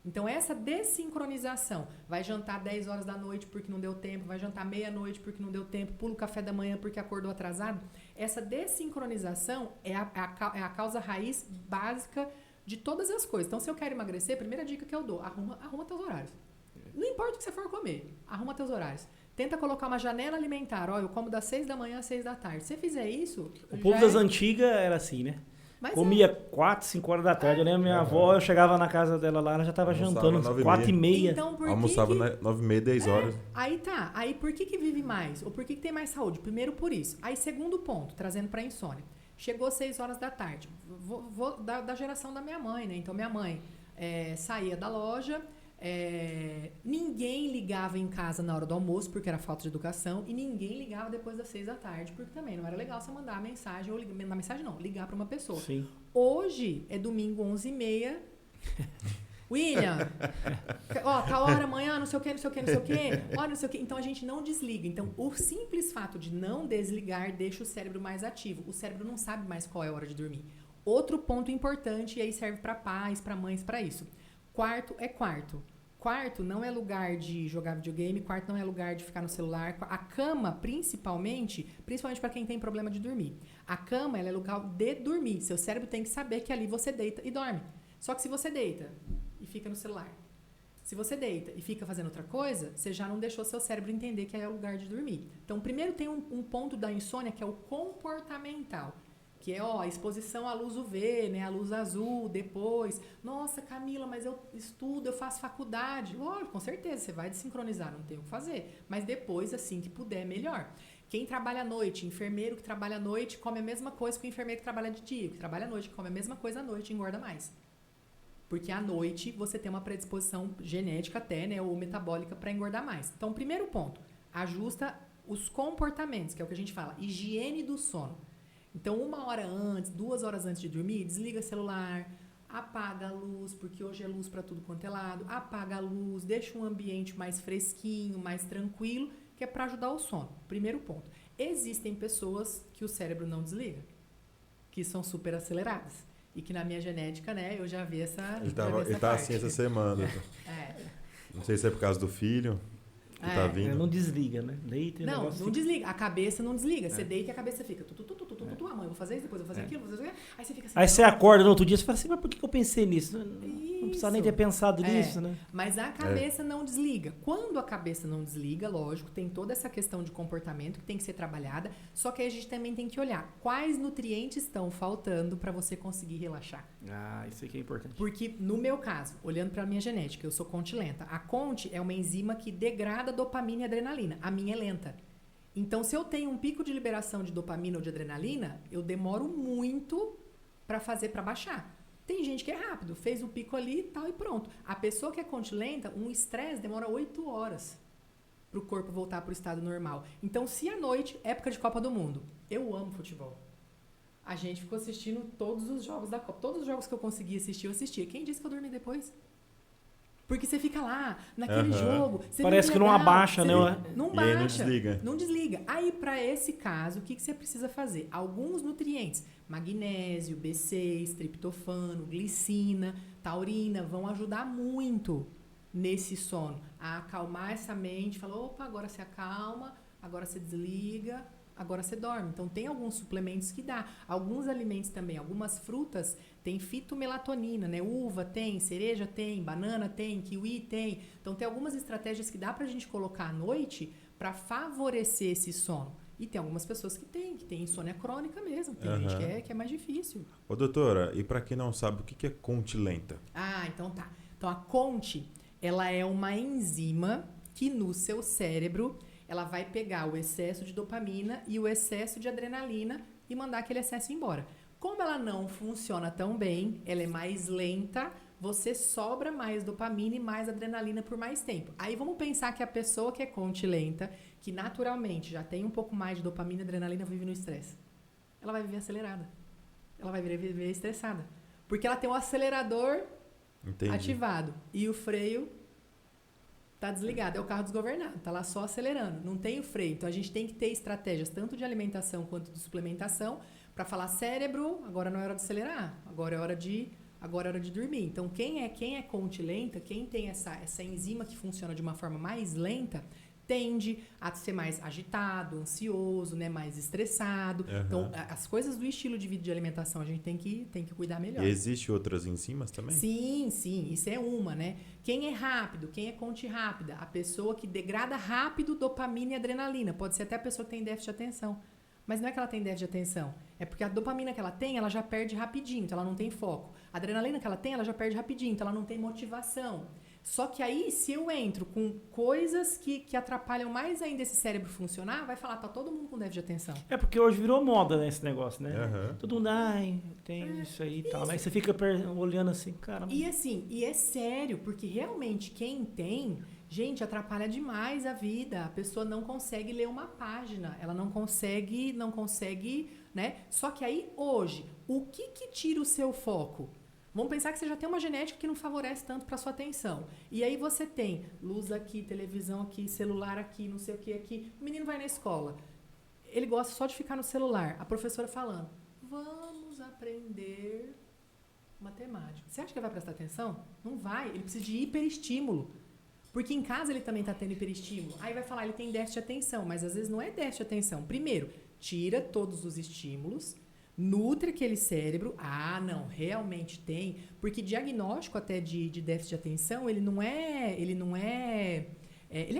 Então, essa desincronização, vai jantar 10 horas da noite porque não deu tempo, vai jantar meia-noite porque não deu tempo, pula o café da manhã porque acordou atrasado. Essa desincronização é a causa raiz básica de todas as coisas. Então, se eu quero emagrecer, a primeira dica que eu dou, arruma teus horários. Não importa o que você for comer, arruma teus horários. Tenta colocar uma janela alimentar. Ó, eu como das 6 da manhã às 6 da tarde. Se você fizer isso... O povo das antigas era assim, né? Mas comia 4, 5 horas da tarde. Eu lembro minha avó, eu chegava na casa dela lá, ela já tava jantando 4h30. Então, por almoçava que... 9h30, 10 horas. Aí tá. Aí por que vive mais? Ou por que tem mais saúde? Primeiro por isso. Aí segundo ponto, trazendo pra insônia. Chegou 6 horas da tarde. Vou da geração da minha mãe, né? Então minha mãe saía da loja... ninguém ligava em casa na hora do almoço porque era falta de educação e ninguém ligava depois das 6 da tarde porque também não era legal você mandar mensagem ou mandar mensagem não, ligar para uma pessoa. Sim. Hoje é domingo 11h30. William, ó, tá hora amanhã, não sei o que, não sei o que, não sei o que, ó, não sei o que. Então a gente não desliga. Então o simples fato de não desligar deixa o cérebro mais ativo. O cérebro não sabe mais qual é a hora de dormir. Outro ponto importante, e aí serve para pais, para mães, para isso. Quarto é quarto. Quarto não é lugar de jogar videogame, quarto não é lugar de ficar no celular. A cama, principalmente para quem tem problema de dormir. A cama, ela é local de dormir. Seu cérebro tem que saber que ali você deita e dorme. Só que se você deita e fica no celular, se você deita e fica fazendo outra coisa, você já não deixou seu cérebro entender que é o lugar de dormir. Então, primeiro tem um ponto da insônia que é o comportamental. Que é, a exposição à luz UV, né? A luz azul, depois. Nossa, Camila, mas eu estudo, eu faço faculdade. Lógico, com certeza, você vai desincronizar, não tem o que fazer. Mas depois, assim que puder, melhor. Quem trabalha à noite, enfermeiro que trabalha à noite, come a mesma coisa que o enfermeiro que trabalha de dia. Que trabalha à noite, come a mesma coisa à noite e engorda mais. Porque à noite você tem uma predisposição genética até, né? Ou metabólica para engordar mais. Então, primeiro ponto, ajusta os comportamentos, que é o que a gente fala, higiene do sono. Então, 1 hora antes, 2 horas antes de dormir, desliga o celular, apaga a luz, porque hoje é luz para tudo quanto é lado, apaga a luz, deixa um ambiente mais fresquinho, mais tranquilo, que é para ajudar o sono. Primeiro ponto. Existem pessoas que o cérebro não desliga, que são super aceleradas. E que na minha genética, né, eu já vi essa Ele parte. tá assim essa semana. Não sei se é por causa do filho. Tá vindo. Não desliga, né? Deita e não desliga. A cabeça não desliga. Você deita e a cabeça fica. Mãe, eu vou fazer isso, depois eu vou fazer aquilo, vou fazer aquilo. Aí você fica assim. Aí você acorda no outro dia e fala assim, mas por que eu pensei nisso? Não precisa nem ter pensado nisso, né? Mas a cabeça não desliga. Quando a cabeça não desliga, lógico, tem toda essa questão de comportamento que tem que ser trabalhada. Só que aí a gente também tem que olhar quais nutrientes estão faltando para você conseguir relaxar. Ah, isso aqui é importante. Porque, no meu caso, olhando para a minha genética, eu sou contilenta. A conte é uma enzima que degrada dopamina e adrenalina. A minha é lenta. Então, se eu tenho um pico de liberação de dopamina ou de adrenalina, eu demoro muito para baixar. Tem gente que é rápido, fez o pico ali e tal e pronto. A pessoa que é contilenta, um estresse demora 8 horas para o corpo voltar para o estado normal. Então, se à noite, época de Copa do Mundo, eu amo futebol. A gente ficou assistindo todos os jogos da Copa. Todos os jogos que eu conseguia assistir, eu assistia. Quem disse que eu dormi depois? Porque você fica lá, naquele jogo. Parece que não abaixa, né? Não baixa. E aí não desliga. Não desliga. Aí, para esse caso, o que você precisa fazer? Alguns nutrientes. Magnésio, B6, triptofano, glicina, taurina, vão ajudar muito nesse sono. A acalmar essa mente. Fala, opa, agora você acalma, agora você desliga, agora você dorme. Então, tem alguns suplementos que dá. Alguns alimentos também, algumas frutas tem fitomelatonina, né? Uva tem, cereja tem, banana tem, kiwi tem. Então, tem algumas estratégias que dá pra gente colocar à noite para favorecer esse sono. E tem algumas pessoas que tem insônia crônica mesmo. Tem gente que é mais difícil. Ô, doutora, e para quem não sabe, o que é contilenta? Ah, então tá. Então, a conte, ela é uma enzima que no seu cérebro ela vai pegar o excesso de dopamina e o excesso de adrenalina e mandar aquele excesso embora. Como ela não funciona tão bem, ela é mais lenta, você sobra mais dopamina e mais adrenalina por mais tempo. Aí vamos pensar que a pessoa que é contilenta, que naturalmente já tem um pouco mais de dopamina e adrenalina, vive no estresse. Ela vai viver acelerada. Ela vai viver estressada. Porque ela tem o acelerador ativado e o freio tá desligado. É o carro desgovernado, tá lá só acelerando. Não tem o freio. Então a gente tem que ter estratégias tanto de alimentação quanto de suplementação para falar, cérebro, agora não é hora de acelerar, agora é hora de dormir. Então, quem é contilenta, quem tem essa enzima que funciona de uma forma mais lenta, tende a ser mais agitado, ansioso, né? Mais estressado. Então, as coisas do estilo de vida de alimentação a gente tem que cuidar melhor. E existe outras enzimas também? Sim, isso é uma, né? Quem é rápido, quem é conte rápida, a pessoa que degrada rápido dopamina e adrenalina. Pode ser até a pessoa que tem déficit de atenção. Mas não é que ela tem déficit de atenção. É porque a dopamina que ela tem, ela já perde rapidinho, então ela não tem foco. A adrenalina que ela tem, ela já perde rapidinho, então ela não tem motivação. Só que aí, se eu entro com coisas que atrapalham mais ainda esse cérebro funcionar, vai falar, tá todo mundo com déficit de atenção. É porque hoje virou moda, né, esse negócio, né? Uhum. Todo mundo, tem isso aí e tal. Aí você fica olhando assim, caramba. E assim, e é sério, porque realmente quem tem, gente, atrapalha demais a vida. A pessoa não consegue ler uma página, ela não consegue, né? Só que aí, hoje, o que tira o seu foco? Vamos pensar que você já tem uma genética que não favorece tanto para sua atenção. E aí você tem luz aqui, televisão aqui, celular aqui, não sei o que aqui. O menino vai na escola. Ele gosta só de ficar no celular. A professora falando, vamos aprender matemática. Você acha que ele vai prestar atenção? Não vai. Ele precisa de hiperestímulo. Porque em casa ele também está tendo hiperestímulo. Aí vai falar, ele tem déficit de atenção. Mas às vezes não é déficit de atenção. Primeiro, tira todos os estímulos, nutre aquele cérebro. Não, realmente tem. Porque diagnóstico até de déficit de atenção, ele é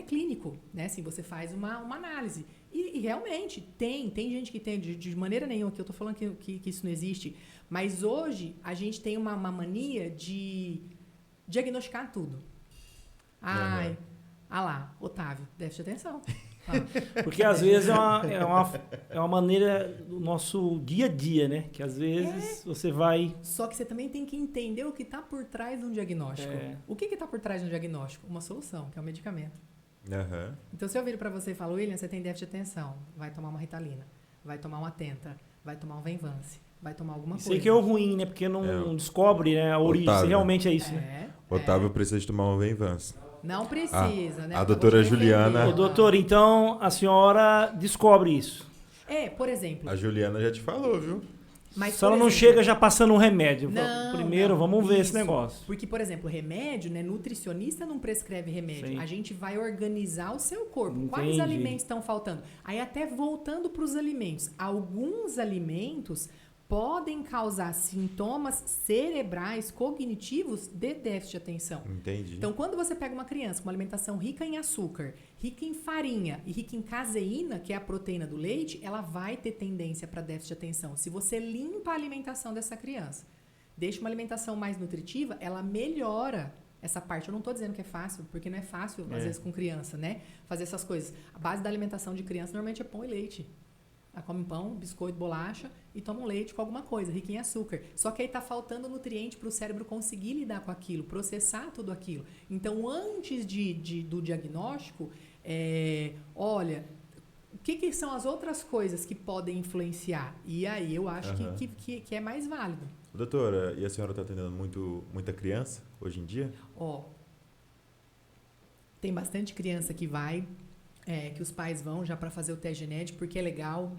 clínico, né? Assim, você faz uma análise. E realmente, tem gente que tem, de maneira nenhuma, que eu tô falando que isso não existe. Mas hoje, a gente tem uma mania de diagnosticar tudo. Lá, Otávio, déficit de atenção. Porque às vezes é uma maneira do nosso dia a dia, né? Que às vezes você vai... Só que você também tem que entender o que está por trás de um diagnóstico. O que está por trás de um diagnóstico? Uma solução, que é o medicamento. Uhum. Então, se eu viro para você e falo, William, você tem déficit de atenção, vai tomar uma Ritalina, vai tomar uma Atenta, vai tomar um Venvance, vai tomar alguma coisa. Isso aí que é o ruim, né? Porque não descobre, né, a origem, se realmente é isso, né? Otávio precisa de tomar um Venvance. Não precisa, né? A doutora Juliana... Ô, doutor, então a senhora descobre isso. Por exemplo... A Juliana já te falou, viu? Mas, se ela não chega já passando um remédio. Primeiro, vamos ver esse negócio. Porque, por exemplo, remédio, né? Nutricionista não prescreve remédio. Sim. A gente vai organizar o seu corpo. Entendi. Quais alimentos estão faltando? Aí até voltando para os alimentos. Alguns alimentos podem causar sintomas cerebrais, cognitivos de déficit de atenção. Entendi. Então, quando você pega uma criança com uma alimentação rica em açúcar, rica em farinha e rica em caseína, que é a proteína do leite, ela vai ter tendência para déficit de atenção. Se você limpa a alimentação dessa criança, deixa uma alimentação mais nutritiva, ela melhora essa parte. Eu não estou dizendo que é fácil, porque não é fácil, às vezes, com criança, né? Fazer essas coisas. A base da alimentação de criança normalmente é pão e leite. Ela come pão, biscoito, bolacha e toma um leite com alguma coisa, rico em açúcar. Só que aí está faltando nutriente para o cérebro conseguir lidar com aquilo, processar tudo aquilo. Então, antes do diagnóstico, olha, o que são as outras coisas que podem influenciar? E aí eu acho que é mais válido. Doutora, e a senhora está atendendo muita criança hoje em dia? Tem bastante criança que vai... que os pais vão já para fazer o teste genético, porque é legal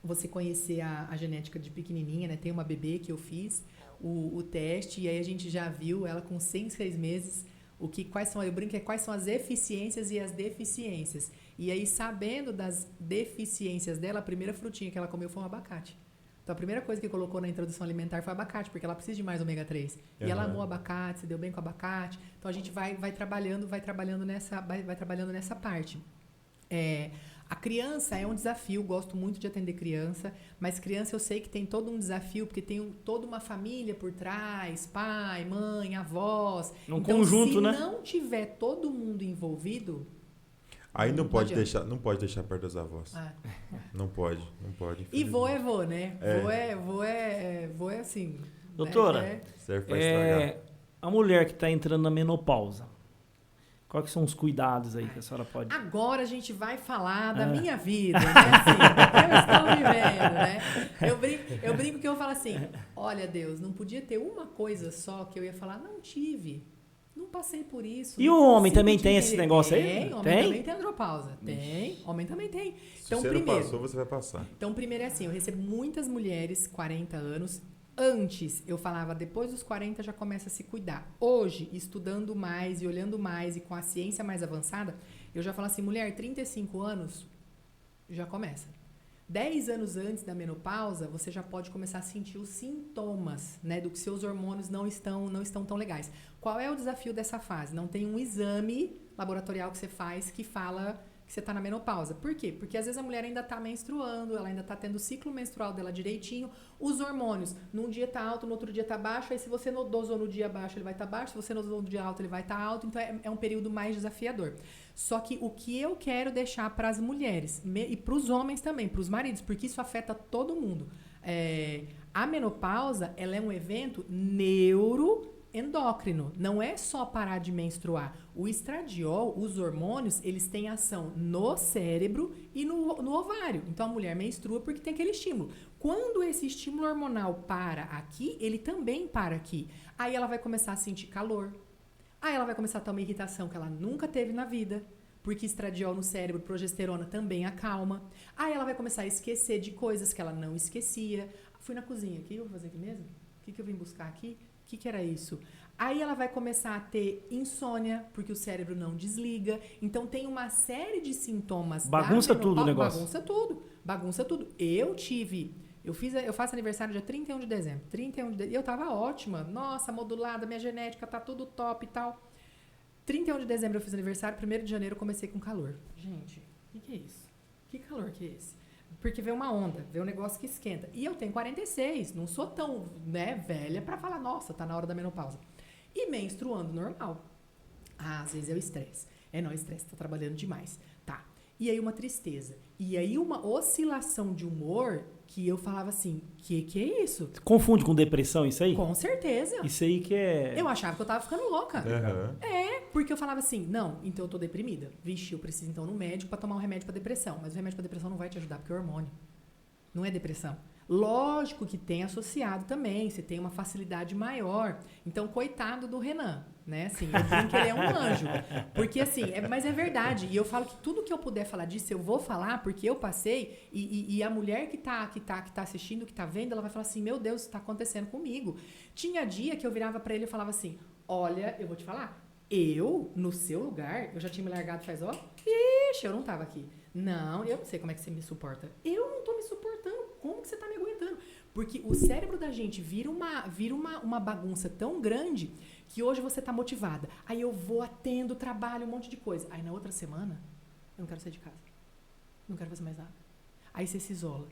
você conhecer a genética de pequenininha, né? Tem uma bebê que eu fiz o teste, e aí a gente já viu ela com 6 meses, eu brinco, quais são as eficiências e as deficiências. E aí, sabendo das deficiências dela, a primeira frutinha que ela comeu foi um abacate. Então, a primeira coisa que colocou na introdução alimentar foi abacate, porque ela precisa de mais ômega 3. E ela amou abacate, se deu bem com abacate. Então, a gente vai trabalhando nessa parte. A criança é um desafio, gosto muito de atender criança, mas criança eu sei que tem todo um desafio, porque tem toda uma família por trás, pai, mãe, avós. Um conjunto, né? Se não tiver todo mundo envolvido... Aí não pode deixar perto das avós. Não pode. E vô é vô, né? Vô é assim. Doutora, serve pra estragar. A mulher que está entrando na menopausa, quais são os cuidados aí que a senhora pode... Agora a gente vai falar da minha vida, né? Assim, eu estou vivendo, né? Eu brinco que eu falo assim, olha Deus, não podia ter uma coisa só que eu ia falar, não tive. Não passei por isso. E o homem também tem esse negócio aí? Tem, homem também tem andropausa. Tem, homem também tem. Então, se você não passou, você vai passar. Então, primeiro é assim, eu recebo muitas mulheres, 40 anos. Antes, eu falava, depois dos 40 já começa a se cuidar. Hoje, estudando mais e olhando mais e com a ciência mais avançada, Eu já falo assim, mulher, 35 anos, já começa. 10 anos antes da menopausa, você já pode começar a sentir os sintomas, né, do que seus hormônios não estão tão legais. Qual é o desafio dessa fase? Não tem um exame laboratorial que você faz que fala que você está na menopausa. Por quê? Porque às vezes a mulher ainda está menstruando, ela ainda está tendo o ciclo menstrual dela direitinho, os hormônios, num dia tá alto, no outro dia tá baixo, aí se você dosou no dia baixo, ele vai estar baixo, se você dosou no dia alto, ele vai estar alto, então é um período mais desafiador. Só que o que eu quero deixar para as mulheres e para os homens também, para os maridos, porque isso afeta todo mundo. A menopausa, ela é um evento neuroendócrino, não é só parar de menstruar. O estradiol, os hormônios, eles têm ação no cérebro e no ovário. Então a mulher menstrua porque tem aquele estímulo. Quando esse estímulo hormonal para aqui, ele também para aqui. Aí ela vai começar a sentir calor. Aí ela vai começar a ter uma irritação que ela nunca teve na vida, porque estradiol no cérebro, progesterona também acalma. Aí ela vai começar a esquecer de coisas que ela não esquecia. Fui na cozinha aqui, eu vou fazer aqui mesmo? O que eu vim buscar aqui? O que era isso? Aí ela vai começar a ter insônia, porque o cérebro não desliga. Então tem uma série de sintomas. Bagunça tudo o negócio. Bagunça tudo. Eu faço aniversário dia 31 de dezembro. E eu tava ótima. Nossa, modulada, minha genética tá tudo top e tal. 31 de dezembro eu fiz aniversário, 1º de janeiro eu comecei com calor. Gente, o que é isso? Que calor que é esse? Porque vê uma onda, vê um negócio que esquenta. E eu tenho 46, não sou tão, velha pra falar, nossa, tá na hora da menopausa. E menstruando normal. Às vezes é o estresse. Não, estresse, tô trabalhando demais. Tá. E aí uma tristeza. E aí uma oscilação de humor que eu falava assim, que é isso? Confunde com depressão isso aí? Com certeza. Isso aí que é... Eu achava que eu tava ficando louca. Uhum. Porque eu falava assim, não, então eu tô deprimida. Vixe, eu preciso então no médico pra tomar um remédio pra depressão. Mas o remédio pra depressão não vai te ajudar, porque é hormônio. Não é depressão. Lógico que tem associado também, você tem uma facilidade maior. Então, coitado do Renan, né? Assim, eu brinco que ele é um anjo. Porque, assim, mas é verdade. E eu falo que tudo que eu puder falar disso, eu vou falar, porque eu passei. E a mulher que tá assistindo, que tá vendo, ela vai falar assim, meu Deus, isso tá acontecendo comigo. Tinha dia que eu virava pra ele e falava assim, olha, eu vou te falar, no seu lugar, eu já tinha me largado faz, ixi, eu não tava aqui. Não, eu não sei como é que você me suporta. Eu não tô me suportando. Como que você tá me aguentando? Porque o cérebro da gente vira uma bagunça tão grande que hoje você tá motivada. Aí eu vou, atendo, trabalho, um monte de coisa. Aí na outra semana, eu não quero sair de casa. Não quero fazer mais nada. Aí você se isola.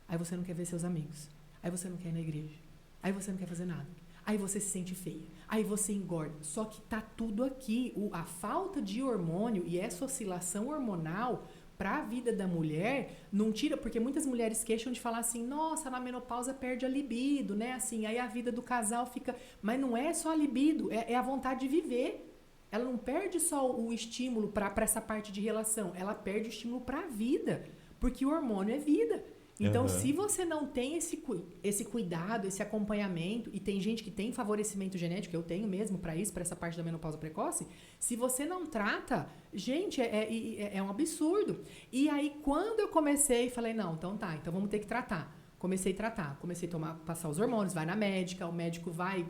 Aí você não quer ver seus amigos. Aí você não quer ir na igreja. Aí você não quer fazer nada. Aí você se sente feia. Aí você engorda. Só que tá tudo aqui. A falta de hormônio e essa oscilação hormonal para a vida da mulher não tira, porque muitas mulheres queixam de falar assim, nossa, na menopausa perde a libido, né? Assim, aí a vida do casal fica... Mas não é só a libido, é a vontade de viver. Ela não perde só o estímulo para essa parte de relação, ela perde o estímulo para a vida, porque o hormônio é vida. Então, se você não tem esse cuidado, esse acompanhamento, e tem gente que tem favorecimento genético, eu tenho mesmo para isso, para essa parte da menopausa precoce, se você não trata, gente, é um absurdo. E aí, quando eu comecei, falei, não, então tá, então vamos ter que tratar. Comecei a tratar, comecei a passar os hormônios, vai na médica, o médico vai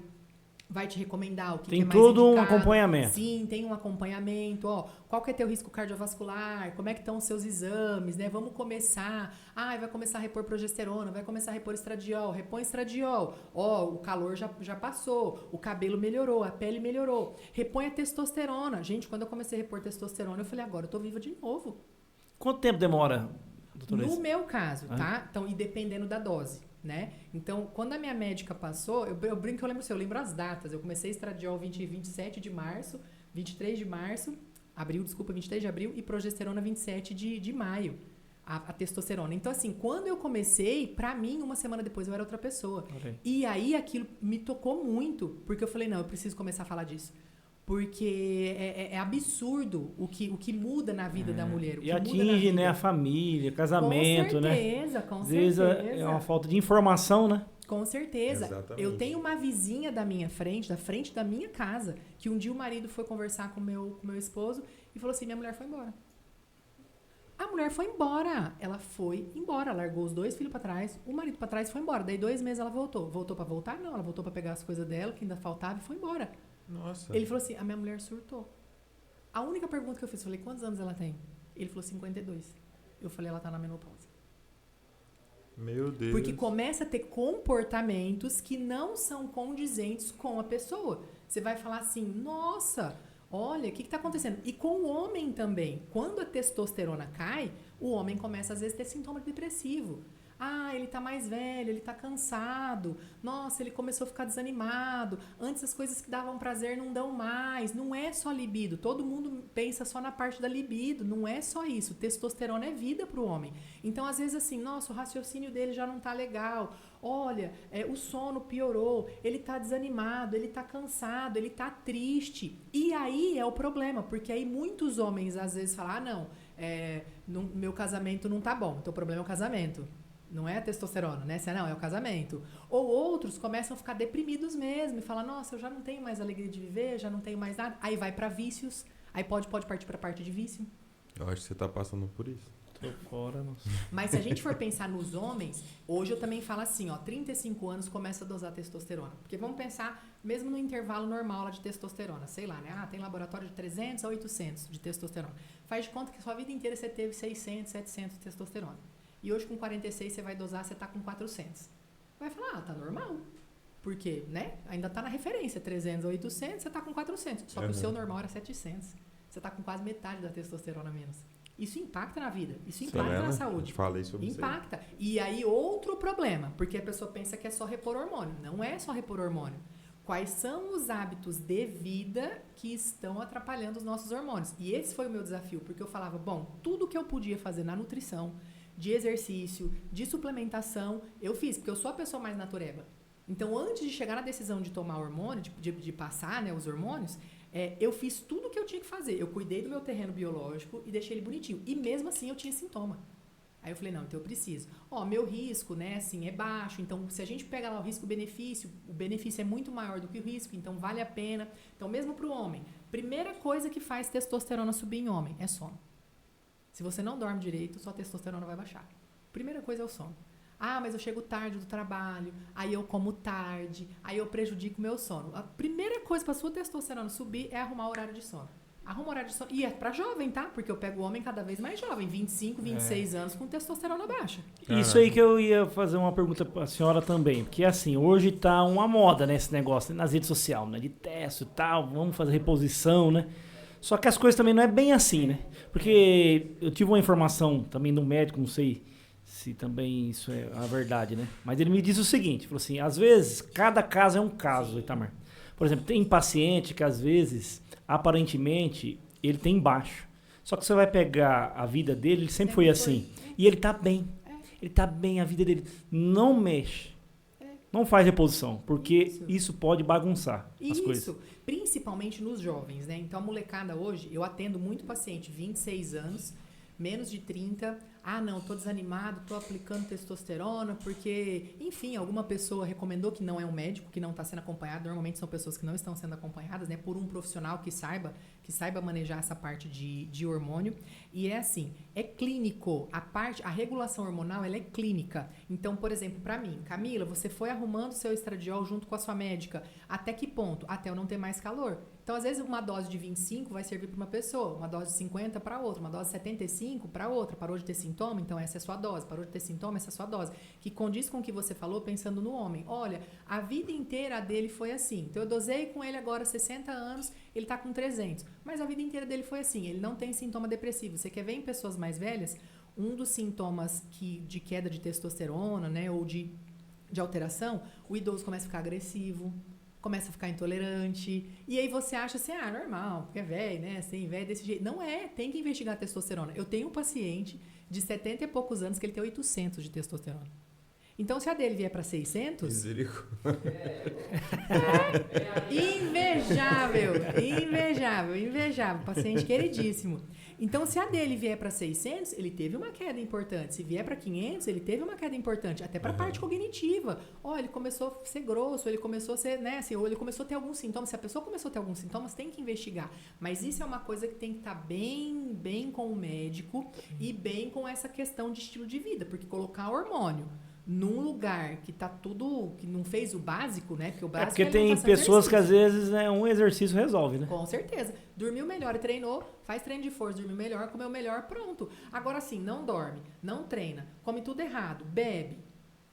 te recomendar o que é mais indicado. Tem todo um acompanhamento. Sim, tem um acompanhamento. Qual que é teu risco cardiovascular? Como é que estão os seus exames, né? Vamos começar. Vai começar a repor progesterona, vai começar a repor estradiol. Repõe estradiol. O calor já passou, o cabelo melhorou, a pele melhorou. Repõe a testosterona. Gente, quando eu comecei a repor testosterona, eu falei, agora eu tô viva de novo. Quanto tempo demora, doutora? No meu caso, tá? Então, e dependendo da dose. Né? Então, quando a minha médica passou, eu brinco, eu lembro as datas. Eu comecei estradiol 27 de março, 23 de março, 23 de abril e progesterona 27 de maio, a testosterona. Então, assim, quando eu comecei, pra mim, uma semana depois eu era outra pessoa. Okay. E aí aquilo me tocou muito, porque eu falei, não, eu preciso começar a falar disso. Porque é absurdo o que muda na vida da mulher. E atinge, né, a família, casamento, né? Com certeza. É uma falta de informação, né? Com certeza. Exatamente. Eu tenho uma vizinha da frente da minha casa, que um dia o marido foi conversar com meu esposo e falou assim, minha mulher foi embora. A mulher foi embora. Ela foi embora, largou os 2 filhos pra trás, o marido pra trás e foi embora. Daí 2 meses ela voltou. Voltou pra voltar? Não, ela voltou pra pegar as coisas dela, que ainda faltava, e foi embora. Nossa. Ele falou assim, a minha mulher surtou. A única pergunta que eu fiz, eu falei, quantos anos ela tem? Ele falou 52. Eu falei, ela tá na menopausa. Meu Deus. Porque começa a ter comportamentos que não são condizentes com a pessoa. Você vai falar assim, nossa, olha, o que está acontecendo? E com o homem também. Quando a testosterona cai, o homem começa às vezes a ter sintoma depressivo. Ah, ele tá mais velho, ele tá cansado. Nossa, ele começou a ficar desanimado. Antes as coisas que davam prazer não dão mais. Não é só libido. Todo mundo pensa só na parte da libido. Não é só isso. Testosterona é vida pro homem. Então, às vezes assim, nossa, o raciocínio dele já não tá legal. Olha, o sono piorou. Ele tá desanimado, ele tá cansado, ele tá triste. E aí é o problema, porque aí muitos homens às vezes falam, meu casamento não tá bom. Então o problema é o casamento. Não é a testosterona, né? Não, é o casamento. Ou outros começam a ficar deprimidos mesmo e falam, nossa, eu já não tenho mais alegria de viver, já não tenho mais nada. Aí vai pra vícios, aí pode partir pra parte de vício. Eu acho que você tá passando por isso. Tô fora, nossa. Mas se a gente for pensar nos homens, hoje eu também falo assim, 35 anos começa a dosar testosterona. Porque vamos pensar, mesmo no intervalo normal lá de testosterona, sei lá, né? Tem laboratório de 300 a 800 de testosterona. Faz de conta que sua vida inteira você teve 600, 700 de testosterona. E hoje com 46 você vai dosar, você tá com 400. Vai falar, tá normal. Por quê? Né? Ainda tá na referência, 300 a 800, você tá com 400. Só que o seu normal era 700. Você tá com quase metade da testosterona a menos. Isso impacta na vida, isso impacta na saúde. Falei sobre isso. Impacta. E aí outro problema, porque a pessoa pensa que é só repor hormônio. Não é só repor hormônio. Quais são os hábitos de vida que estão atrapalhando os nossos hormônios? E esse foi o meu desafio, porque eu falava, tudo que eu podia fazer na nutrição, de exercício, de suplementação, eu fiz, porque eu sou a pessoa mais natureba. Então, antes de chegar na decisão de tomar hormônio, de passar, né, os hormônios, eu fiz tudo o que eu tinha que fazer. Eu cuidei do meu terreno biológico e deixei ele bonitinho. E mesmo assim, eu tinha sintoma. Aí eu falei, não, então eu preciso. Meu risco, né, assim, é baixo. Então, se a gente pegar lá o risco-benefício, o benefício é muito maior do que o risco, então vale a pena. Então, mesmo para o homem, primeira coisa que faz testosterona subir em homem é sono. Se você não dorme direito, sua testosterona vai baixar. Primeira coisa é o sono. Mas eu chego tarde do trabalho, aí eu como tarde, aí eu prejudico o meu sono. A primeira coisa para sua testosterona subir é arrumar o horário de sono. Arruma o horário de sono. E é pra jovem, tá? Porque eu pego o homem cada vez mais jovem, 25, 26 anos, com testosterona baixa. Isso aí que eu ia fazer uma pergunta pra senhora também. Porque assim, hoje tá uma moda, né, esse negócio, nas redes sociais, né? De testo e tal, vamos fazer reposição, né? Só que as coisas também não é bem assim, né? Porque eu tive uma informação também do médico, não sei se também isso é a verdade, né? Mas ele me disse o seguinte, falou assim, às vezes, cada caso é um caso, Itamar. Por exemplo, tem paciente que às vezes, aparentemente, ele tem baixo. Só que você vai pegar a vida dele, ele sempre foi assim. E ele tá bem. Ele tá bem, a vida dele não mexe. Não faz reposição, porque isso pode bagunçar as coisas. Isso, principalmente nos jovens, né? Então, a molecada hoje, eu atendo muito paciente, 26 anos, menos de 30. Não, tô desanimado, tô aplicando testosterona, porque, enfim, alguma pessoa recomendou, que não é um médico, que não está sendo acompanhado. Normalmente são pessoas que não estão sendo acompanhadas, né? Por um profissional que saiba manejar essa parte de hormônio. E é assim, é clínico. A regulação hormonal, ela é clínica. Então, por exemplo, para mim, Camila, você foi arrumando seu estradiol junto com a sua médica. Até que ponto? Até eu não ter mais calor. Então, às vezes, uma dose de 25 vai servir para uma pessoa, uma dose de 50 para outra, uma dose de 75 para outra. Parou de ter sintoma? Então, essa é a sua dose. Parou de ter sintoma? Essa é a sua dose. Que condiz com o que você falou pensando no homem. Olha, a vida inteira dele foi assim. Então, eu dosei com ele agora 60 anos, ele está com 300. Mas a vida inteira dele foi assim. Ele não tem sintoma depressivo. Você quer ver em pessoas mais velhas? Um dos sintomas de queda de testosterona, né, ou de alteração, o idoso começa a ficar agressivo, começa a ficar intolerante, e aí você acha assim, normal, porque é velho, né, assim, velho desse jeito. Não é, tem que investigar a testosterona. Eu tenho um paciente de 70 e poucos anos que ele tem 800 de testosterona. Então, se a dele vier para 600... Invejável. Paciente queridíssimo. Então, se a dele vier para 600, ele teve uma queda importante. Se vier para 500, ele teve uma queda importante. Até para a parte cognitiva. Ele começou a ser grosso, ele começou a ser, né, assim, ou ele começou a ter alguns sintomas. Se a pessoa começou a ter alguns sintomas, tem que investigar. Mas isso é uma coisa que tem que estar bem com o médico e bem com essa questão de estilo de vida. Porque colocar hormônio num lugar que tá tudo, que não fez o básico, né? Porque o básico porque tem pessoas que às vezes, né, um exercício resolve, né? Com certeza. Dormiu melhor e treinou, faz treino de força, dormiu melhor, comeu melhor, pronto. Agora sim, não dorme, não treina, come tudo errado, bebe.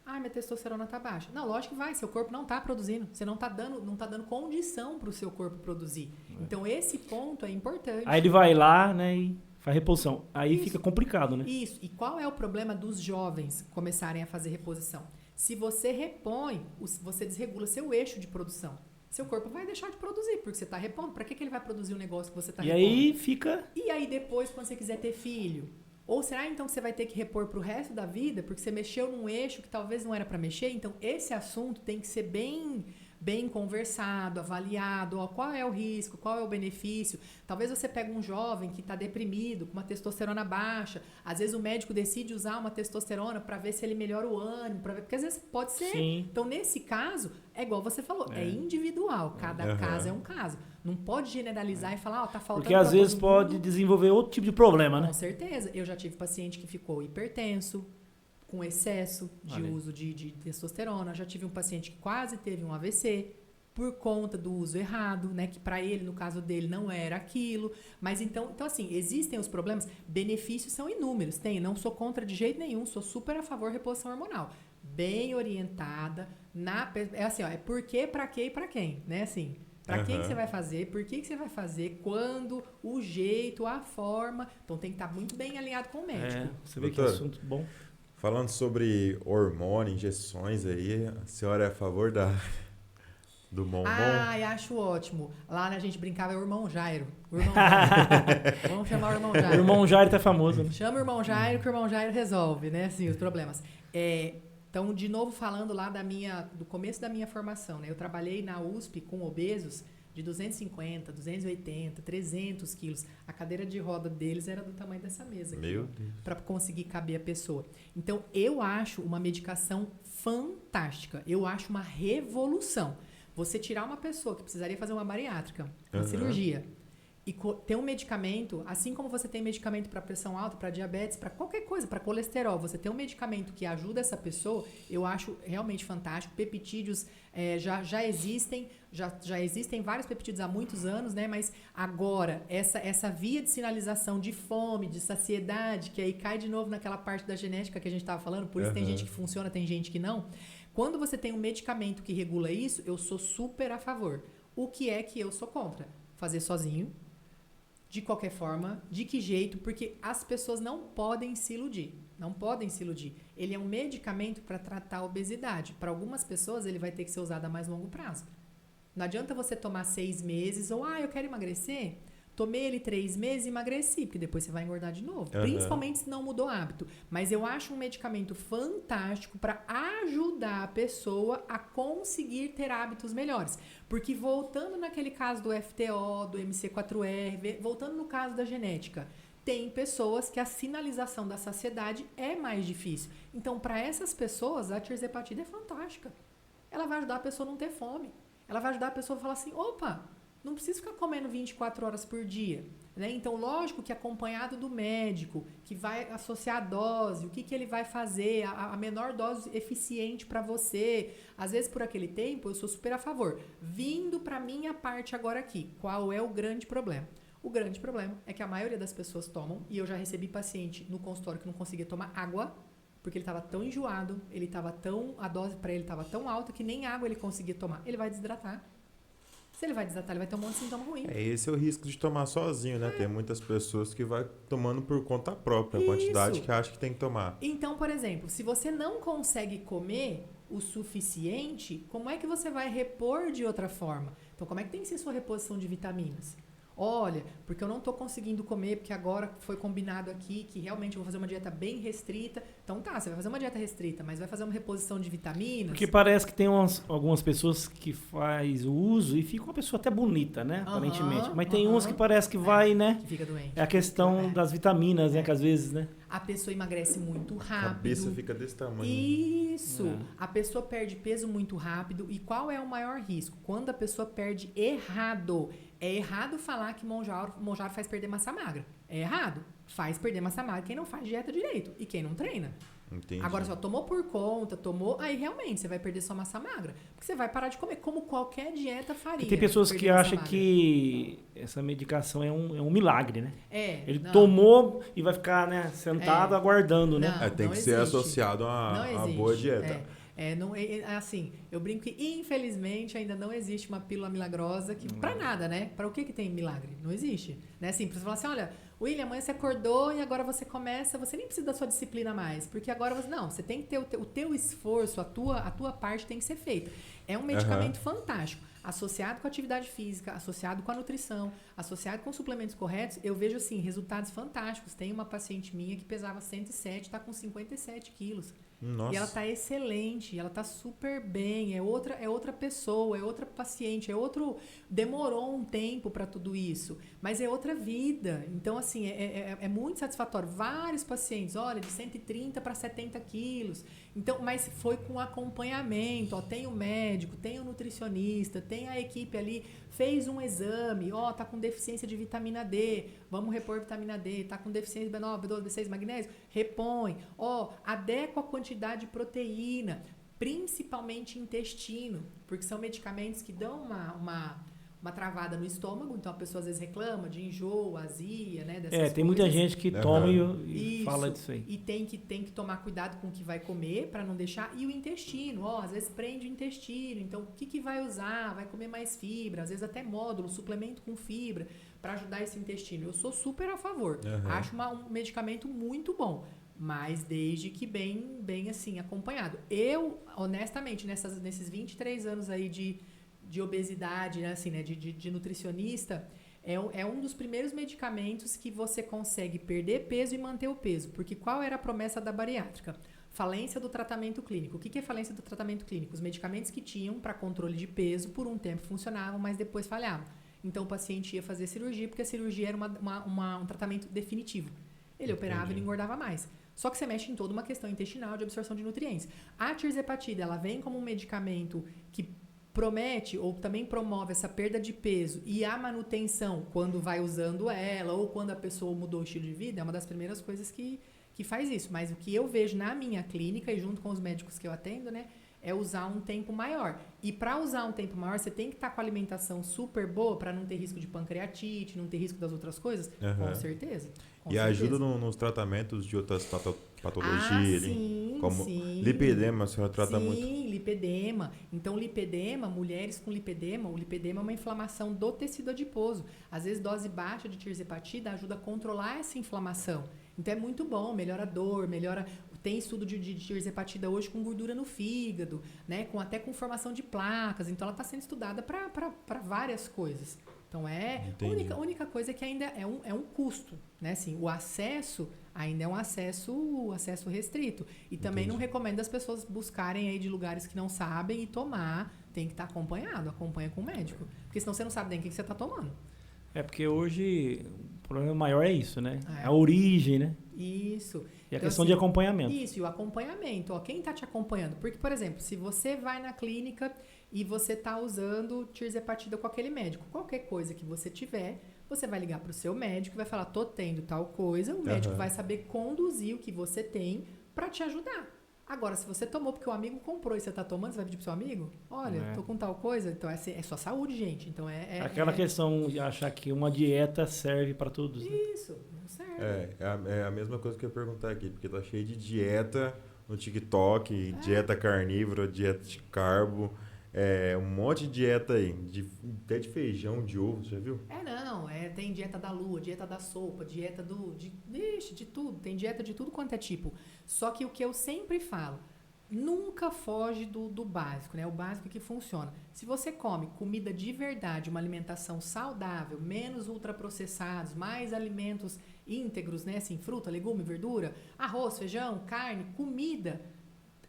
Ai, minha testosterona tá baixa. Não, lógico que vai, seu corpo não tá produzindo. Você não tá dando condição pro seu corpo produzir. Então, esse ponto é importante. Aí ele vai lá, né, e faz reposição. Aí Isso. fica complicado, né? Isso. E qual é o problema dos jovens começarem a fazer reposição? Se você repõe, você desregula seu eixo de produção. Seu corpo vai deixar de produzir, porque você está repondo. Para que ele vai produzir um negócio que você está repondo? E aí fica... E aí depois, quando você quiser ter filho? Ou será então que você vai ter que repor para o resto da vida, porque você mexeu num eixo que talvez não era para mexer? Então, esse assunto tem que ser bem conversado, avaliado, ó, qual é o risco, qual é o benefício. Talvez você pegue um jovem que está deprimido, com uma testosterona baixa. Às vezes o médico decide usar uma testosterona para ver se ele melhora o ânimo, porque às vezes pode ser. Sim. Então, nesse caso, é igual você falou, é individual, cada caso é um caso. Não pode generalizar e falar, tá faltando. Porque às vezes pode desenvolver outro tipo de problema, né? Com certeza. Eu já tive paciente que ficou hipertenso, com excesso de uso de testosterona. Já tive um paciente que quase teve um AVC por conta do uso errado, né? Que para ele, no caso dele, não era aquilo. Mas então assim, existem os problemas. Benefícios são inúmeros. Não sou contra de jeito nenhum. Sou super a favor da reposição hormonal. Bem orientada. É assim, ó, é por quê, pra quê e pra quem, né? Assim, pra quem que você vai fazer, por que você vai fazer, quando, o jeito, a forma. Então tem que estar muito bem alinhado com o médico. Você vê que é assunto bom. Falando sobre hormônio, injeções aí, a senhora é a favor do bombom? Ai, acho ótimo. Lá a gente brincava, é o irmão Jairo. Vamos chamar o irmão Jairo. O irmão Jairo tá famoso, né? Chama o irmão Jairo, que o irmão Jairo resolve, né? Assim, os problemas. Então, de novo, falando lá do começo da minha formação, né? Eu trabalhei na USP com obesos de 250, 280, 300 quilos. A cadeira de roda deles era do tamanho dessa mesa aqui. Meu Deus. Para conseguir caber a pessoa. Então, eu acho uma medicação fantástica. Eu acho uma revolução. Você tirar uma pessoa que precisaria fazer uma bariátrica, uma cirurgia, e ter um medicamento, assim como você tem medicamento para pressão alta, para diabetes, para qualquer coisa, para colesterol, você tem um medicamento que ajuda essa pessoa, eu acho realmente fantástico. Peptídeos já existem vários peptídeos há muitos anos, né? Mas agora, essa via de sinalização de fome, de saciedade, que aí cai de novo naquela parte da genética que a gente estava falando, por isso tem gente que funciona, tem gente que não. Quando você tem um medicamento que regula isso, eu sou super a favor. O que é que eu sou contra? Fazer sozinho, de qualquer forma, de que jeito, porque as pessoas não podem se iludir. Não podem se iludir. Ele é um medicamento para tratar a obesidade. Para algumas pessoas, ele vai ter que ser usado a mais longo prazo. Não adianta você tomar 6 meses ou, eu quero emagrecer. Tomei ele 3 meses e emagreci, porque depois você vai engordar de novo. Principalmente se não mudou hábito. Mas eu acho um medicamento fantástico para ajudar a pessoa a conseguir ter hábitos melhores. Porque voltando naquele caso do FTO, do MC4R, voltando no caso da genética, tem pessoas que a sinalização da saciedade é mais difícil. Então, para essas pessoas, a tirzepatida é fantástica. Ela vai ajudar a pessoa a não ter fome. Ela vai ajudar a pessoa a falar assim, opa, não preciso ficar comendo 24 horas por dia. Né? Então, lógico que acompanhado do médico, que vai associar a dose, o que ele vai fazer, a menor dose eficiente para você. Às vezes, por aquele tempo, eu sou super a favor. Vindo para a minha parte agora aqui, qual é o grande problema? O grande problema é que a maioria das pessoas tomam, e eu já recebi paciente no consultório que não conseguia tomar água, porque ele estava tão enjoado, a dose para ele estava tão alta que nem água ele conseguia tomar. Ele vai desidratar. Se ele vai desidratar, ele vai ter um monte de sintoma ruim. Esse é o risco de tomar sozinho, né? Tem muitas pessoas que vai tomando por conta própria, a quantidade que acha que tem que tomar. Então, por exemplo, se você não consegue comer o suficiente, como é que você vai repor de outra forma? Então, como é que tem que ser sua reposição de vitaminas? Olha, porque eu não estou conseguindo comer, porque agora foi combinado aqui que realmente eu vou fazer uma dieta bem restrita. Então tá, você vai fazer uma dieta restrita, mas vai fazer uma reposição de vitaminas. Porque parece que tem algumas pessoas que faz o uso e fica uma pessoa até bonita, né? Aparentemente. Mas tem uns que parece que vai, né? Que fica doente. É a questão das vitaminas, né? Que às vezes, né? A pessoa emagrece muito rápido. A cabeça fica desse tamanho. Isso. A pessoa perde peso muito rápido. E qual é o maior risco? Quando a pessoa perde errado. É errado falar que monjaro faz perder massa magra. É errado. Faz perder massa magra quem não faz dieta direito e quem não treina. Entendi. Agora, só tomou por conta, aí realmente você vai perder sua massa magra. Porque você vai parar de comer, como qualquer dieta faria. E tem pessoas que acham que essa medicação é um milagre, né? Ele tomou e vai ficar, né, sentado aguardando, né? Tem que ser associado a boa dieta. Assim, eu brinco que infelizmente ainda não existe uma pílula milagrosa que pra nada, né? Pra o que tem milagre? Não existe, né? Assim, pra você falar assim, olha, William, amanhã você acordou e agora você começa, você nem precisa da sua disciplina mais, porque agora você tem que ter o teu esforço, a tua parte tem que ser feita. É um medicamento fantástico, associado com a atividade física, associado com a nutrição, associado com suplementos corretos, eu vejo, assim, resultados fantásticos. Tem uma paciente minha que pesava 107, tá com 57 quilos. Nossa. E ela tá excelente, ela tá super bem, é outra pessoa, é outra paciente, demorou um tempo para tudo isso, mas é outra vida. Então, assim, é muito satisfatório. Vários pacientes, olha, de 130 para 70 quilos. Então, mas foi com acompanhamento, tem o médico, tem o nutricionista, tem a equipe ali, fez um exame, tá com deficiência de vitamina D, vamos repor vitamina D, tá com deficiência de B9, B12, B6, magnésio, repõe, adequa a quantidade de proteína, principalmente intestino, porque são medicamentos que dão uma travada no estômago, então a pessoa às vezes reclama de enjoo, azia, né? Tem muita gente que toma e fala disso aí. E tem que tomar cuidado com o que vai comer para não deixar. E o intestino, às vezes prende o intestino, então o que vai usar? Vai comer mais fibra, às vezes até módulo, suplemento com fibra para ajudar esse intestino. Eu sou super a favor. Acho um medicamento muito bom. Mas desde que bem assim, acompanhado. Eu, honestamente, nesses 23 anos aí de obesidade, né, assim, né, de nutricionista, é um dos primeiros medicamentos que você consegue perder peso e manter o peso. Porque qual era a promessa da bariátrica? Falência do tratamento clínico. O que é falência do tratamento clínico? Os medicamentos que tinham para controle de peso, por um tempo funcionavam, mas depois falhavam. Então o paciente ia fazer cirurgia, porque a cirurgia era um tratamento definitivo. Ele operava e não engordava mais. Só que você mexe em toda uma questão intestinal de absorção de nutrientes. A tirzepatida, ela vem como um medicamento que promete ou também promove essa perda de peso e a manutenção quando vai usando ela ou quando a pessoa mudou o estilo de vida, é uma das primeiras coisas que faz isso. Mas o que eu vejo na minha clínica e junto com os médicos que eu atendo, né, é usar um tempo maior. E para usar um tempo maior, você tem que estar com a alimentação super boa para não ter risco de pancreatite, não ter risco das outras coisas? Com certeza. Ajuda nos tratamentos de outras patologias, como lipedema, a senhora trata muito. Sim, lipedema. Então, mulheres com lipedema, o lipedema é uma inflamação do tecido adiposo. Às vezes, dose baixa de tirzepatida ajuda a controlar essa inflamação. Então, é muito bom, melhora a dor, tem estudo de tirzepatida hoje com gordura no fígado, né? Até com formação de placas. Então, ela está sendo estudada para várias coisas. Então, a única coisa é que ainda é um custo, né? Assim, o acesso ainda é um acesso restrito. E também não recomendo as pessoas buscarem aí de lugares que não sabem e tomar. Tem que estar acompanha com o médico. Porque senão você não sabe nem o que você está tomando. Porque hoje o problema maior é isso, né? A origem, né? Isso. E a questão de acompanhamento. Isso, e o acompanhamento. Quem está te acompanhando? Porque, por exemplo, se você vai na clínica e você está usando tirzepatida com aquele médico, qualquer coisa que você tiver, você vai ligar para o seu médico e vai falar, tô tendo tal coisa, o médico vai saber conduzir o que você tem para te ajudar. Agora, se você tomou porque o amigo comprou e você está tomando, você vai pedir pro seu amigo? Olha, tô com tal coisa. Então, é sua saúde, gente. Então, aquela questão de achar que uma dieta serve para todos. Né? Isso, não serve. É a mesma coisa que eu ia perguntar aqui, porque tá cheio de dieta no TikTok, dieta carnívora, dieta de carbo, um monte de dieta aí, até de feijão, de ovo, você já viu? Tem dieta da lua, dieta da sopa, dieta de tudo, tem dieta de tudo quanto é tipo. Só que o que eu sempre falo, nunca foge do básico, né? O básico que funciona. Se você come comida de verdade, uma alimentação saudável, menos ultraprocessados, mais alimentos íntegros, né? Assim, fruta, legume, verdura, arroz, feijão, carne, comida.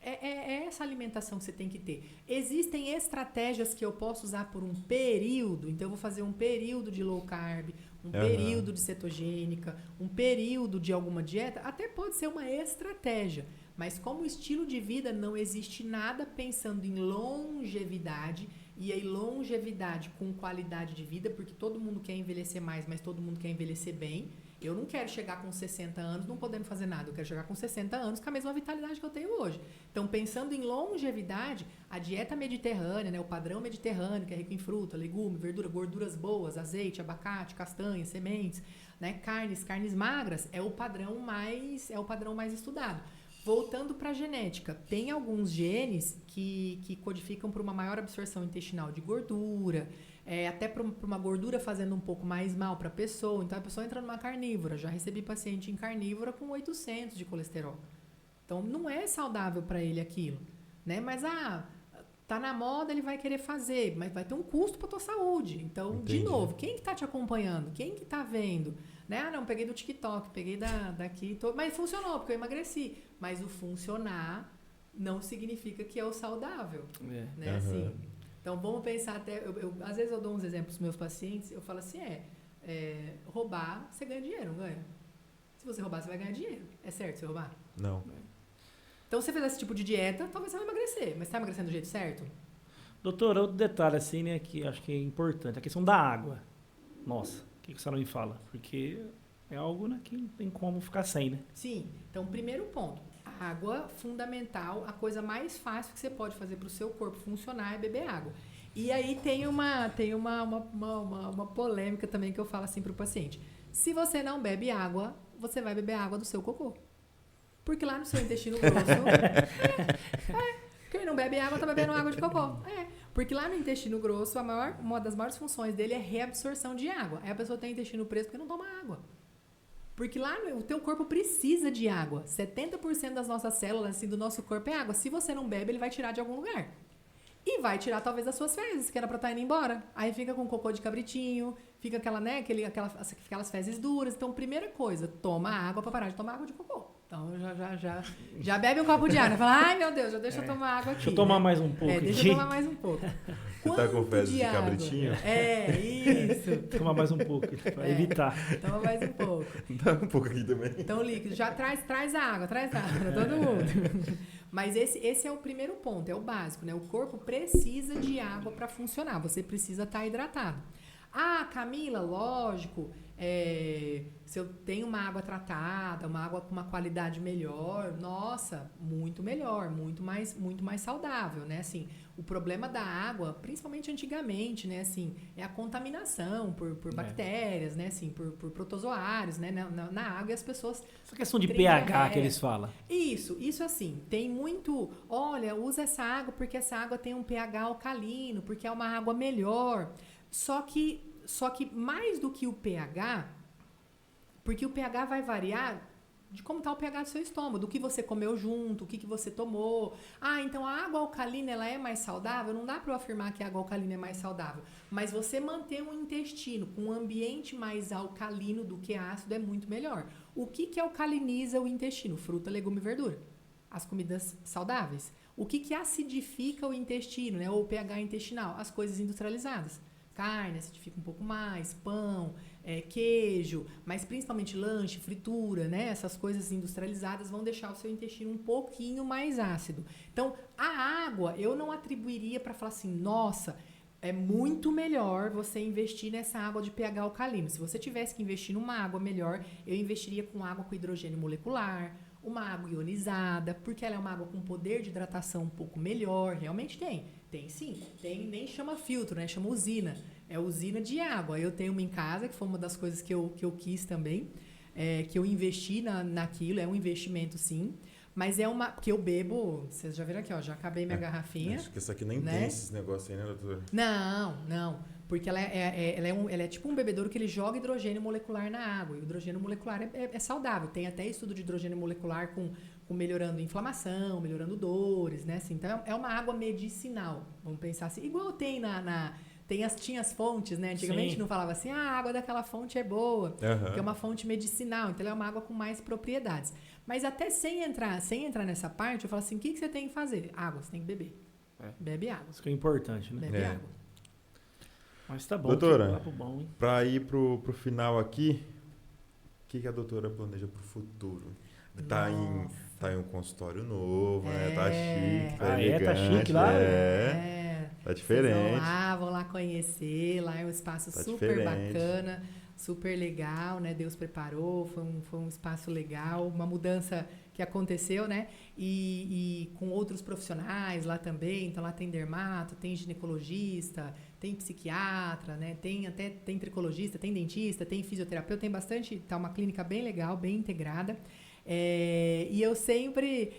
É essa alimentação que você tem que ter. Existem estratégias que eu posso usar por um período. Então, eu vou fazer um período de low carb, um período de cetogênica, um período de alguma dieta. Até pode ser uma estratégia. Mas como estilo de vida, não existe nada pensando em longevidade. E aí, longevidade com qualidade de vida, porque todo mundo quer envelhecer mais, mas todo mundo quer envelhecer bem. Eu não quero chegar com 60 anos não podendo fazer nada. Eu quero chegar com 60 anos com a mesma vitalidade que eu tenho hoje. Então, pensando em longevidade, a dieta mediterrânea, né, o padrão mediterrâneo, que é rico em fruta, legume, verdura, gorduras boas, azeite, abacate, castanha, sementes, né, carnes magras, é o padrão mais estudado. Voltando para a genética, tem alguns genes que codificam para uma maior absorção intestinal de gordura, até para uma gordura fazendo um pouco mais mal para a pessoa. Então, a pessoa entra numa carnívora. Já recebi paciente em carnívora com 800 de colesterol. Então, não é saudável para ele aquilo, né? Mas, tá na moda, ele vai querer fazer, mas vai ter um custo para tua saúde. Então, Entendi. De novo, quem que tá te acompanhando? Quem que tá vendo? Né? Não, peguei do TikTok, peguei daqui, mas funcionou, porque eu emagreci. Mas o funcionar não significa que é o saudável, né? Uhum. Assim, então, vamos pensar até... às vezes eu dou uns exemplos para os meus pacientes, eu falo assim, roubar, você ganha dinheiro, não ganha? Se você roubar, você vai ganhar dinheiro. É certo você roubar? Não. Então, se você fizer esse tipo de dieta, talvez você vai emagrecer. Mas você tá emagrecendo do jeito certo? Doutor, outro detalhe assim, né, que acho que é importante, a questão da água. Nossa, o que a senhora me fala? Porque é algo, né, que não tem como ficar sem, né? Sim. Então, primeiro ponto. Água, fundamental. A coisa mais fácil que você pode fazer para o seu corpo funcionar é beber água. E aí tem uma polêmica também que eu falo assim para o paciente. Se você não bebe água, você vai beber água do seu cocô. Porque lá no seu intestino grosso... Quem não bebe água tá bebendo água de cocô. Porque lá no intestino grosso, uma das maiores funções dele é reabsorção de água. Aí a pessoa tem intestino preso porque não toma água. Porque lá o teu corpo precisa de água. 70% das nossas células, assim, do nosso corpo é água. Se você não bebe, ele vai tirar de algum lugar. E vai tirar, talvez, das suas fezes, que era pra estar indo embora. Aí fica com cocô de cabritinho, fica aquelas fezes duras. Então, primeira coisa, toma água pra parar de tomar água de cocô. Então, já bebe um copo de água. Fala, ai, meu Deus, deixa eu tomar água aqui. Deixa eu tomar mais um pouco. Deixa eu tomar mais um pouco. Você tá com fezes de cabritinho? Isso. Tomar mais um pouco, pra evitar. Toma mais um pouco. Dá um pouco aqui também. Então, líquido. Já traz água pra todo mundo. Mas esse é o primeiro ponto, é o básico, né? O corpo precisa de água para funcionar, você precisa estar hidratado. Camila, lógico, se eu tenho uma água tratada, uma água com uma qualidade melhor, nossa, muito melhor, muito mais saudável, né? Assim, o problema da água, principalmente antigamente, né? Assim, é a contaminação por bactérias, né? Assim, por protozoários, né? Na água, e as pessoas... Essa questão de pH que eles falam. Isso assim, tem muito... Olha, usa essa água porque essa água tem um pH alcalino, porque é uma água melhor. Só que mais do que o pH, porque o pH vai variar de como está o pH do seu estômago, do que você comeu junto, o que você tomou. Então a água alcalina ela é mais saudável? Não dá para eu afirmar que a água alcalina é mais saudável. Mas você manter um intestino com um ambiente mais alcalino do que ácido é muito melhor. O que alcaliniza o intestino? Fruta, legume e verdura. As comidas saudáveis. O que acidifica o intestino, né? Ou o pH intestinal? As coisas industrializadas. Carne acidifica um pouco mais, pão, queijo, mas principalmente lanche, fritura, né? Essas coisas industrializadas vão deixar o seu intestino um pouquinho mais ácido. Então, a água eu não atribuiria para falar assim, nossa, é muito melhor você investir nessa água de pH alcalino. Se você tivesse que investir numa água melhor, eu investiria com água com hidrogênio molecular, uma água ionizada, porque ela é uma água com poder de hidratação um pouco melhor. Realmente tem sim. Nem chama filtro, né? Chama usina. É usina de água. Eu tenho uma em casa, que foi uma das coisas que eu quis também, que eu investi naquilo. É um investimento, sim. Mas porque eu bebo... Vocês já viram aqui, ó. Já acabei minha garrafinha. Acho que essa aqui nem tem esses negócios aí, né, doutora? Não. Porque ela é tipo um bebedouro que ele joga hidrogênio molecular na água. E o hidrogênio molecular é saudável. Tem até estudo de hidrogênio molecular com melhorando inflamação, melhorando dores, né? Assim, então, é uma água medicinal. Vamos pensar assim. Igual tem tinha as fontes, né? Antigamente não falava assim, a água daquela fonte é boa. Que é uma fonte medicinal. Então, ela é uma água com mais propriedades. Mas até sem entrar nessa parte, eu falo assim, o que você tem que fazer? Água, você tem que beber. Bebe água. Isso que é importante, né? Bebe água. Mas tá bom. Doutora, bom, hein? Pra ir pro final aqui, o que a doutora planeja pro futuro? Tá em um consultório novo, né? Tá chique, tá elegante. Tá chique lá? Tá diferente. Vão lá conhecer, lá é um espaço super diferente. bacana, super legal, né? Deus preparou, foi um espaço legal, uma mudança que aconteceu, né? E com outros profissionais lá também, então lá tem dermato, tem ginecologista, tem psiquiatra, né? Tem tricologista, tem dentista, tem fisioterapeuta, tem bastante, tá uma clínica bem legal, bem integrada. E eu sempre,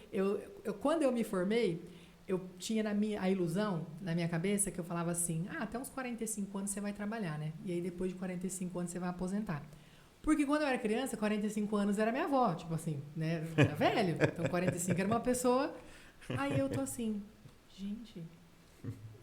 quando eu me formei, eu tinha a ilusão na minha cabeça que eu falava assim, até uns 45 anos você vai trabalhar, né? E aí depois de 45 anos você vai aposentar. Porque quando eu era criança, 45 anos era minha avó, tipo assim, né? Era velho, então 45 era uma pessoa. Aí eu tô assim, gente,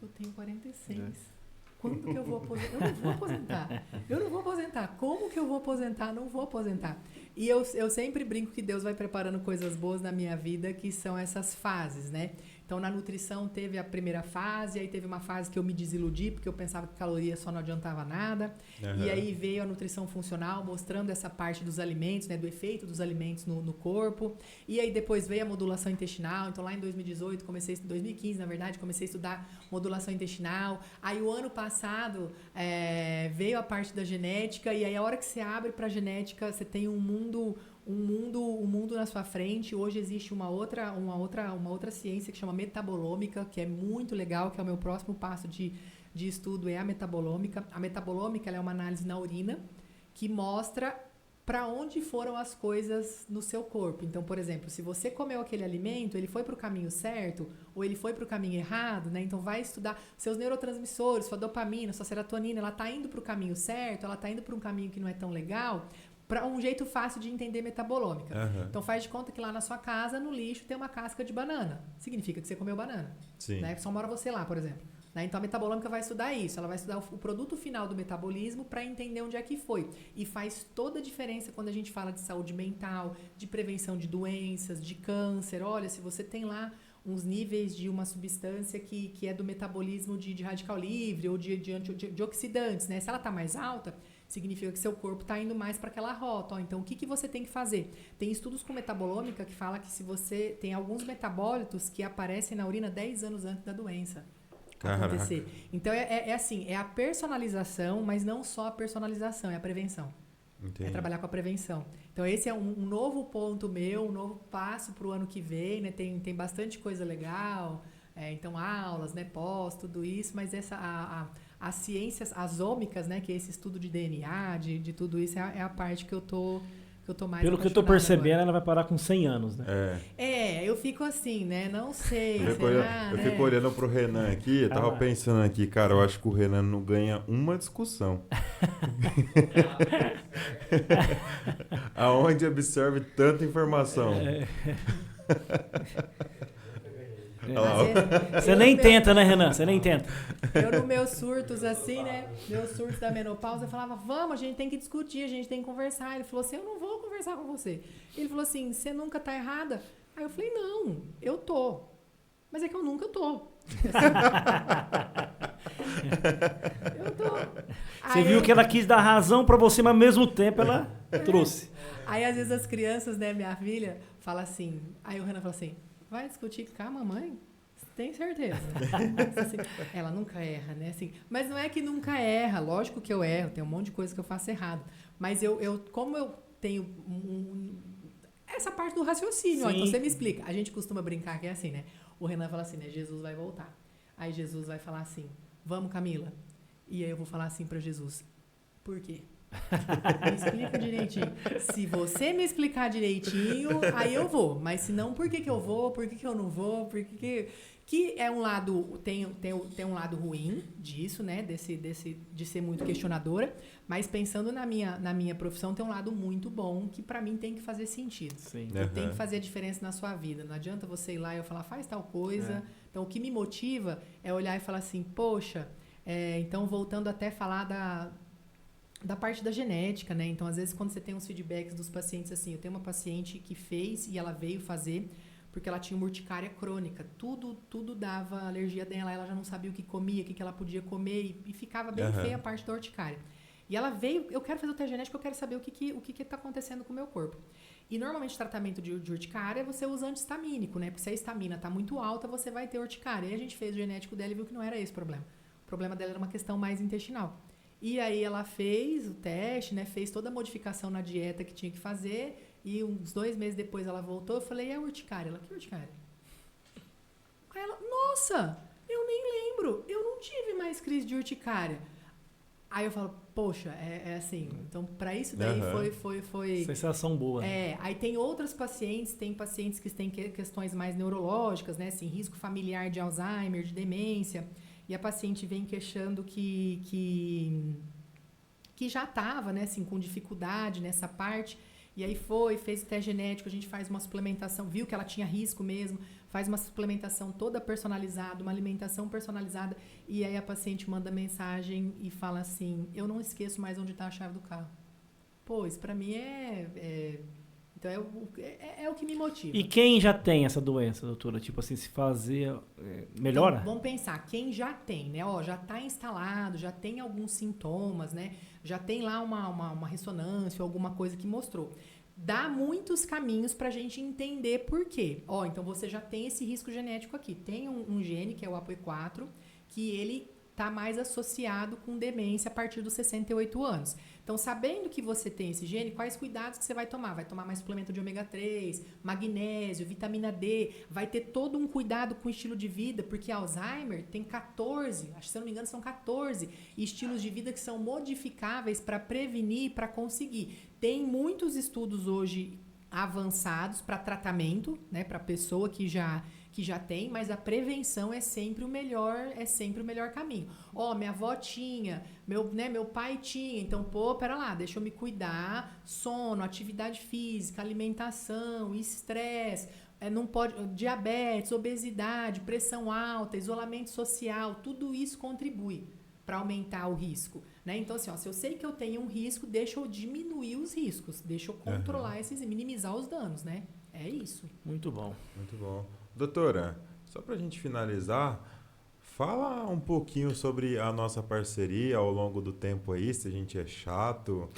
eu tenho 46. Quando que eu vou aposentar? Eu não vou aposentar. Eu não vou aposentar. Como que eu vou aposentar? Não vou aposentar. E eu sempre brinco que Deus vai preparando coisas boas na minha vida, que são essas fases, né? Então, na nutrição teve a primeira fase, aí teve uma fase que eu me desiludi, porque eu pensava que caloria só não adiantava nada. E aí veio a nutrição funcional, mostrando essa parte dos alimentos, né? Do efeito dos alimentos no corpo. E aí depois veio a modulação intestinal. Então, lá em 2018, 2015, na verdade, comecei a estudar modulação intestinal. Aí, o ano passado, veio a parte da genética. E aí, a hora que você abre para a genética, você tem um mundo na sua frente. Hoje existe uma outra ciência que chama metabolômica, que é muito legal, que é o meu próximo passo de estudo, é a metabolômica. A metabolômica ela é uma análise na urina que mostra para onde foram as coisas no seu corpo. Então, por exemplo, se você comeu aquele alimento, ele foi para o caminho certo ou ele foi para o caminho errado, né? Então, vai estudar seus neurotransmissores, sua dopamina, sua serotonina, ela está indo para o caminho certo, ela está indo para um caminho que não é tão legal, para um jeito fácil de entender metabolômica. Então, faz de conta que lá na sua casa, no lixo, tem uma casca de banana. Significa que você comeu banana. Sim. Né? Só mora você lá, por exemplo. Né? Então, a metabolômica vai estudar isso. Ela vai estudar o produto final do metabolismo para entender onde é que foi. E faz toda a diferença quando a gente fala de saúde mental, de prevenção de doenças, de câncer. Olha, se você tem lá uns níveis de uma substância que é do metabolismo de radical livre ou de oxidantes, né? Se ela está mais alta, significa que seu corpo está indo mais para aquela rota. Então, o que você tem que fazer? Tem estudos com metabolômica que fala que se você tem alguns metabólitos que aparecem na urina 10 anos antes da doença acontecer. Então, assim, é a personalização, mas não só a personalização, é a prevenção. Entendi. É trabalhar com a prevenção. Então, esse é um novo ponto meu, um novo passo para o ano que vem, né? Tem bastante coisa legal, então aulas, né? Pós, tudo isso, mas as ciências asômicas, né? Que é esse estudo de DNA, de tudo isso, é a parte que eu tô mais Pelo que eu tô percebendo, agora. ela vai parar com 100 anos, né? Eu fico assim, né? Não sei, eu fico olhando pro Renan aqui, eu tava pensando aqui, cara, eu acho que o Renan não ganha uma discussão. Aonde absorve tanta informação? Você nem tenta, né, Renan? Você nem tenta. Eu, nos meus surtos, assim, né? Meus surtos da menopausa, eu falava, vamos, a gente tem que discutir, a gente tem que conversar. Ele falou assim, eu não vou conversar com você. Ele falou assim, você nunca tá errada? Aí eu falei, não, eu tô. Mas é que eu nunca tô. Eu tô. Você viu que ela quis dar razão pra você, mas ao mesmo tempo ela trouxe. Aí, às vezes, as crianças, né, minha filha, fala assim, aí o Renan fala assim, vai discutir com a mamãe? Tem certeza. Assim, ela nunca erra, né? Assim, mas não é que nunca erra. Lógico que eu erro. Tem um monte de coisa que eu faço errado. Mas como eu tenho essa parte do raciocínio. Ó, então você me explica. A gente costuma brincar que é assim, né? O Renan fala assim, né? Jesus vai voltar. Aí Jesus vai falar assim, vamos, Camila. E aí eu vou falar assim para Jesus, por quê? Me explica direitinho. Se você me explicar direitinho, aí eu vou. Mas se não, por que eu vou? Por que eu não vou? Por que é um lado, tem um lado ruim disso, né? De ser muito questionadora. Mas pensando na minha profissão, tem um lado muito bom que pra mim tem que fazer sentido. Sim. Tem que fazer a diferença na sua vida. Não adianta você ir lá e eu falar, faz tal coisa. Então, o que me motiva é olhar e falar assim, poxa, então voltando até falar da parte da genética, né? Então, às vezes, quando você tem uns feedbacks dos pacientes, assim, eu tenho uma paciente que fez e ela veio fazer porque ela tinha uma urticária crônica. Tudo dava alergia dela, ela já não sabia o que comia, o que ela podia comer e ficava bem feia a parte da urticária. E ela veio, eu quero fazer o teste genético, eu quero saber o que está acontecendo com o meu corpo. E normalmente o tratamento de urticária você usa antihistamínico, né? Porque se a histamina tá muito alta, você vai ter urticária. E a gente fez o genético dela e viu que não era esse o problema. O problema dela era uma questão mais intestinal. E aí ela fez o teste, né? Fez toda a modificação na dieta que tinha que fazer. E uns 2 meses depois ela voltou. Eu falei, e a urticária? Ela, que urticária? Aí ela, nossa, eu nem lembro. Eu não tive mais crise de urticária. Aí eu falo, poxa, é assim. Então, para isso daí foi... Sensação boa. Aí tem outras pacientes, tem pacientes que têm questões mais neurológicas, né? Assim, risco familiar de Alzheimer, de demência. E a paciente vem queixando que já estava, né, assim, com dificuldade nessa parte. E aí fez o teste genético, a gente faz uma suplementação, viu que ela tinha risco mesmo, faz uma suplementação toda personalizada, uma alimentação personalizada, e aí a paciente manda mensagem e fala assim, eu não esqueço mais onde está a chave do carro. Pô, isso pra mim então é o que me motiva. E quem já tem essa doença, doutora? Tipo assim, se fazer, melhora? Então, vamos pensar, quem já tem, né? Ó, já está instalado, já tem alguns sintomas, né? Já tem lá uma ressonância, alguma coisa que mostrou. Dá muitos caminhos para a gente entender por quê. Ó, então você já tem esse risco genético aqui. Tem um gene, que é o APOE4, que ele está mais associado com demência a partir dos 68 anos. Então, sabendo que você tem esse gene, quais cuidados que você vai tomar? Vai tomar mais suplemento de ômega 3, magnésio, vitamina D, vai ter todo um cuidado com o estilo de vida, porque Alzheimer tem 14, acho que se eu não me engano são 14 estilos de vida que são modificáveis para prevenir, para conseguir. Tem muitos estudos hoje avançados para tratamento, né, para pessoa que já tem, mas a prevenção é sempre o melhor caminho. Ó, minha avó tinha, meu pai tinha, então, pera lá, deixa eu me cuidar, sono, atividade física, alimentação, estresse, não pode, diabetes, obesidade, pressão alta, isolamento social, tudo isso contribui para aumentar o risco, né? Então, assim, ó, se eu sei que eu tenho um risco, deixa eu diminuir os riscos, deixa eu controlar minimizar os danos, né? É isso. Muito bom. Muito bom. Doutora, só para a gente finalizar, fala um pouquinho sobre a nossa parceria ao longo do tempo aí, se a gente é chato,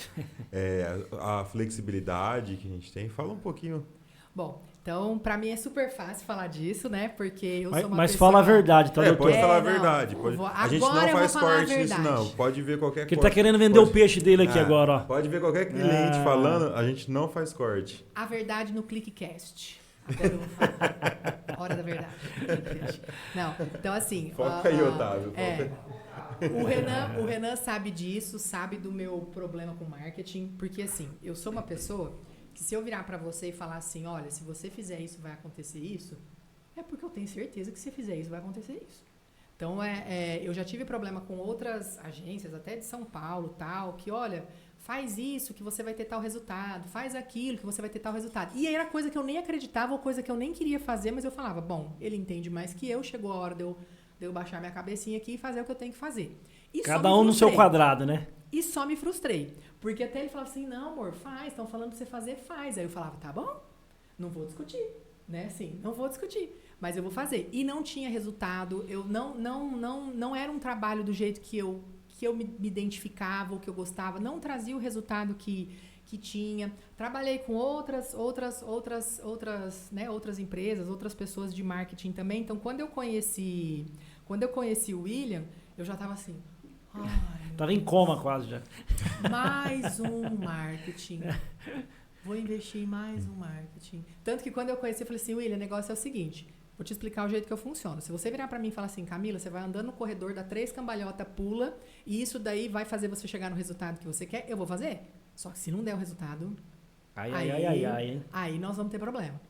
a flexibilidade que a gente tem. Fala um pouquinho. Bom, então, para mim é super fácil falar disso, né? Porque eu sou uma Mas pessoa... fala a verdade, tá, doutor? Pode falar a verdade. A gente não faz corte nisso, não. Pode ver qualquer coisa. Ele tá querendo vender o peixe dele aqui agora, ó. Pode ver qualquer cliente falando, a gente não faz corte. A verdade no ClickCast. Agora eu vou falar. Hora da verdade. Não, então assim... Foca aí, Otávio. O Renan sabe disso, sabe do meu problema com marketing, porque assim, eu sou uma pessoa que se eu virar pra você e falar assim, olha, se você fizer isso, vai acontecer isso, é porque eu tenho certeza que se você fizer isso, vai acontecer isso. Então, eu já tive problema com outras agências, até de São Paulo, tal, que, olha, faz isso que você vai ter tal resultado, faz aquilo que você vai ter tal resultado. E aí era coisa que eu nem acreditava, ou coisa que eu nem queria fazer, mas eu falava, bom, ele entende mais que eu, chegou a hora de eu baixar minha cabecinha aqui e fazer o que eu tenho que fazer. E cada um no seu quadrado, né? E só me frustrei. Porque até ele falava assim, não, amor, faz, estão falando pra você fazer, faz. Aí eu falava, tá bom, não vou discutir, né? Assim, não vou discutir, mas eu vou fazer. E não tinha resultado, eu não era um trabalho do jeito que eu me identificava, ou que eu gostava, não trazia o resultado que tinha. Trabalhei com outras empresas, outras pessoas de marketing também. Então, quando eu conheci o William, eu já tava assim, tava em coma quase já. Mais um marketing. Vou investir em mais um marketing. Tanto que quando eu conheci, eu falei assim, William, o negócio é o seguinte, vou te explicar o jeito que eu funciono. Se você virar pra mim e falar assim, Camila, você vai andando no corredor, dá 3 cambalhotas, pula, e isso daí vai fazer você chegar no resultado que você quer, eu vou fazer. Só que se não der o resultado, aí nós vamos ter problema.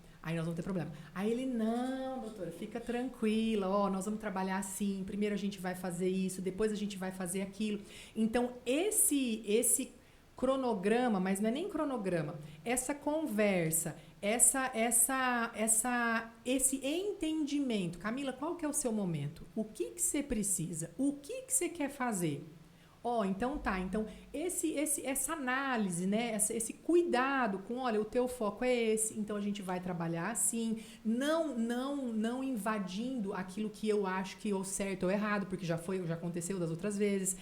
Aí ele, não, doutora, fica tranquila, nós vamos trabalhar assim, primeiro a gente vai fazer isso, depois a gente vai fazer aquilo. Então, esse cronograma, mas não é nem cronograma, essa conversa, esse entendimento. Camila, qual que é o seu momento? O que você precisa? O que você quer fazer? Então tá. Então, essa análise, né? Esse cuidado com, olha, o teu foco é esse, então a gente vai trabalhar assim, não invadindo aquilo que eu acho que é o certo ou errado, porque já aconteceu das outras vezes.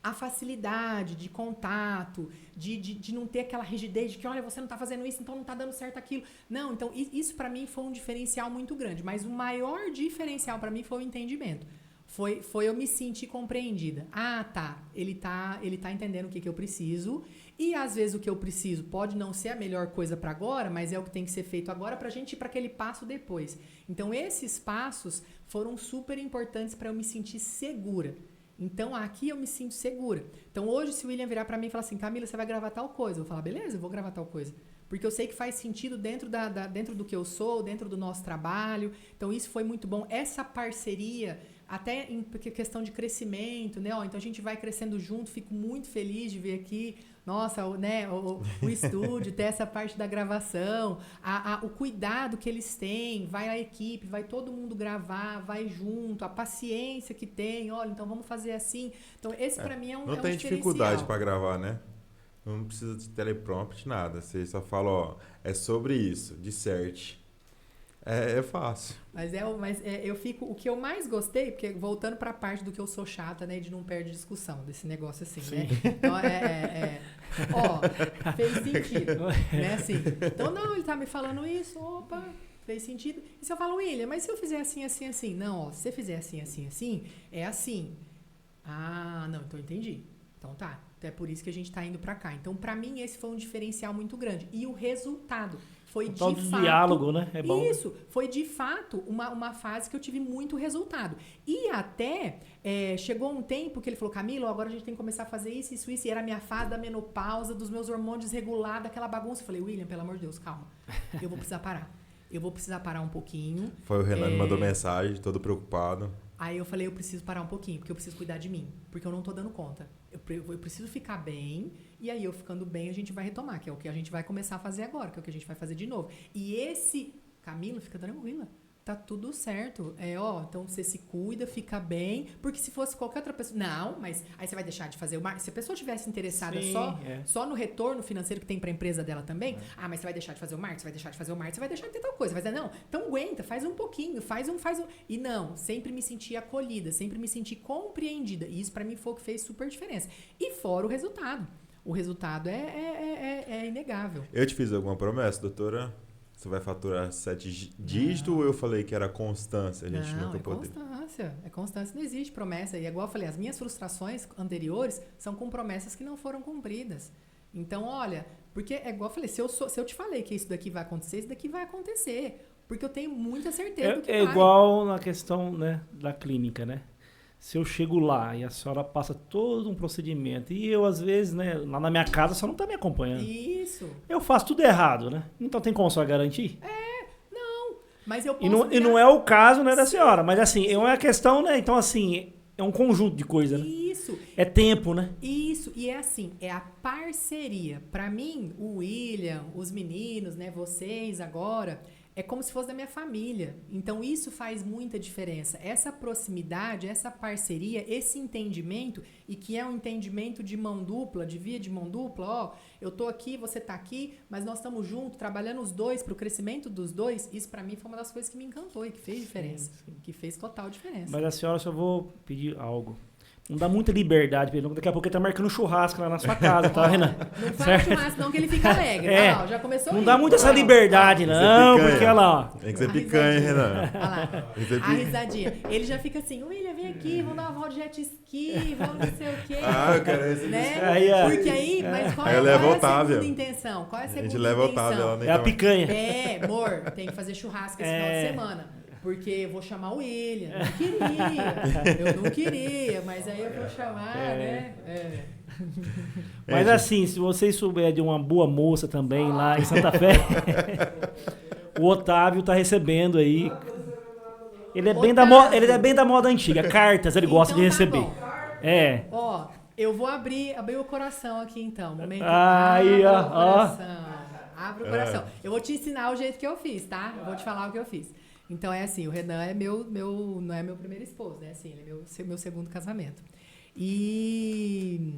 a facilidade de contato, de não ter aquela rigidez de que, olha, você não está fazendo isso, então não está dando certo aquilo. Não, então isso para mim foi um diferencial muito grande. Mas o maior diferencial para mim foi o entendimento. Foi eu me sentir compreendida. Ah, tá. Ele tá entendendo o que eu preciso. E às vezes o que eu preciso pode não ser a melhor coisa para agora, mas é o que tem que ser feito agora para a gente ir para aquele passo depois. Então esses passos foram super importantes para eu me sentir segura. Então aqui eu me sinto segura. Então hoje se o William virar para mim e falar assim, Camila, você vai gravar tal coisa, eu vou falar, beleza, eu vou gravar tal coisa. Porque eu sei que faz sentido dentro do que eu sou, dentro do nosso trabalho. Então isso foi muito bom. Essa parceria, até em questão de crescimento, né? Então a gente vai crescendo junto, fico muito feliz de ver aqui, nossa, né? o estúdio, ter essa parte da gravação, o cuidado que eles têm, vai a equipe, vai todo mundo gravar, vai junto, a paciência que tem, olha, então vamos fazer assim. Então esse para mim é um Não tem dificuldade para gravar, né? Não precisa de teleprompter, nada. Você só fala, ó, é sobre isso, disserte. É fácil. Mas eu fico... O que eu mais gostei, porque voltando para a parte do que eu sou chata, né? De não perder discussão, desse negócio assim, né? Então, ó, fez sentido, né? Assim, então, não, ele tá me falando isso, opa, fez sentido. E se eu falo, William, mas se eu fizer assim, assim, assim? Não, ó, se você fizer assim, assim, assim, é assim. Ah, não, então entendi. Então tá. Então é por isso que a gente tá indo para cá. Então, para mim, esse foi um diferencial muito grande. E o resultado foi de fato... diálogo, né? É bom. Isso, foi de fato uma fase que eu tive muito resultado. E até chegou um tempo que ele falou, Camila, agora a gente tem que começar a fazer isso, isso, isso. E era a minha fase da menopausa, dos meus hormônios desregulados, aquela bagunça. Eu falei, William, pelo amor de Deus, calma. Eu vou precisar parar. Eu vou precisar parar um pouquinho. Foi o Renan que mandou mensagem, todo preocupado. Aí eu falei, eu preciso parar um pouquinho, porque eu preciso cuidar de mim. Porque eu não tô dando conta. Eu preciso ficar bem, e aí eu ficando bem, a gente vai retomar, que é o que a gente vai começar a fazer agora, que é o que a gente vai fazer de novo. E Camila, fica tranquila. Tá tudo certo. Então você se cuida, fica bem. Porque se fosse qualquer outra pessoa... Não, mas aí você vai deixar de fazer o marketing. Se a pessoa tivesse interessada só no retorno financeiro que tem pra empresa dela também, mas você vai deixar de fazer o marketing, você vai deixar de fazer o marketing, você vai deixar de ter tal coisa. Vai dizer, não, então aguenta, faz um pouquinho, faz um... E não, sempre me senti acolhida, sempre me senti compreendida. E isso pra mim foi o que fez super diferença. E fora o resultado. O resultado é inegável. Eu te fiz alguma promessa, doutora? Você vai faturar 7 dígitos ou eu falei que era constância? A gente nunca poderia. É constância, não existe promessa. E igual eu falei, as minhas frustrações anteriores são com promessas que não foram cumpridas. Então, olha, porque é igual eu falei, se eu te falei que isso daqui vai acontecer, isso daqui vai acontecer. Porque eu tenho muita certeza do que vai. É igual na questão, né, da clínica, né? Se eu chego lá e a senhora passa todo um procedimento e eu, às vezes, né, lá na minha casa, a senhora não tá me acompanhando. Isso. Eu faço tudo errado, né? Então tem como a senhora garantir? Não. Mas eu posso... E não é o caso, né, da senhora. Mas, assim, é uma questão, né? Então, assim, é um conjunto de coisas, né? Isso. É tempo, né? Isso. E é assim, é a parceria. Pra mim, o William, os meninos, né, vocês agora... É como se fosse da minha família. Então, isso faz muita diferença. Essa proximidade, essa parceria, esse entendimento, e que é um entendimento de mão dupla, de via de mão dupla, ó, eu tô aqui, você tá aqui, mas nós estamos juntos, trabalhando os dois, pro crescimento dos dois, isso pra mim foi uma das coisas que me encantou e que fez diferença. Sim. Que fez total diferença. Mas a senhora, só vou pedir algo. Não dá muita liberdade pra ele. Daqui a pouco ele tá marcando churrasco lá na sua casa, tá, Renan? Não faz churrasco não, que ele fica alegre. Não, já começou não dá muito essa liberdade, não, porque olha lá. Tem que ser picanha, Renan. Olha lá. A risadinha. Ele já fica assim, William, vem aqui, vamos dar uma volta de jet ski, vamos não sei o quê. Eu quero esse né? Porque aí, mas qual é a segunda intenção? Qual é a segunda intenção? A gente leva Otávio. É a picanha. Amor, tem que fazer churrasco esse final de semana. Porque eu vou chamar o William. Eu não queria, mas aí eu vou chamar, né? Mas assim, se vocês souberem de uma boa moça também lá em Santa Fé, o Otávio tá recebendo aí. Ele é bem da moda antiga. Cartas ele gosta de receber. Bom. Ó, eu vou abrir o coração aqui então. Momento. Aí, ó. Abre o coração. Eu vou te ensinar o jeito que eu fiz, tá? Eu vou te falar o que eu fiz. Então, é assim, o Renan é não é meu primeiro esposo, né? Assim, ele é meu segundo casamento. E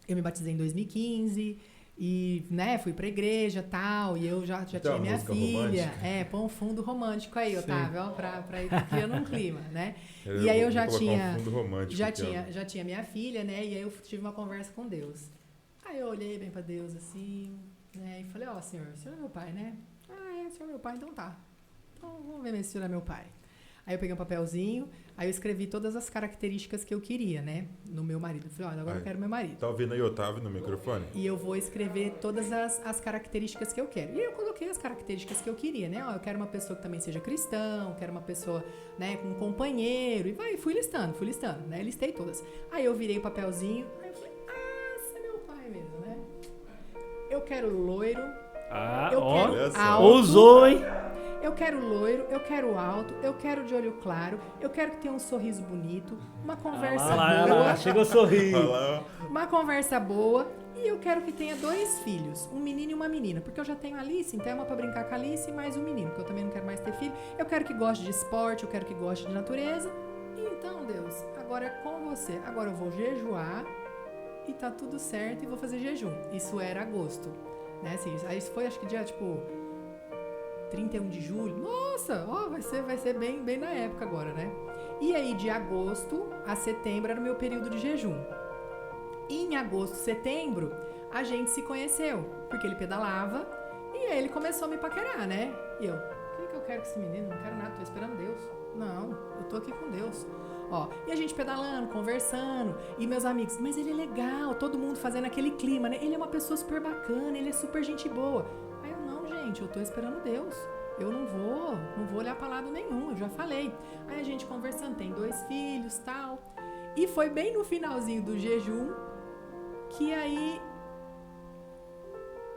eu me batizei em 2015, E, né, fui pra igreja e tal, e eu já tinha minha filha. Romântica. Põe um fundo romântico aí, Sim. Otávio, ó, pra ir criando um clima, né? Eu E aí eu vou já colocar tinha. um fundo romântico aqui, ó. Já tinha minha filha, né? E aí eu tive uma conversa com Deus. Aí eu olhei bem pra Deus assim, né? E falei, ó, senhor é meu pai, né? Ah, o senhor é meu pai, então tá. Então vamos ver se o senhor é meu pai. Aí eu peguei um papelzinho, aí eu escrevi todas as características que eu queria, né? No meu marido. Eu falei, olha, agora eu quero meu marido. Tá ouvindo aí, Otávio, no microfone? E eu vou escrever todas as características que eu quero. E eu coloquei as características que eu queria, né? Ó, eu quero uma pessoa que também seja cristão, quero uma pessoa, né, com um companheiro. E fui listando, né? Listei todas. Aí eu virei o papelzinho, aí eu falei, esse é meu pai mesmo, né? Eu quero loiro. Eu quero alto. Ousou, hein? Eu quero loiro, eu quero alto, eu quero de olho claro, eu quero que tenha um sorriso bonito, uma conversa boa. Chegou a sorrir. Uma conversa boa. E eu quero que tenha 2 filhos, um menino e uma menina. Porque eu já tenho a Alice, então é uma pra brincar com a Alice e mais um menino, porque eu também não quero mais ter filho. Eu quero que goste de esporte, eu quero que goste de natureza. Então, Deus, agora é com você. Agora eu vou jejuar e tá tudo certo e vou fazer jejum. Isso era agosto, né? Assim, aí isso foi, acho que dia, 31 de julho. Nossa, ó, vai ser bem na época agora, né? E aí, de agosto a setembro era o meu período de jejum. E em agosto, setembro, a gente se conheceu, porque ele pedalava e aí ele começou a me paquerar, né? E eu, o que eu quero com esse menino? Não quero nada, tô esperando Deus. Não, eu tô aqui com Deus. Ó, e a gente pedalando, conversando, e meus amigos, mas ele é legal, todo mundo fazendo aquele clima, né? Ele é uma pessoa super bacana, ele é super gente boa. Aí eu, não, gente, eu tô esperando Deus. Eu não vou olhar pra lado nenhum, eu já falei. Aí a gente conversando, tem 2 filhos, tal. E foi bem no finalzinho do jejum que aí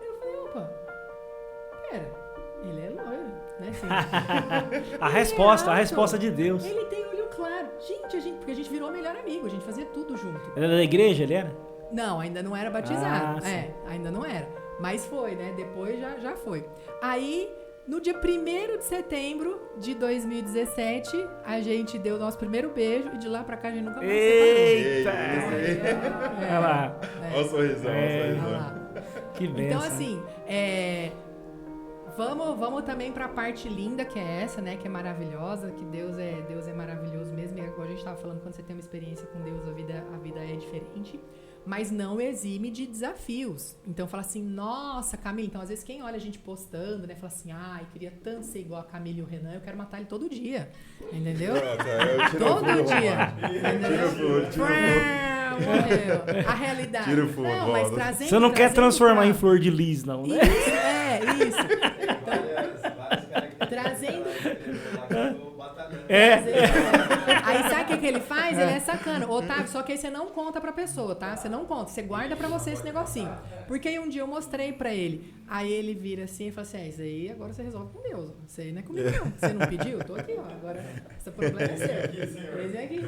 eu falei, opa, pera, ele é loiro, né? Assim, A resposta de Deus. ele tem olho claro. Gente, porque a gente virou melhor amigo, a gente fazia tudo junto. Ele era da igreja, ele era? Não, ainda não era batizado. Sim. Ainda não era. Mas foi, né? Depois já foi. Aí, no dia 1º de setembro de 2017, a gente deu o nosso primeiro beijo e de lá pra cá a gente nunca mais Eita! separou. Olha lá. Olha o sorrisão, Olha lá. Que benção. Então, assim, vamos também pra parte linda que é essa, né? Que é maravilhosa, que Deus é maravilhoso mesmo. E agora a gente tava falando, quando você tem uma experiência com Deus, a vida é diferente. Mas não exime de desafios. Então fala assim, nossa, Camila, então às vezes quem olha a gente postando, né, fala assim, ai, queria tanto ser igual a Camila e o Renan, eu quero matar ele todo dia. Entendeu? Todo dia. Morreu. A realidade. Tira o fundo, não, mas trazendo, você não quer transformar em pra... flor de lis, não, né? Isso. Então, trazendo... Aí sabe o que ele faz? Ele é sacana. Otávio, só que aí você não conta pra pessoa, tá? Você não conta, você guarda pra você esse negocinho. Porque aí um dia eu mostrei pra ele. Aí ele vira assim e fala assim, isso aí agora você resolve com Deus. Isso aí não é comigo não. Você não pediu? Eu tô aqui, ó. Agora, esse problema é seu. Esse aqui.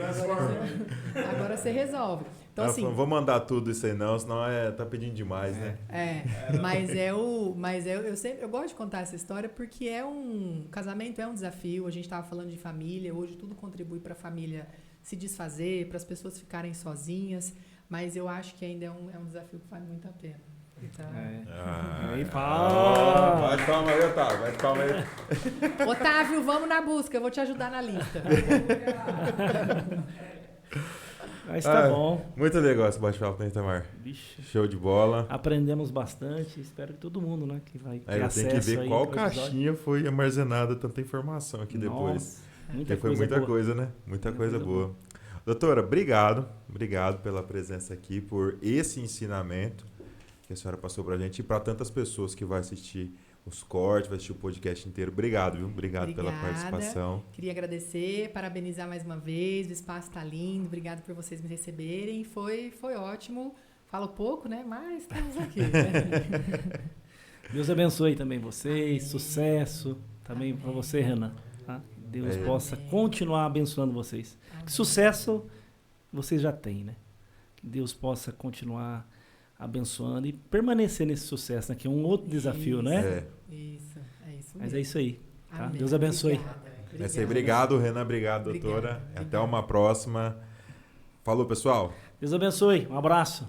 Agora você resolve. Então, assim, não vou mandar tudo isso aí não, senão tá pedindo demais, né? Mas eu gosto de contar essa história porque casamento é um desafio. A gente estava falando de família, hoje tudo contribui para a família se desfazer, para as pessoas ficarem sozinhas, mas eu acho que ainda é um desafio que vale muito a pena. Então... Aí fala. Vai palma aí, Otávio, vai palma aí. Otávio, vamos na busca, eu vou te ajudar na lista. Mas tá bom. Muito legal esse bate-papo, né, Itamar? Show de bola. Aprendemos bastante. Espero que todo mundo, né, que vai ter acesso. Tem que ver aí qual caixinha foi armazenada tanta informação aqui depois. Foi muita coisa, né? Muita coisa boa. Doutora, obrigado pela presença aqui, por esse ensinamento que a senhora passou pra gente e para tantas pessoas que vai assistir os cortes, vai assistir o podcast inteiro. Obrigado, viu? Obrigado pela participação. Queria agradecer, parabenizar mais uma vez, o espaço tá lindo, obrigado por vocês me receberem, foi ótimo. Falo pouco, né? Mas estamos aqui. Né? Deus abençoe também vocês, sucesso também para você, Renan. Tá? Que Deus possa continuar abençoando vocês. Que sucesso vocês já têm, né? Que Deus possa continuar abençoando e permanecer nesse sucesso, né? Que é um outro desafio, né? Isso mesmo. Mas é isso aí. Tá? Amém. Deus abençoe. Obrigado, Renan. Obrigado, doutora. Até uma próxima. Falou, pessoal. Deus abençoe. Um abraço.